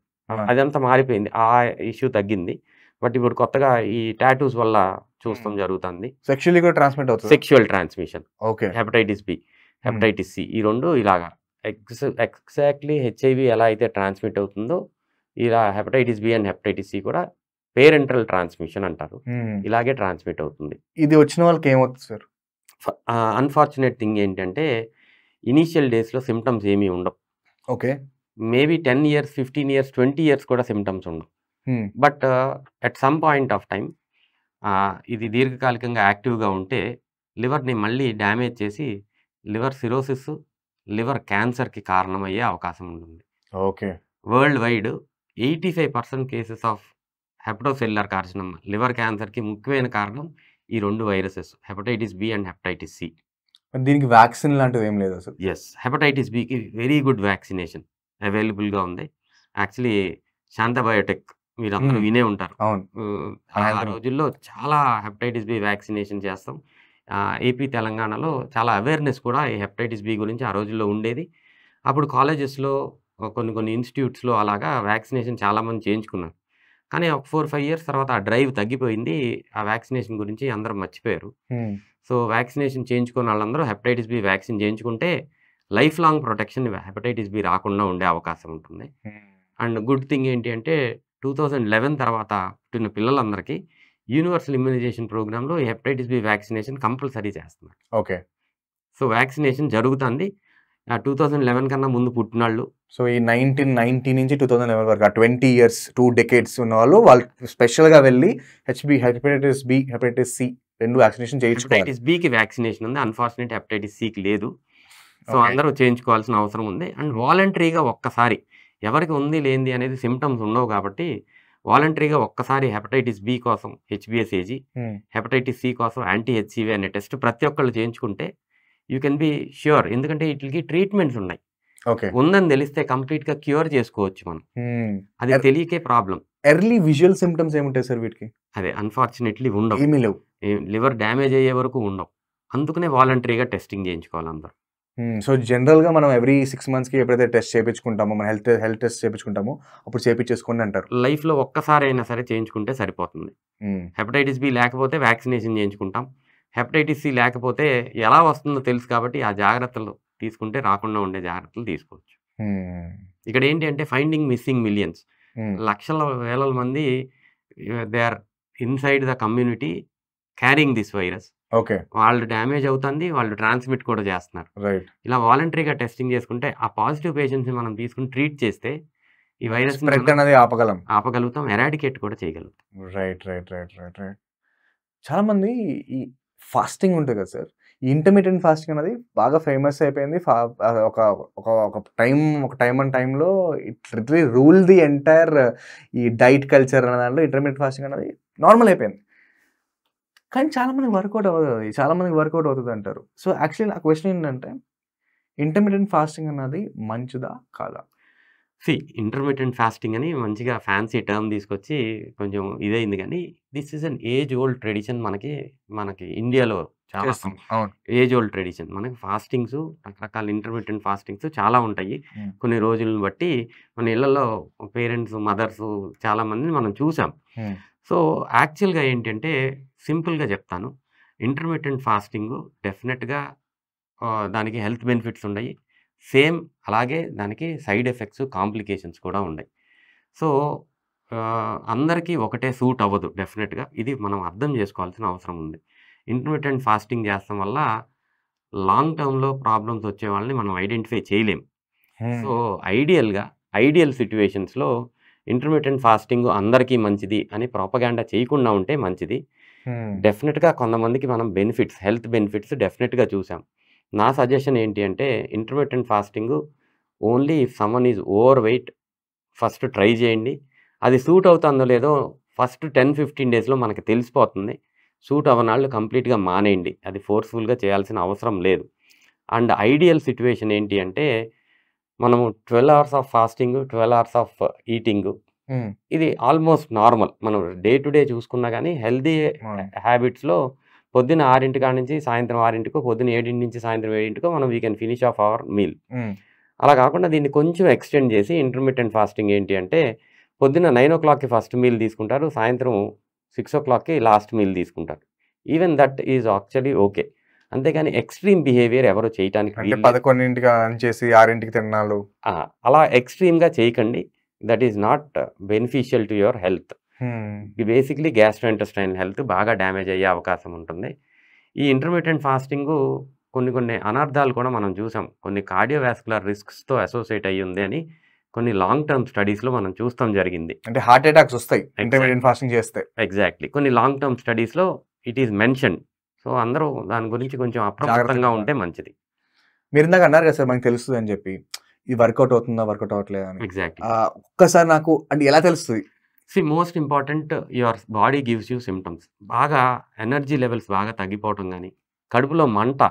అదంతా మారిపోయింది, ఆ ఇష్యూ తగ్గింది. బట్ ఇప్పుడు కొత్తగా ఈ టాటూస్ వల్ల చూస్తాం జరుగుతుంది. Sexual transmission, hepatitis B, hepatitis C, ఈ 2 ఇలాగా ఎగ్జాక్ట్లీ హెచ్ఐవి ఎలా అయితే ట్రాన్స్మిట్ అవుతుందో ఇలా hepatitis B and hepatitis C కూడా పేరెంటల్ ట్రాన్స్మిషన్ అంటారు, ఇలాగే ట్రాన్స్మిట్ అవుతుంది. ఇది వచ్చిన వాళ్ళకి ఏమవుతుంది సార్? అన్ఫార్చునేట్ థింగ్ ఏంటంటే ఇనీషియల్ డేస్లో సిమ్టమ్స్ ఏమీ ఉండవు. Okay. Maybe 10 years, 15 years, 20 years కూడా సిమ్టమ్స్ ఉండవు. But at some point of time ఇది దీర్ఘకాలికంగా యాక్టివ్గా ఉంటే లివర్ని మళ్ళీ డ్యామేజ్ చేసి లివర్ సిరోసిస్, లివర్ క్యాన్సర్కి కారణమయ్యే అవకాశం ఉంటుంది. Okay. World wide 85% cases of hepatocellular carcinoma, liver క్యాన్సర్కి ముఖ్యమైన కారణం ఈ 2 viruses, hepatitis B and hepatitis C. దీనికి వ్యాక్సిన్ లాంటిది ఏం లేదు సార్? ఎస్, హెపటైటిస్ బికి వెరీ గుడ్ వ్యాక్సినేషన్ అవైలబుల్గా ఉంది. యాక్చువల్లీ శాంతా బయోటెక్ మీరందరూ వినే ఉంటారు. అవును. ఆ సాయంత్రం. రోజుల్లో చాలా హెపటైటిస్ బి వ్యాక్సినేషన్ చేస్తాం. ఏపీ, తెలంగాణలో చాలా అవేర్‌నెస్ కూడా ఈ హెపటైటిస్ బి గురించి ఆ రోజుల్లో ఉండేది. అప్పుడు కాలేజెస్‌లో కొన్ని కొన్ని ఇన్‌స్టిట్యూట్స్‌లో అలాగా వ్యాక్సినేషన్ చాలామంది చేయించుకున్నారు. కానీ ఒక 4, 5 ఇయర్స్ తర్వాత ఆ డ్రైవ్ తగ్గిపోయింది. ఆ వ్యాక్సినేషన్ గురించి అందరూ మర్చిపోయారు. సో, వ్యాక్సినేషన్ చేయించుకున్నోళ్ళందరూ హెపటైటిస్ బి వ్యాక్సిన్ చేయించుకుంటే life long protection hepatitis B రాకుండా ఉండే అవకాశం ఉంటుంది. అండ్ గుడ్ థింగ్ ఏంటి అంటే 2011 తర్వాత పుట్టిన పిల్లలందరికీ యూనివర్సల్ ఇమ్యునైజేషన్ ప్రోగ్రామ్‌లో ఈ హెపటైటిస్ బి వ్యాక్సినేషన్ కంపల్సరీ చేస్తున్నారు. ఓకే. సో, వ్యాక్సినేషన్ జరుగుతుంది. 2011 కన్నా ముందు పుట్టినోళ్ళు సో ఈ 1990 నుంచి 2011 వరకు ఆ 20 ఇయర్స్ 2 డెకేడ్స్ ఉన్న వాళ్ళు స్పెషల్‌గా వెళ్ళి hepatitis B, hepatitis C 2 vaccination చేయించుకోవాలి. హెపటైటిస్ బికి వ్యాక్సినేషన్ ఉంది. అన్‌ఫార్చునేట్ హెపటైటిస్ సికి లేదు. So, okay. అందరూ చేయించుకోవాల్సిన అవసరం ఉంది. అండ్ వాలంటరీగా ఒక్కసారి ఎవరికి ఉంది లేనిది అనేది సింప్టమ్స్ ఉండవు కాబట్టి వాలంటరీగా ఒక్కసారి హెపటైటిస్ బి కోసం హెచ్‌బీఎస్ఏజీ, హెపటైటిస్ సి కోసం యాంటీ హెచ్‌సివి అనే టెస్ట్ ప్రతి ఒక్కళ్ళు చేయించుకుంటే యూ కెన్ బి ష్యూర్. ఎందుకంటే ఈటిలికి ట్రీట్మెంట్స్ ఉన్నాయి. ఓకే. ఉందని తెలిస్తే కంప్లీట్‌గా క్యూర్ చేసుకోవచ్చు మనం. అది తెలియకే ప్రాబ్లమ్. ఎర్లీ విజువల్ సింప్టమ్స్ ఏముంటాయి సార్ వీటికి? అదే అన్‌ఫార్చునేట్‌లీ ఉండవు. ఏమీ లేవు. లివర్ డ్యామేజ్ అయ్యే వరకు ఉండవు. అందుకనే వాలంటరీగా టెస్టింగ్ చేయించుకోవాలి అందరూ. సో జనరల్‌గా మనం ఎవ్రీ 6 మంత్స్‌కి ఎప్పుడైతే టెస్ట్ చేపించుకుంటామో, మన హెల్త్ టెస్ట్ చేపించుకుంటామో అప్పుడు చేపించేసుకోండి అంటారు. లైఫ్‌లో ఒక్కసారైనా సరే చేయించుకుంటే సరిపోతుంది. హెపటైటిస్ బి లేకపోతే వ్యాక్సినేషన్ చేయించుకుంటాం. హెపటైటిస్ సి లేకపోతే ఎలా వస్తుందో తెలుసు కాబట్టి ఆ జాగ్రత్తలు తీసుకుంటే రాకుండా ఉండే జాగ్రత్తలు తీసుకోవచ్చు. ఇక్కడ ఏంటి అంటే ఫైండింగ్ మిస్సింగ్ మిలియన్స్. లక్షల వేల మంది they are inside the community carrying this virus. Okay. వాళ్ళు డ్యామేజ్ అవుతుంది. వాళ్ళు ట్రాన్స్మిట్ కూడా చేస్తున్నారు. రైట్. ఇలా వాలంటరీగా టెస్టింగ్ చేసుకుంటే ఆ పాజిటివ్ పేషెంట్స్‌ని మనం తీసుకొని ట్రీట్ చేస్తే ఈ వైరస్‌ని స్ప్రెడ్ అనేది ఆపగలుగుతాం. ఎరాడికేట్ కూడా చేయగలుగుతాం. రైట్. చాలా మంది ఈ ఫాస్టింగ్ ఉంటుంది కదా సార్. ఈ ఇంటర్మిటెంట్ ఫాస్టింగ్ అనేది బాగా ఫేమస్ అయిపోయింది. ఒక టైంలో it literally rule the entire ఈ డైట్ కల్చర్ అనే దాంట్లో ఇంటర్మిటెంట్ ఫాస్టింగ్ అనేది నార్మల్ అయిపోయింది. కానీ చాలా మందికి వర్కౌట్ అవ్వదు అది. చాలా మందికి వర్కౌట్ అవుతుంది అంటారు. సో యాక్చువల్లీ నా క్వశ్చన్ ఏంటంటే ఇంటర్మిటెంట్ ఫాస్టింగ్ అన్నది మంచిదా కాదా? ఇంటర్మిటెంట్ ఫాస్టింగ్ అని మంచిగా ఫ్యాన్సీ టర్మ్ తీసుకొచ్చి కొంచెం ఇదైంది కానీ this is an age old tradition. మనకి ఇండియాలో చాలా అవును. Age old tradition. మనకి ఫాస్టింగ్స్ రకరకాల ఇంటర్మిటెంట్ ఫాస్టింగ్స్ చాలా ఉంటాయి. కొన్ని రోజులను బట్టి మన ఇళ్లలో పేరెంట్స్, మదర్స్ చాలా మందిని మనం చూసాం. సో యాక్చువల్‌గా ఏంటంటే సింపుల్‌గా చెప్తాను. ఇంటర్మిటెంట్ ఫాస్టింగ్ డెఫినెట్‌గా దానికి హెల్త్ బెనిఫిట్స్ ఉన్నాయి. సేమ్ అలాగే దానికి సైడ్ ఎఫెక్ట్స్, కాంప్లికేషన్స్ కూడా ఉన్నాయి. సో అందరికీ ఒకటే సూట్ అవ్వదు డెఫినెట్‌గా. ఇది మనం అర్థం చేసుకోవాల్సిన అవసరం ఉంది. ఇంటర్మిటెంట్ ఫాస్టింగ్ చేస్తాం వల్ల లాంగ్ టర్మ్‌లో ప్రాబ్లమ్స్ వచ్చే వాళ్ళని మనం ఐడెంటిఫై చేయలేం. సో ఐడియల్ సిట్యుయేషన్స్‌లో ఇంటర్మిటెంట్ ఫాస్టింగ్ అందరికీ మంచిది అని ప్రొపగాండా చేయకుండా ఉంటే మంచిది. డెఫినెట్‌గా కొంతమందికి మనం హెల్త్ బెనిఫిట్స్ డెఫినెట్‌గా చూసాం. నా సజెషన్ ఏంటి అంటే intermittent fasting only if someone is over weight first try చేయండి. అది సూట్ అవుతుందో లేదో ఫస్ట్ 10, 15 డేస్‌లో మనకి తెలిసిపోతుంది. సూట్ అవ్వనాళ్ళు కంప్లీట్‌గా మానేయండి. అది ఫోర్స్‌ఫుల్‌గా చేయాల్సిన అవసరం లేదు. అండ్ ఐడియల్ సిట్యుయేషన్ ఏంటి అంటే మనము 12 hours of fasting, 12 hours of eating ఇది ఆల్మోస్ట్ నార్మల్. మనం డే టు డే చూసుకున్నా కానీ హెల్తీ హ్యాబిట్స్‌లో పొద్దున్న 6 కాడ నుంచి సాయంత్రం 6కో, పొద్దున్న 7 నుంచి సాయంత్రం 7కో మనం we can finish of our meal. అలా కాకుండా దీన్ని కొంచెం ఎక్స్టెండ్ చేసి ఇంటర్మిటెంట్ ఫాస్టింగ్ ఏంటి అంటే పొద్దున్న 9:00కి ఫస్ట్ మీల్ తీసుకుంటారు. సాయంత్రం 6:00కి లాస్ట్ మీల్ తీసుకుంటారు. Even that is actually okay. అంతేగాని ఎక్స్‌ట్రీమ్ బిహేవియర్ ఎవరు చేయటానికి అంటే 11కి ఆన్ చేసి 6కి తినాలి. అలా ఎక్స్‌ట్రీమ్‌గా చేయకండి. That is not beneficial to your health. Basically gastrointestinal health బాగా డ్యామేజ్ అయ్యే అవకాశం ఉంటుంది. ఈ ఇంటర్మిటెంట్ ఫాస్టింగు కొన్ని అనర్థాలు కూడా మనం చూసాం. కొన్ని కార్డియోవాస్కులర్ రిస్క్స్‌తో అసోసియేట్ అయ్యి ఉంది అని కొన్ని లాంగ్ టర్మ్ స్టడీస్‌లో మనం చూస్తాం జరిగింది. అంటే హార్ట్ అటాక్స్ వస్తాయి ఇంటర్మిటెంట్ ఫాస్టింగ్ చేస్తే. ఎగ్జాక్ట్‌లీ. కొన్ని లాంగ్ టర్మ్ స్టడీస్‌లో ఇట్ ఈస్ మెన్షన్డ్. సో అందరూ దాని గురించి కొంచెం అప్రమత్తంగా ఉంటే మంచిది. మీరు ఇందాక అన్నారు కదా సార్ మనకు తెలుస్తుంది అని చెప్పి. ఇది వర్కౌట్ అవుతుందా, వర్కౌట్ అవ్వట్లేదా అని. ఎగ్జాక్ట్‌లీ. ఒక్కసారి నాకు అంటే ఎలా తెలుస్తుంది? Most important your body gives you symptoms. బాగా ఎనర్జీ లెవెల్స్ బాగా తగ్గిపోవటం గానీ, కడుపులో మంట,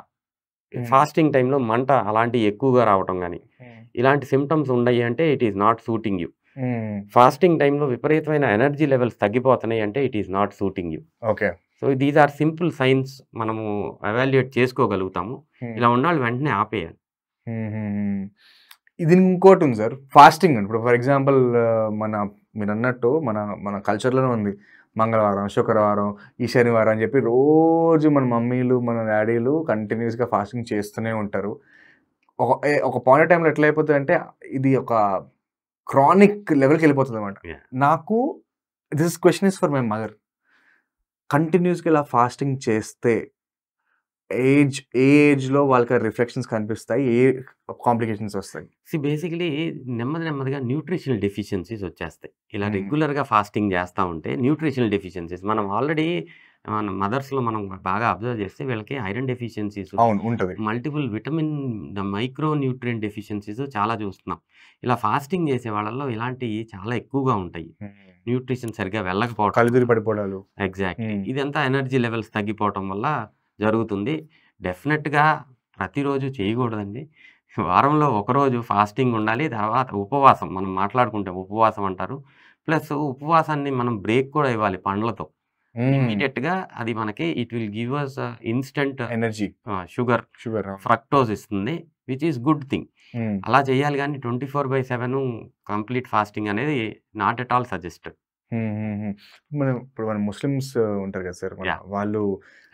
ఫాస్టింగ్ టైంలో మంట అలాంటివి ఎక్కువగా రావటం గానీ, ఇలాంటి సింప్టమ్స్ ఉన్నాయి అంటే it is not suiting you. Fasting టైంలో విపరీతమైన ఎనర్జీ లెవెల్స్ తగ్గిపోతున్నాయి అంటే it is not suiting you. Okay. So these are simple signs మనము ఎవాల్యుయేట్ చేసుకోగలుగుతాము. ఇలా ఉన్నాళ్ళు వెంటనే ఆపేయాలి. ఇది ఇంకోటి ఉంది సార్, ఫాస్టింగ్ అని. ఇప్పుడు ఫర్ ఎగ్జాంపుల్ మీరు అన్నట్టు మన కల్చర్లోనే ఉంది, మంగళవారం, శుక్రవారం, ఈ శనివారం అని చెప్పి రోజు మన మమ్మీలు మన డాడీలు కంటిన్యూస్గా ఫాస్టింగ్ చేస్తూనే ఉంటారు. ఒక పాయింట్ టైంలో ఎట్లా అయిపోతుంది అంటే ఇది ఒక క్రానిక్ లెవెల్కి వెళ్ళిపోతుంది అనమాట. నాకు this question is for my mother. కంటిన్యూస్గా ఇలా ఫాస్టింగ్ చేస్తే ఏజ్లో వాళ్ళకి రిఫ్లెక్షన్స్ కనిపిస్తాయి, ఏ కాంప్లికేషన్స్ వస్తాయి? బేసికలీ నెమ్మదిగా న్యూట్రిషనల్ డెఫిషియన్సీస్ వచ్చేస్తాయి. ఇలా రెగ్యులర్గా ఫాస్టింగ్ చేస్తూ ఉంటే న్యూట్రిషనల్ డెఫిషియన్సీస్ మనం ఆల్రెడీ మన మదర్స్లో మనం బాగా అబ్జర్వ్ చేస్తే వీళ్ళకి ఐరన్ డెఫిషియన్సీస్, ఉంటుంది, multiple vitamin micro nutrient deficiencies చాలా చూస్తున్నాం. ఇలా ఫాస్టింగ్ చేసే వాళ్ళల్లో ఇలాంటివి చాలా ఎక్కువగా ఉంటాయి. న్యూట్రిషన్ సరిగ్గా వెళ్ళకపోవడం, కలుదిరి పడిపోవడాలు, ఎగ్జాక్ట్లీ ఇదంతా ఎనర్జీ లెవెల్స్ తగ్గిపోవటం వల్ల జరుగుతుంది. డెఫినెట్గా ప్రతిరోజు చేయకూడదండి. వారంలో ఒకరోజు ఫాస్టింగ్ ఉండాలి. తర్వాత ఉపవాసం, మనం మాట్లాడుకుంటే ఉపవాసం అంటారు. ప్లస్ ఉపవాసాన్ని మనం బ్రేక్ కూడా ఇవ్వాలి పండ్లతో. ఇమీడియట్గా అది మనకి it will give us instant energy, sugar fructose ఇస్తుంది, విచ్ ఈస్ గుడ్ థింగ్. అలా చేయాలి. కానీ 24/7 కంప్లీట్ ఫాస్టింగ్ అనేది నాట్ ఎట్ ఆల్ సజెస్టెడ్. ఇప్పుడు మన ముస్లిమ్స్ ఉంటారు కదా సార్, వాళ్ళు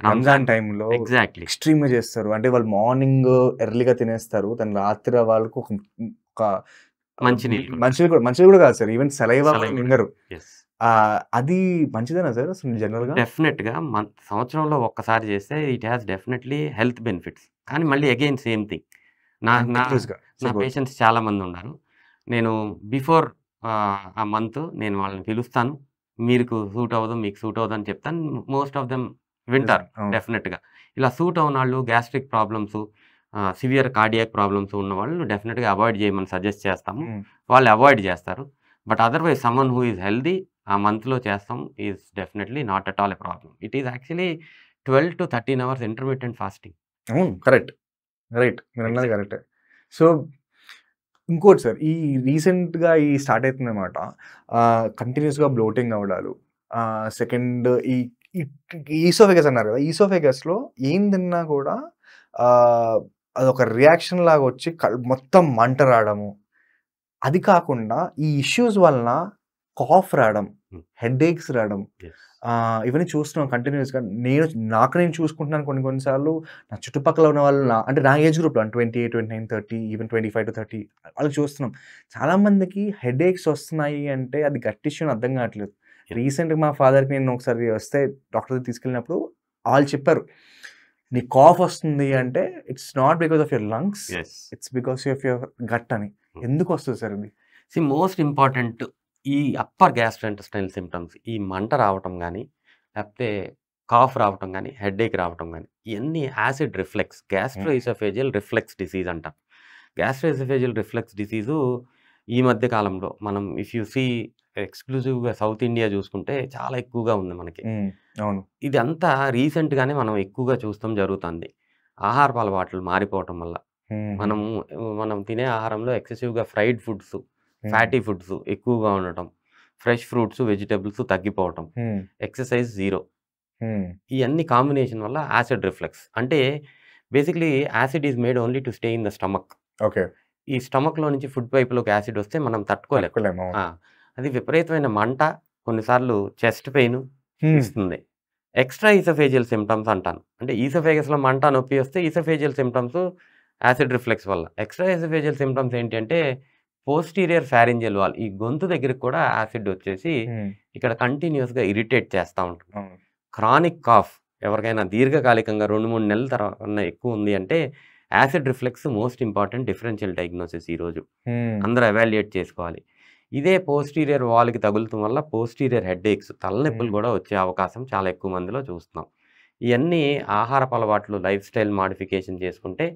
రంజాన్ టైంలో ఎగ్జాక్ట్లీ ఎక్స్ట్రీమ్గా చేస్తారు. అంటే వాళ్ళు మార్నింగ్ ఎర్లీగా తినేస్తారు, దాని రాత్రి వాళ్ళకు ఒక మంచిది కూడా కాదు సార్, ఈవెన్ సలైవా మింగరు. అది మంచిదేనా సార్ అసలు జనరల్గా? డెఫినెట్గా సంవత్సరంలో ఒక్కసారి చేస్తే it has definitely health benefits. కానీ మళ్ళీ అగైన్ సేమ్ థింగ్, నా పేషెంట్స్ చాలా మంది ఉన్నారు. నేను బిఫోర్ ఆ మంత్ నేను వాళ్ళని పిలుస్తాను, మీకు సూట్ అవ్వదు మీకు సూట్ అవ్వదు అని చెప్తాను. మోస్ట్ ఆఫ్ దెమ్ వింటారు డెఫినెట్గా. ఇలా సూట్ అవున వాళ్ళు, gastric problems, severe cardiac problems ఉన్న వాళ్ళు డెఫినెట్గా అవాయిడ్ చేయమని సజెస్ట్ చేస్తాము. వాళ్ళు అవాయిడ్ చేస్తారు. But otherwise someone who is healthy ఆ మంత్లో చేస్తాం is definitely not at all a problem. It is actually 12 to 13 hours intermediate fasting. Correct, right, మీరు అన్నది కరెక్టే. సో ఇంకోటి సార్, ఈ రీసెంట్గా ఈ స్టార్ట్ అవుతుంది అనమాట కంటిన్యూస్గా బ్లోటింగ్ అవ్వడాలు. సెకండ్ ఈ ఈసోఫెగస్ అన్నారు కదా, ఈసోఫెగస్లో ఏం తిన్నా కూడా అదొక రియాక్షన్ లాగా వచ్చి మొత్తం మంట రావడము. అది కాకుండా ఈ ఇష్యూస్ వలన కాఫ్ రావడం, హెడ్ ఏక్స్ రావడం, ఇవన్నీ చూస్తున్నాం కంటిన్యూస్గా. నేను చూసుకుంటున్నాను కొన్నిసార్లు. నా చుట్టుపక్కల ఉన్న వాళ్ళు, అంటే నా ఏజ్ గ్రూప్లో 28, 29, 30, ఈవెన్ 25 to 30 వాళ్ళు చూస్తున్నాం. చాలామందికి హెడ్ ఏక్స్ వస్తున్నాయి అంటే అది గట్ ఇష్యూ అని అర్థం కావట్లేదు. రీసెంట్గా మా ఫాదర్కి నేను ఒకసారి వస్తే డాక్టర్ తీసుకెళ్ళినప్పుడు వాళ్ళు చెప్పారు, నీ కాఫ్ వస్తుంది అంటే it's not because of your lungs, it's because of your gut అని. ఎందుకు వస్తుంది సార్ ఇది? మోస్ట్ ఇంపార్టెంట్ ఈ అప్పర్ గ్యాస్ట్రోఇంటెస్టైనల్ సిమ్టమ్స్, ఈ మంట రావటం కానీ, లేకపోతే కాఫ్ రావటం కానీ, హెడేక్ రావటం కానీ, ఇవన్నీ acid reflex, gastro-oesophageal reflex disease అంటాం. గ్యాస్ట్రోఇసోఫేజియల్ రిఫ్లెక్స్ డిసీజు ఈ మధ్య కాలంలో మనం ఇఫ్ యూ సీ ఎక్స్క్లూజివ్గా సౌత్ ఇండియా చూసుకుంటే చాలా ఎక్కువగా ఉంది మనకి. అవును, ఇది అంతా రీసెంట్గానే మనం ఎక్కువగా చూస్తాం జరుగుతుంది. ఆహారపు అలవాట్లు మారిపోవటం వల్ల మనం తినే ఆహారంలో ఎక్సెసివ్గా ఫ్రైడ్ ఫుడ్స్, ఫ్యాటీ ఫుడ్స్ ఎక్కువగా ఉండటం, ఫ్రెష్ ఫ్రూట్స్, వెజిటబుల్స్ తగ్గిపోవటం, ఎక్సర్సైజ్ జీరో, ఇవన్నీ కాంబినేషన్ వల్ల యాసిడ్ రిఫ్లెక్స్. అంటే basically acid is made only to stay in the stomach. Okay, ఈ స్టమక్లో నుంచి ఫుడ్ పైప్లోకి యాసిడ్ వస్తే మనం తట్టుకోలేము. అది విపరీతమైన మంట, కొన్నిసార్లు చెస్ట్ పెయిన్ ఇస్తుంది. ఎక్స్ట్రా ఈసోఫేజియల్ సిమ్టమ్స్ అంటాను. అంటే ఈసోఫేగస్లో మంట, నొప్పి వస్తే ఈసోఫేజియల్ సిమ్టమ్స్ యాసిడ్ రిఫ్లెక్స్ వల్ల. ఎక్స్ట్రా ఈసోఫేజియల్ సిమ్టమ్స్ ఏంటి అంటే పోస్టీరియర్ ఫారింజియల్ వాల్, ఈ గొంతు దగ్గరికి కూడా యాసిడ్ వచ్చేసి ఇక్కడ కంటిన్యూస్గా ఇరిటేట్ చేస్తూ ఉంటుంది. క్రానిక్ కాఫ్ ఎవరికైనా దీర్ఘకాలికంగా 2-3 నెలల తర్వాత ఎక్కువ ఉంది అంటే acid reflex most important differential diagnosis ఈరోజు అందరూ ఎవాల్యుయేట్ చేసుకోవాలి. ఇదే పోస్టీరియర్ వాల్కి తగులుతాం వల్ల పోస్టీరియర్ హెడ్ ఏక్స్, తలనొప్పులు కూడా వచ్చే అవకాశం చాలా ఎక్కువ మందిలో చూస్తున్నాం. ఇవన్నీ ఆహారపు అలవాట్లు, లైఫ్ స్టైల్ మాడిఫికేషన్ చేసుకుంటే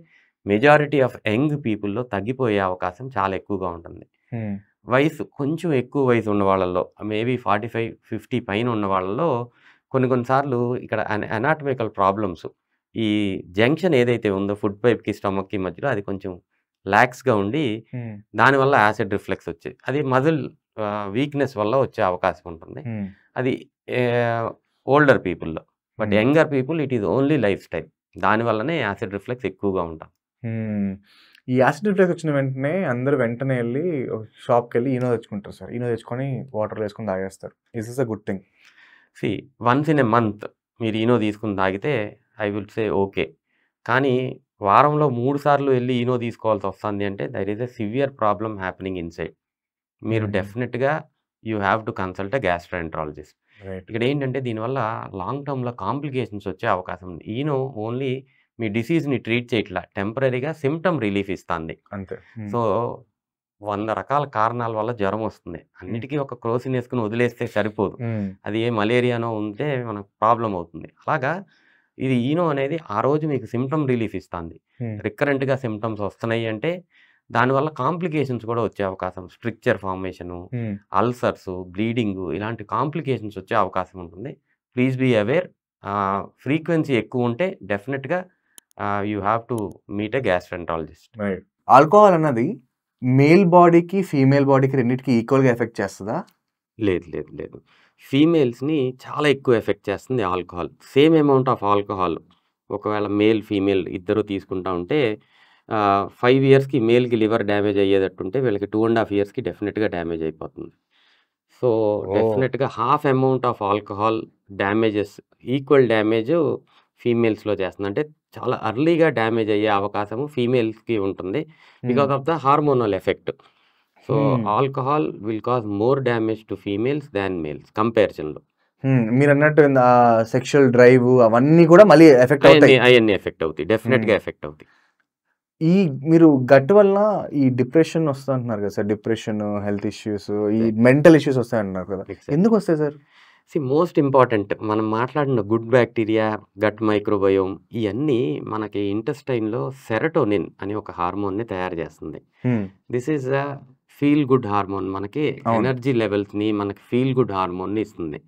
మెజారిటీ ఆఫ్ యంగ్ పీపుల్లో తగ్గిపోయే అవకాశం చాలా ఎక్కువగా ఉంటుంది. వయసు కొంచెం ఎక్కువ వయసు ఉన్న వాళ్ళల్లో, మేబీ 45-50 పైన ఉన్న వాళ్ళలో కొన్నిసార్లు ఇక్కడ అనాటమికల్ ప్రాబ్లమ్స్, ఈ జంక్షన్ ఏదైతే ఉందో ఫుడ్ పైప్కి స్టమక్కి మధ్యలో అది కొంచెం లాక్స్గా ఉండి దానివల్ల యాసిడ్ రిఫ్లెక్స్ వచ్చేది. అది మజిల్ వీక్‌నెస్ వల్ల వచ్చే అవకాశం ఉంటుంది. అది ఓల్డర్ పీపుల్‌లో. But younger people it is only life style. దానివల్లనే యాసిడ్ రిఫ్లెక్స్ ఎక్కువగా ఉంటుంది. ఈ యాసిడ్ రిఫ్లెక్స్ వచ్చిన వెంటనే అందరూ వెంటనే వెళ్ళి షాప్కి వెళ్ళి ఈనో తెచ్చుకుంటారు సార్. ఈనో తెచ్చుకొని వాటర్ వేసుకొని తాగేస్తారు. Is this a good thing? Once in a month మీరు ఈనో తీసుకుని తాగితే ఐ విల్ సే ఓకే. కానీ వారంలో 3 సార్లు వెళ్ళి ఈనో తీసుకోవాల్సి వస్తుంది అంటే there is a severe problem happening inside. మీరు డెఫినెట్గా you have to consult a gastroenterologist. ఇక్కడ ఏంటంటే దీనివల్ల లాంగ్ టర్మ్లో కాంప్లికేషన్స్ వచ్చే అవకాశం ఉంది. ఈనో ఓన్లీ మీ డిసీజ్ని ట్రీట్ చేయట్లా, టెంపరీగా సిమ్టమ్ రిలీఫ్ ఇస్తుంది. అంతే. సో 100 రకాల కారణాల వల్ల జ్వరం వస్తుంది. అన్నిటికీ ఒక క్రోసిన్ వేసుకుని వదిలేస్తే సరిపోదు. అది ఏ మలేరియానో ఉంటే మనకు ప్రాబ్లం అవుతుంది. అలాగా ఇది ఈనో అనేది ఆ రోజు మీకు సిమ్టమ్ రిలీఫ్ ఇస్తుంది. రికరెంట్గా సిమ్టమ్స్ వస్తున్నాయి అంటే దానివల్ల కాంప్లికేషన్స్ కూడా వచ్చే అవకాశం, స్ట్రిక్చర్ ఫార్మేషను, అల్సర్స్, బ్లీడింగు ఇలాంటి కాంప్లికేషన్స్ వచ్చే అవకాశం ఉంటుంది. Please be aware. ఫ్రీక్వెన్సీ ఎక్కువ ఉంటే డెఫినెట్గా you have to meet a gastroenterologist. Alcohol అన్నది మేల్ బాడీకి ఫీమేల్ బాడీకి రెండింటికి ఈక్వల్గా ఎఫెక్ట్ చేస్తుందా? లేదు. ఫీమేల్స్ని చాలా ఎక్కువ ఎఫెక్ట్ చేస్తుంది alcohol. Same amount of alcohol ఒకవేళ మేల్ ఫీమేల్ ఇద్దరు తీసుకుంటా ఉంటే 5 ఇయర్స్కి మేల్కి లివర్ డ్యామేజ్ అయ్యేటట్టుంటే వీళ్ళకి 2.5 ఇయర్స్కి డెఫినెట్గా డ్యామేజ్ అయిపోతుంది. సో డెఫినెట్గా half amount of alcohol damages equal damage ఫీమేల్స్లో చేస్తుంది. అంటే చాలా అర్లీగా డ్యామేజ్ అయ్యే అవకాశము ఫీమేల్స్కి ఉంటుంది because of the hormonal effect. So alcohol will cause more damage to females than males కంపారిజన్లో. మీరు అన్నట్టు సెక్షువల్ డ్రైవ్ అవన్నీ కూడా మళ్ళీ ఎఫెక్ట్ అవుతాయి. అవన్నీ ఎఫెక్ట్ అవుతాయి, డెఫినెట్గా ఎఫెక్ట్ అవుతాయి. ఈ మీరు గట్ వల్ల ఈ డిప్రెషన్ వస్తా అంటున్నారు కదా సార్, డిప్రెషన్, హెల్త్ ఇష్యూస్, ఈ మెంటల్ ఇష్యూస్ వస్తాయి అంటున్నారు కదా, ఎందుకు వస్తాయి సార్? మోస్ట్ ఇంపార్టెంట్ మనం మాట్లాడిన గుడ్ బ్యాక్టీరియా, గట్ మైక్రోబయోమ్ ఇవన్నీ మనకి ఇంటెస్టైన్లో సెరటోనిన్ అని ఒక హార్మోన్ని తయారు చేస్తుంది. This is a feel good hormone. మనకి ఎనర్జీ లెవెల్స్ని, మనకి ఫీల్ గుడ్ హార్మోన్ని ఇస్తుంది.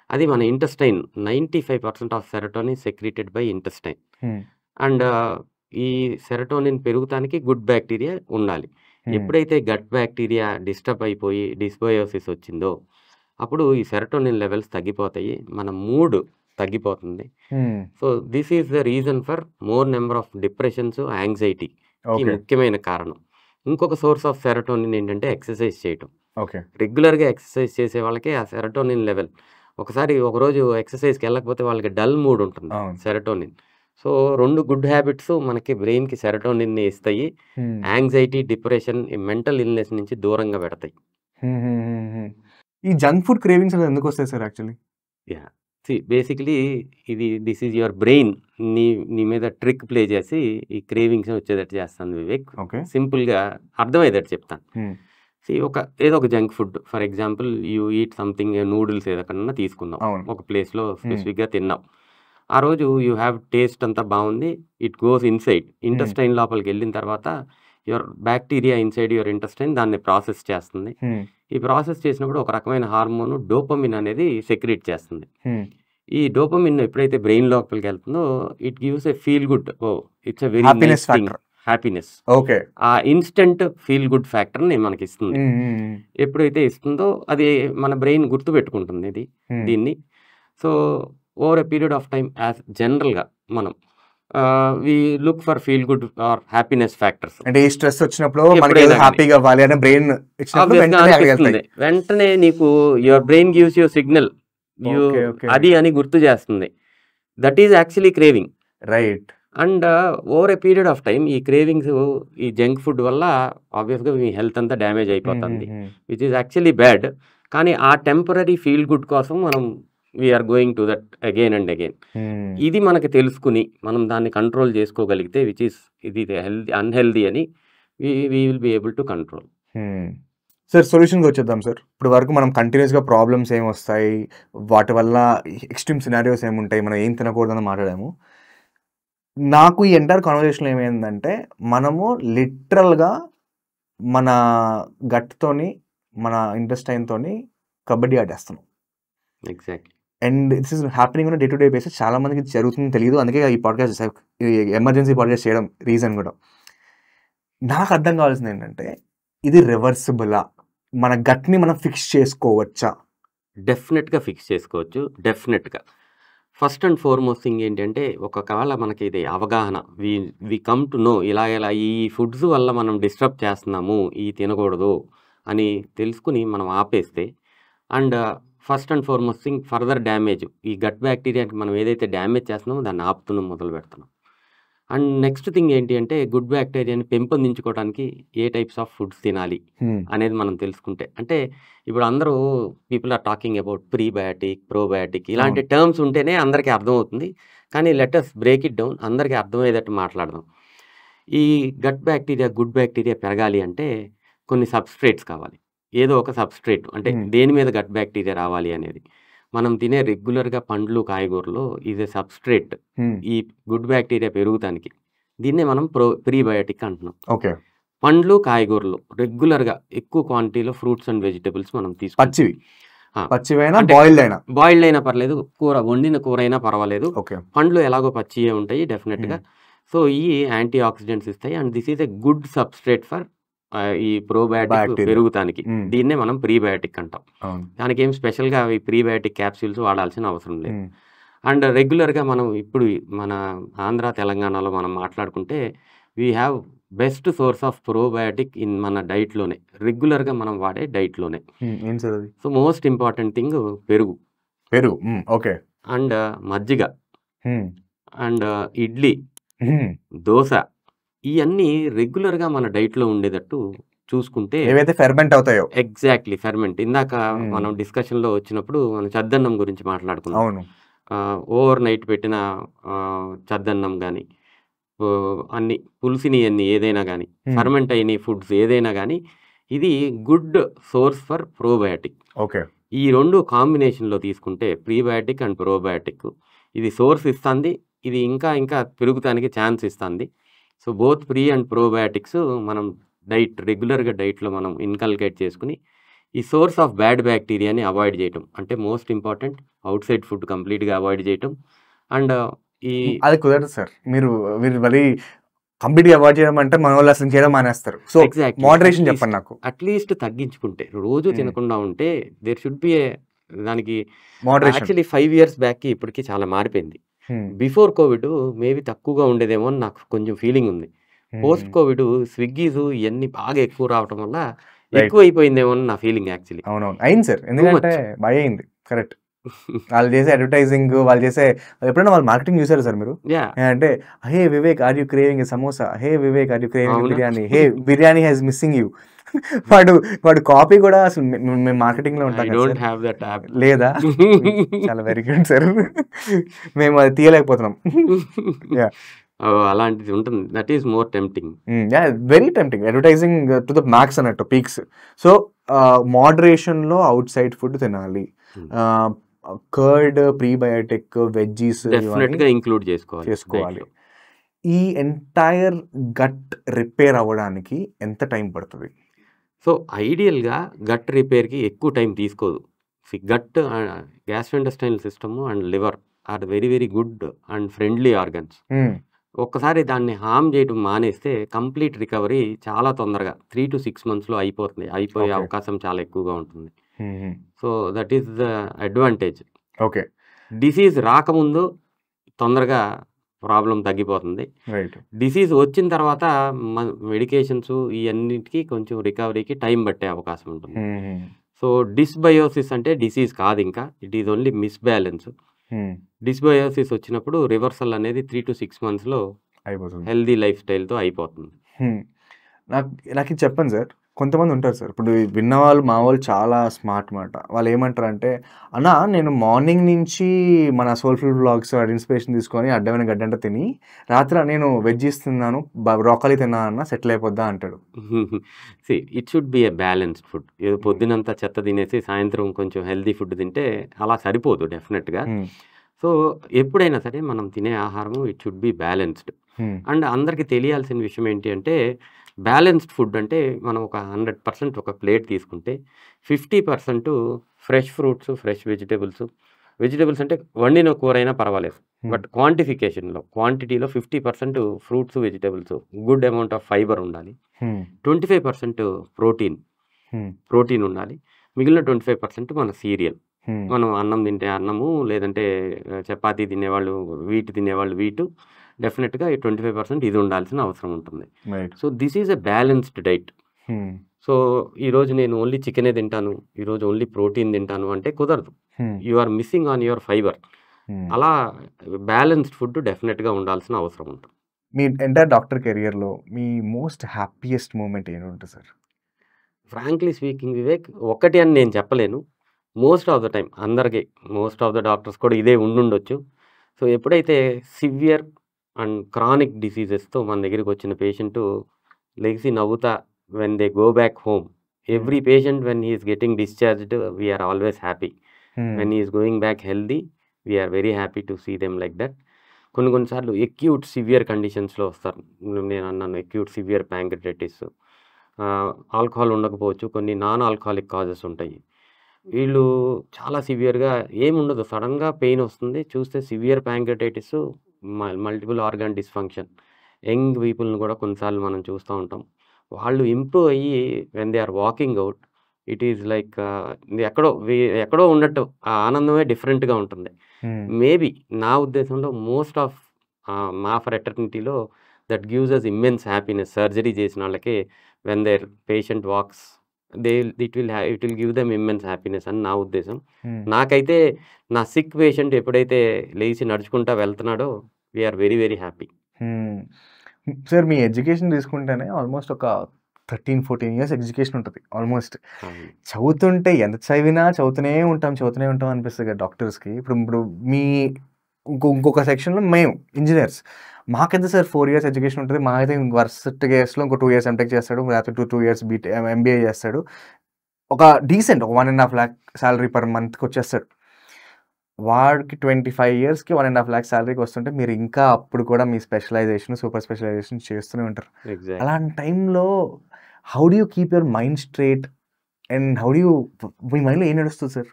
అది మన intestine 95% of serotonin secreted by intestine. And ఈ సెరటోనిన్ పెరుగుతానికి గుడ్ బ్యాక్టీరియా ఉండాలి. ఎప్పుడైతే గట్ బ్యాక్టీరియా డిస్టర్బ్ అయిపోయి డిస్బయోసిస్ వచ్చిందో అప్పుడు ఈ సెరటోనిన్ లెవెల్స్ తగ్గిపోతాయి, మన మూడ్ తగ్గిపోతుంది. So this is the reason for more number of depressions, యాంగ్జైటీకి ముఖ్యమైన కారణం. ఇంకొక సోర్స్ ఆఫ్ సెరటోనిన్ ఏంటంటే ఎక్సర్సైజ్ చేయటం. రెగ్యులర్గా ఎక్సర్సైజ్ చేసే వాళ్ళకి ఆ సెరటోనిన్ లెవెల్, ఒకసారి ఒకరోజు ఎక్సర్సైజ్కి వెళ్ళకపోతే వాళ్ళకి డల్ మూడ్ ఉంటుంది, సెరటోనిన్. సో 2 గుడ్ హ్యాబిట్స్ మనకి బ్రెయిన్కి సెరటోనిన్ని ఇస్తాయి, యాంగ్జైటీ, డిప్రెషన్, మెంటల్ ఇల్నెస్ నుంచి దూరంగా పెడతాయి. ఈ జంక్ ఫుడ్ క్రేవింగ్స్ అనేది ఎందుకు వస్తాయి sir actually? Basically this is your brain నీ మీద ట్రిక్ ప్లే చేసి ఈ క్రేవింగ్స్ వచ్చేటట్టు చేస్తాను వివేక్. సింపుల్గా అర్థమయ్యేటట్టు చెప్తాను. ఏదో ఒక junk food, for example you eat something, noodles ఏదైనా తీసుకుందాం, ఒక ప్లేస్లో స్పెసిఫిక్గా తిన్నాం. ఆ రోజు యూ హ్యావ్ టేస్ట్ అంతా బాగుంది, ఇట్ గోస్ ఇన్సైడ్ ఇంటెస్టైన్ లోపలికి వెళ్ళిన తర్వాత your bacteria inside your intestine దాన్ని ప్రాసెస్ చేస్తుంది. ఈ ప్రాసెస్ చేసినప్పుడు ఒక రకమైన హార్మోన్ డోపమిన్ అనేది సెక్రీట్ చేస్తుంది. ఈ డోపమిన్ ఎప్పుడైతే బ్రెయిన్ లోపలికి వెళ్తుందో it gives a feel good, it's a very nice thing, happiness. ఆ ఇన్స్టెంట్ ఫీల్ గుడ్ ఫ్యాక్టర్ని మనకి ఇస్తుంది. ఎప్పుడైతే ఇస్తుందో అది మన బ్రెయిన్ గుర్తు పెట్టుకుంటుంది దీన్ని. So over a period of time as జనరల్గా మనం we look for feel good or happiness factors. అంటే ఈ స్ట్రెస్ వచ్చినప్పుడు హ్యాపీగా అవ్వాలి అని బ్రెయిన్ వెంటనే నీకు your brain gives you signal అది అని గుర్తు చేస్తుంది. That is actually craving, right? And over a period of time ఈ క్రేవింగ్స్, ఈ జంక్ ఫుడ్ వల్ల ఆబ్వియస్గా మీ హెల్త్ అంతా డ్యామేజ్ అయిపోతుంది, విచ్ ఈజ్ యాక్చువల్లీ బ్యాడ్. కానీ ఆ టెంపరీ ఫీల్ గుడ్ కోసం మనం we are going to that again and again. ఇది మనకి తెలుసుకుని మనం దాన్ని కంట్రోల్ చేసుకోగలిగితే విచ్ ఈస్ ఇది అన్హెల్దీ అని we will be able to control. Sir సొల్యూషన్కి వచ్చేద్దాం సార్. ఇప్పుడు వరకు మనం కంటిన్యూస్గా ప్రాబ్లమ్స్ ఏమి వస్తాయి, వాటి వల్ల ఎక్స్ట్రీమ్ సినారియోస్ ఏముంటాయి, మనం ఏం తినకూడదని మాట్లాడాము. నాకు ఈ ఎంటైర్ కాన్వర్సేషన్ ఏమైందంటే మనము లిటరల్గా మన గట్తోని, మన ఇంటెస్టైన్తోని కబడ్డీ ఆడేస్తున్నాం. Exactly. And this is happening on day to day basis. చాలా మందికి జరుగుతుంది తెలియదు, అందుకే ఈ పాడ్కాస్ట్, ఎమర్జెన్సీ పాడ్కాస్ట్ చేయడం రీజన్ కూడా. నాకు అర్థం కావాల్సింది ఏంటంటే ఇది రివర్సిబులా? మన గట్ని మనం ఫిక్స్ చేసుకోవచ్చా? డెఫినెట్గా ఫిక్స్ చేసుకోవచ్చు, డెఫినెట్గా. ఫస్ట్ అండ్ ఫార్మోస్ట్ థింగ్ ఏంటంటే ఒకవేళ మనకి ఇది అవగాహన, వి కమ్ టు నో ఇలా ఇలా ఈ ఫుడ్స్ వల్ల మనం డిస్టర్బ్ చేస్తున్నాము, ఈ తినకూడదు అని తెలుసుకుని మనం ఆపేస్తే, and first and foremost thing further damage, ఈ గట్ బ్యాక్టీరియాకి మనం ఏదైతే డ్యామేజ్ చేస్తున్నామో దాన్ని ఆపుతున్నాం, మొదలు పెడుతున్నాం. అండ్ నెక్స్ట్ థింగ్ ఏంటి అంటే గుడ్ బ్యాక్టీరియాని పెంపొందించుకోవడానికి ఏ టైప్స్ ఆఫ్ ఫుడ్స్ తినాలి అనేది మనం తెలుసుకుంటే, అంటే ఇప్పుడు అందరూ people are talking about prebiotic, probiotic ఇలాంటి టర్మ్స్ ఉంటేనే అందరికీ అర్థమవుతుంది. కానీ లెటస్ బ్రేక్ ఇట్ డౌన్, అందరికీ అర్థమయ్యేటట్టు మాట్లాడదాం. ఈ గట్ బ్యాక్టీరియా, గుడ్ బ్యాక్టీరియా పెరగాలి అంటే కొన్ని సబ్స్ట్రేట్స్ కావాలి. ఏదో ఒక సబ్స్ట్రేట్, అంటే దేని మీద గట్ బ్యాక్టీరియా రావాలి అనేది మనం తినే రెగ్యులర్గా పండ్లు, కాయగూరలు ఈజ్ ఏ సబ్స్ట్రేట్ ఈ గుడ్ బ్యాక్టీరియా పెరుగుతానికి. దీన్నే మనం ప్రీబయాటిక్ అంటున్నాం. ఓకే. పండ్లు, కాయగూరలు రెగ్యులర్గా ఎక్కువ క్వాంటిటీలో ఫ్రూట్స్ అండ్ వెజిటబుల్స్ మనం పచ్చివి, పచ్చివైనా అంటే బాయిల్డ్ అయినా పర్లేదు, కూర వండిన కూర అయినా పర్వాలేదు. ఓకే. పండ్లు ఎలాగో పచ్చియే ఉంటాయి డెఫినెట్గా. సో ఈ యాంటీ ఆక్సిడెంట్స్ ఇస్తాయి and this is a good substrate for ఈ ప్రోబయాటిక్ పెరుగుతానికి. దీన్నే మనం ప్రీబయాటిక్ అంటాం. దానికి ఏం స్పెషల్గా ఈ ప్రీబయాటిక్ క్యాప్సూల్స్ వాడాల్సిన అవసరం లేదు. అండ్ రెగ్యులర్గా మనం ఇప్పుడు మన ఆంధ్ర, తెలంగాణలో మనం మాట్లాడుకుంటే we have best source of probiotic in మన డైట్లోనే, రెగ్యులర్గా మనం వాడే డైట్లోనే. సో మోస్ట్ ఇంపార్టెంట్ థింగ్ పెరుగు. ఓకే. అండ్ మజ్జిగ అండ్ ఇడ్లీ, దోశ, ఇవన్నీ రెగ్యులర్గా మన డైట్లో ఉండేటట్టు చూసుకుంటే ఏవైతే ఫెర్మెంట్ అవుతాయో. Exactly, ferment. ఇందాక మనం డిస్కషన్లో వచ్చినప్పుడు మనం చద్దన్నం గురించి మాట్లాడుకున్నాం. అవును. ఓవర్ నైట్ పెట్టిన చద్దన్నం కానీ, అన్ని పులుసుని అన్ని ఏదైనా కానీ, ఫర్మెంట్ అయిన ఫుడ్స్ ఏదైనా కానీ, ఇది good source for probiotic. Okay. ఈ రెండు కాంబినేషన్లో తీసుకుంటే ప్రీబయాటిక్ అండ్ ప్రోబయాటిక్ ఇది సోర్స్ ఇస్తుంది, ఇది ఇంకా ఇంకా పెరుగుతానికి ఛాన్స్ ఇస్తుంది. So both pre and probiotics మనం రెగ్యులర్గా డైట్లో మనం ఇన్కల్కేట్ చేసుకుని ఈ సోర్స్ ఆఫ్ బ్యాడ్ బ్యాక్టీరియాని అవాయిడ్ చేయటం, అంటే most important out side food కంప్లీట్గా అవాయిడ్ చేయటం. అండ్ అది కుదరదు సార్, మీరు మళ్ళీ కంప్లీట్గా అవాయిడ్ చేయడం అంటే మన వాళ్ళు అసలు చేయడం మానేస్తారు. సో మోడరేషన్ చెప్పండి నాకు. అట్లీస్ట్ తగ్గించుకుంటే, రోజు తినకుండా ఉంటే దేర్ షుడ్ బి ఏ దానికి మోడరేషన్. యాక్చువల్లీ 5 years బ్యాక్కి ఇప్పటికీ చాలా మారిపోయింది. బిఫోర్ కోవిడ్ మేబీ తక్కువగా ఉండేదేమో అని నాకు కొంచెం ఫీలింగ్ ఉంది. పోస్ట్ కోవిడ్ స్విగ్గీస్ ఇవన్నీ బాగా ఎక్కువ రావటం వల్ల ఎక్కువ అయిపోయిందేమో అని నా ఫీలింగ్ యాక్చువల్లీ. అవునవును, అయింది సార్. ఎందుకంటే భయం అయింది. కరెక్ట్. వాళ్ళు చేసే అడ్వర్టైజింగ్, వాళ్ళు చేసే ఎప్పుడైనా వాళ్ళు మార్కెటింగ్ చూసారు సార్ మీరు? అంటే hey Vivek are you craving samosa, hey Vivek are you craving biryani, hey biryani has missing you. వాడు కాపీ కూడా అసలు మేము మార్కెటింగ్ లో ఉంటాం లేదా? చాలా వెరీ గుడ్ సార్, మేము అది తీయలేకపోతున్నాం. అలాంటిది ఉంటుంది. That is more tempting. Very tempting. Advertising to the max అన్నట్టు, పీక్స్. సో మోడరేషన్ లో అవుట్ సైడ్ ఫుడ్ తినాలి. కర్డ్, ప్రీబయాటిక్, వెజ్జీస్ డెఫినెట్గా ఇంక్లూడ్ చేసుకోవాలి. ఈ ఎంటైర్ గట్ రిపేర్ అవ్వడానికి ఎంత టైం పడుతుంది? సో ఐడియల్గా గట్ రిపేర్కి ఎక్కువ టైం తీసుకోదు. Gut, gastrointestinal system and liver are very very good and friendly organs. ఒక్కసారి దాన్ని హార్మ్ చేయడం మానేస్తే కంప్లీట్ రికవరీ చాలా తొందరగా 3 to 6 monthsలో అయిపోయే అవకాశం చాలా ఎక్కువగా ఉంటుంది. So that is the advantage. Okay. Disease రాకముందు తొందరగా ప్రాబ్లం తగ్గిపోతుంది. డిసీజ్ వచ్చిన తర్వాత మెడికేషన్స్ ఇవన్నిటికీ కొంచెం రికవరీకి టైం పట్టే అవకాశం ఉంటుంది. సో డిస్బయోసిస్ అంటే డిసీజ్ కాదు, ఇంకా it is only misbalance. Dysbiosis వచ్చినప్పుడు రివర్సల్ అనేది 3 to 6 monthsలో అయిపోతుంది, హెల్దీ లైఫ్ స్టైల్తో అయిపోతుంది. నాకు ఇది చెప్పండి సార్, కొంతమంది ఉంటారు సార్, ఇప్పుడు విన్నవాళ్ళు మా వాళ్ళు చాలా స్మార్ట్ మాట. వాళ్ళు ఏమంటారు అంటే, అన్న నేను మార్నింగ్ నుంచి మన సోల్ఫుల్ బ్లాగ్స్ ఇన్స్పిరేషన్ తీసుకొని అడ్డమైన గడ్డంట తిని రాత్రి నేను వెజ్ ఇస్తున్నాను, బ్రోకలీ తిన్నాను అన్న సెటిల్ అయిపోద్దా అంటాడు. It should be A balanced food. ఏదో పొద్దునంతా చెత్త తినేసి సాయంత్రం కొంచెం హెల్దీ ఫుడ్ తింటే అలా సరిపోదు డెఫినెట్గా. సో ఎప్పుడైనా సరే మనం తినే ఆహారం it should be balanced. And అందరికీ తెలియాల్సిన విషయం ఏంటి అంటే, బ్యాలెన్స్డ్ ఫుడ్ అంటే మనం ఒక 100% ఒక ప్లేట్ తీసుకుంటే 50% ఫ్రెష్ ఫ్రూట్స్, ఫ్రెష్ వెజిటేబుల్స్ అంటే వండిన కూర అయినా పర్వాలేదు, బట్ క్వాంటిటీలో 50% fruits, vegetables, good amount of fibre ఉండాలి, 25% ప్రోటీన్, ప్రోటీన్ ఉండాలి. మిగిలిన 25% మన సీరియల్. మనం అన్నం తింటే అన్నము, లేదంటే చపాతీ తినేవాళ్ళు వీట్ తినేవాళ్ళు వీటు, డెఫినెట్గా ఈ 25% ఇది ఉండాల్సిన అవసరం ఉంటుంది. So this is a balanced diet. So ఈరోజు నేను ఓన్లీ చికెనే తింటాను, ఈరోజు ఓన్లీ ప్రోటీన్ తింటాను అంటే కుదరదు. You are missing on your fibre. అలా బ్యాలెన్స్డ్ ఫుడ్ డెఫినెట్గా ఉండాల్సిన అవసరం ఉంటుంది. మీ ఎంటైర్ డాక్టర్ కెరియర్లో మీ మోస్ట్ హ్యాపీయెస్ట్ మూమెంట్ ఏంటి సార్? ఫ్రాంక్లీ స్పీకింగ్ వివేక్, ఒకటి అని నేను చెప్పలేను. మోస్ట్ ఆఫ్ ద టైం అందరికీ, మోస్ట్ ఆఫ్ ద డాక్టర్స్ కూడా ఇదే ఉండుండొచ్చు. సో ఎప్పుడైతే సివియర్ అండ్ క్రానిక్ డిసీజెస్తో మన దగ్గరికి వచ్చిన పేషెంట్ లెగిసి నవ్వుతా when they go back home, every patient when he is getting discharged we are always happy. When he is going back healthy we are very happy to see them like that. కొన్నిసార్లు acute severe కండిషన్స్లో వస్తారు. నేను అన్నాను acute severe ప్యాంక్రియాటిస్, alcohol ఉండకపోవచ్చు, కొన్ని non alcoholic causes ఉంటాయి. వీళ్ళు చాలా సివియర్గా ఏముండదు, సడన్గా పెయిన్ వస్తుంది, చూస్తే severe pancreatitis, multiple organ dysfunction. Young పీపుల్ని కూడా కొన్నిసార్లు మనం చూస్తూ ఉంటాం. వాళ్ళు ఇంప్రూవ్ అయ్యి when they are walking out, it is like ఎక్కడో ఉన్నట్టు ఆ ఆనందమే డిఫరెంట్గా ఉంటుంది. మేబీ నా ఉద్దేశంలో మోస్ట్ ఆఫ్ మా ఫ్రెటర్నిటీలో that gives us immense happiness. Surgery చేసిన వాళ్ళకి when their patient walks it will give them immense happiness అని నా ఉద్దేశం. నాకైతే నా సిక్ పేషెంట్ ఎప్పుడైతే లేచి నడుచుకుంటా వెళ్తున్నాడో we're very very happy. Sir మీ ఎడ్యుకేషన్ తీసుకుంటేనే ఆల్మోస్ట్ ఒక 13-14 years ఎడ్యుకేషన్ ఉంటుంది ఆల్మోస్ట్. చదువుతుంటే ఎంత చదువుతూనే ఉంటాం అనిపిస్తుంది కదా డాక్టర్స్కి. ఇప్పుడు మీ ఇంకొక సెక్షన్లో మేము ఇంజనీర్స్, మాకైతే సార్ 4 years ఎడ్యుకేషన్ ఉంటుంది. మాకైతే వర్స్ట్ కేసులో ఇంకో 2 years ఎంటెక్ చేస్తాడు, లేకపోతే 2 years MBA చేస్తాడు. ఒక డీసెంట్ 1.5 lakh శాలరీ పర్ మంత్కి వచ్చేస్తాడు. వాడికి 25 yearsకి 1.5 lakh శాలరీకి వస్తుంటే మీరు ఇంకా అప్పుడు కూడా మీ స్పెషలైజేషన్, సూపర్ స్పెషలైజేషన్ చేస్తూనే ఉంటారు. అలాంటి టైంలో how do you keep your mind straight and మీ మైండ్లో ఏం నడుస్తుంది సార్?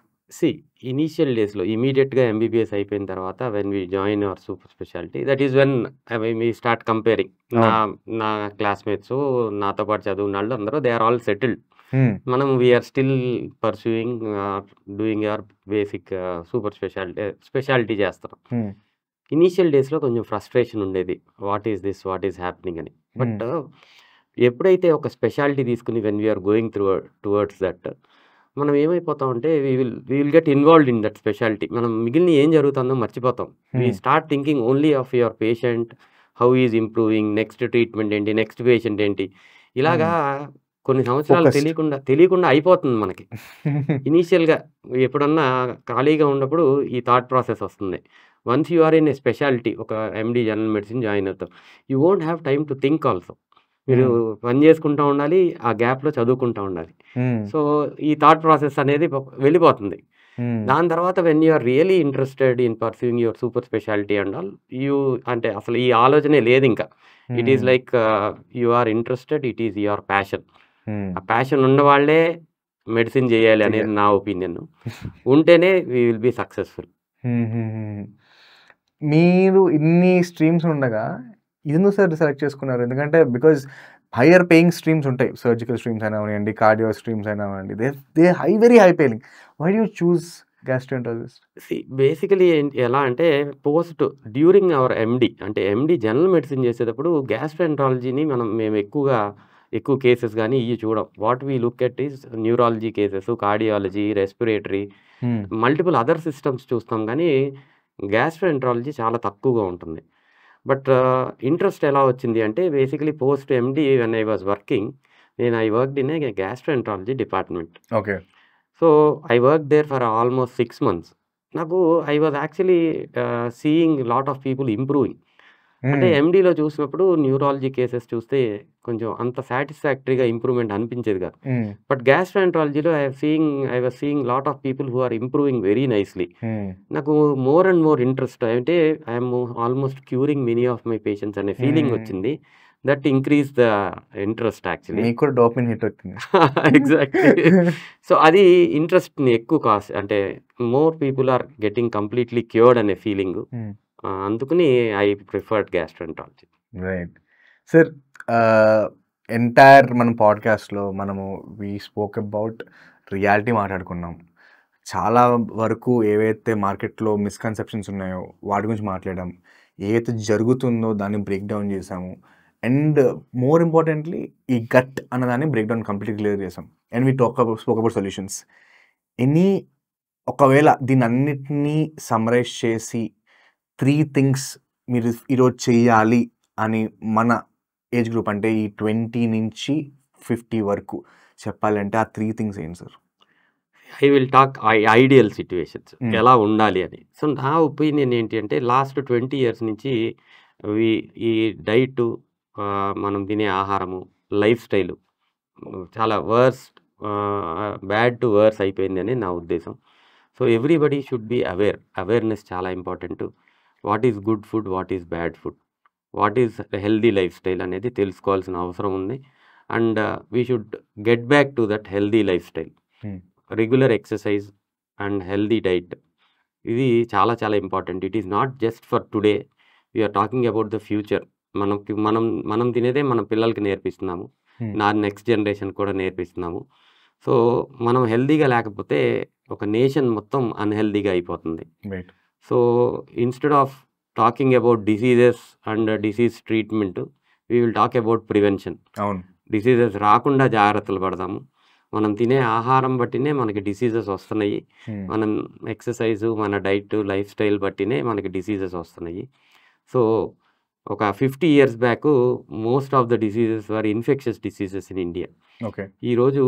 ఇనీషియల్ డేస్లో ఇమీడియట్గా MBBS అయిపోయిన తర్వాత when we join our super speciality, that is when we start comparing. నా క్లాస్మేట్స్, నాతో పాటు చదువున్న వాళ్ళు అందరూ దే ఆర్ ఆల్ సెటిల్డ్. మనం we're still pursuing doing our basic super speciality చేస్తాం. ఇనీషియల్ డేస్లో కొంచెం ఫ్రస్ట్రేషన్ ఉండేది, వాట్ ఈస్ హ్యాపెనింగ్ అని. బట్ ఎప్పుడైతే ఒక స్పెషాలిటీ తీసుకుని when we're going towards that, మనం ఏమైపోతామంటే we will get involved in that speciality. మనం మిగిలిన ఏం జరుగుతుందో మర్చిపోతాం. We start thinking only of your patient, how is improving, next treatment ఏంటి, నెక్స్ట్ పేషెంట్ ఏంటి. ఇలాగా కొన్ని సంవత్సరాలు తెలియకుండా అయిపోతుంది మనకి. ఇనీషియల్గా ఎప్పుడన్నా ఖాళీగా ఉన్నప్పుడు ఈ థాట్ ప్రాసెస్ వస్తుంది. Once you are in a speciality, ఒక MD జనరల్ మెడిసిన్ జాయిన్ అవుతాం, you won't have time to think also. మీరు పని చేసుకుంటూ ఉండాలి, ఆ గ్యాప్లో చదువుకుంటూ ఉండాలి. సో ఈ థాట్ ప్రాసెస్ అనేది వెళ్ళిపోతుంది. దాని తర్వాత when you are really interested in pursuing your super speciality and all, అంటే అసలు ఈ ఆలోచనే లేదు ఇంకా. It is like you are interested, it is your passion. ఆ ప్యాషన్ ఉన్న వాళ్ళే మెడిసిన్ చేయాలి అనేది నా ఒపీనియన్. ఉంటేనే వీ విల్ బి సక్సెస్ఫుల్. మీరు ఇన్ని స్ట్రీమ్స్ ఉండగా ఎందుకు సార్ సెలెక్ట్ చేసుకున్నారు? ఎందుకంటే బికాజ్ హైయర్ పేయింగ్ స్ట్రీమ్స్ ఉంటాయి, సర్జికల్ స్ట్రీమ్స్ అయినా అవ్వండి, కార్డియో స్ట్రీమ్స్ అయినా అవ్వండి, they very high paying. Why do choose gastroenterologist? Basically ఎలా అంటే పోస్ట్ డ్యూరింగ్ అవర్ MD, అంటే MD జనరల్ మెడిసిన్ చేసేటప్పుడు గ్యాస్ట్రోఎంటరాలజీని మేము ఎక్కువ కేసెస్ కానీ ఇవి చూడం. What we look at is neurology cases, cardiology, respiratory, multiple other systems చూస్తాం, కానీ గ్యాస్ట్రోఎంటరాలజీ చాలా తక్కువగా ఉంటుంది. బట్ ఇంట్రెస్ట్ ఎలా వచ్చింది అంటే basically post MD when I was working, I worked in a gastroenterology department. Okay. So I worked there for almost 6 months. I was actually seeing a lot of people improving. అంటే MDలో చూసినప్పుడు neurology cases చూస్తే కొంచెం అంత సాటిస్ఫాక్టరీగా improvement అనిపించేది కాదు. But గ్యాస్ట్రోఎంటరాలజీలో I was seeing lot of people who are improving very nicely. నాకు more and more interest అంటే I'm almost curing many of my patients అనే ఫీలింగ్ వచ్చింది. That increase the interest actually. మీకు కూడా డోపమిన్ హిట్ వచ్చింది. Exactly. So అది ఇంట్రెస్ట్ని ఎక్కువ కాస్ట్, అంటే more people are getting completely cured అనే ఫీలింగ్. అందుకని I preferred gastroenterology. Right sir. Entire మనం పాడ్కాస్ట్లో మనము వీ స్పోక్ అబౌట్ రియాలిటీ మాట్లాడుకున్నాం. చాలా వరకు ఏవైతే మార్కెట్లో మిస్కన్సెప్షన్స్ ఉన్నాయో వాటి గురించి మాట్లాడాం. ఏదైతే జరుగుతుందో దాన్ని బ్రేక్ డౌన్ చేసాము. అండ్ మోర్ ఇంపార్టెంట్లీ ఈ గట్ అన్నదాన్ని బ్రేక్ డౌన్ కంప్లీట్ క్లియర్ చేసాం. And we spoke about solutions. ఒకవేళ దీన్ని అన్నిటినీ సమ్మరైజ్ చేసి 3 థింగ్స్ మీరు ఈరోజు చెయ్యాలి అని మన ఏజ్ గ్రూప్ అంటే ఈ 20 నుంచి 50 వరకు చెప్పాలంటే ఆ 3 థింగ్స్ ఏంటి sir? I will talk ideal situations ఎలా ఉండాలి అని. సో నా ఒపీనియన్ ఏంటి అంటే లాస్ట్ 20 ఇయర్స్ నుంచి ఈ డైట్, మనం తినే ఆహారము, లైఫ్ స్టైలు చాలా బ్యాడ్ టు వర్స్ అయిపోయింది అని నా ఉద్దేశం. So everybody should be awareness చాలా important. What is good food, what is bad food, what is healthy life style అనేది తెలుసుకోవాల్సిన అవసరం ఉంది. And we should get back to that healthy life style. Regular exercise and healthy diet ఇది చాలా చాలా important. It is not just for today, we're talking about the future. మనం తినేదే మన పిల్లలకి నేర్పిస్తున్నాము, నా నెక్స్ట్ జనరేషన్ కూడా నేర్పిస్తున్నాము. సో మనం హెల్దీగా లేకపోతే ఒక నేషన్ మొత్తం అన్హెల్దీగా అయిపోతుంది. So instead of talking about diseases and disease treatment, we will talk about prevention. అవును, డిసీజెస్ రాకుండా జాగ్రత్తలు పడదాము. మనం తినే ఆహారం బట్టినే మనకి డిసీజెస్ వస్తున్నాయి. మనం ఎక్సర్సైజు, మన డైట్, లైఫ్ స్టైల్ బట్టినే మనకి డిసీజెస్ వస్తున్నాయి. సో ఒక 50 years back most of the diseases are infectious diseases in India. Okay, ఈరోజు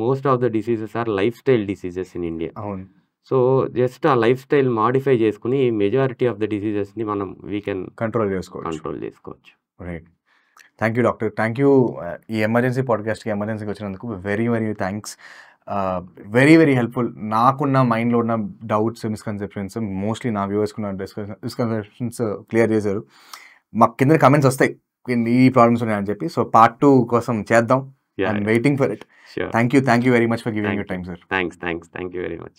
most of the diseases are life style diseases in India. అవును. సో జస్ట్ ఆ life style modify చేసుకుని majority of the డిసీజెస్ని మనం we can control చేసుకోవచ్చు. Right. Thank you doctor. Thank you ఈ emergency పాడ్కాస్ట్కి ఎమర్జెన్సీకి వచ్చినందుకు very very thanks. Very very helpful. నాకున్న మైండ్లో ఉన్న డౌట్స్, మిస్కన్సెప్షన్స్, మోస్ట్లీ నా వ్యూవర్స్కున్న మిస్కన్సెప్షన్స్ క్లియర్ చేశారు. మాకు కింద కమెంట్స్ వస్తాయి ఈ ప్రాబ్లమ్స్ ఉన్నాయని చెప్పి. సో Part 2 కోసం చేద్దాం. I'm waiting for it. Sure. Thank you very much for giving your time sir. Thanks. Thank you very much.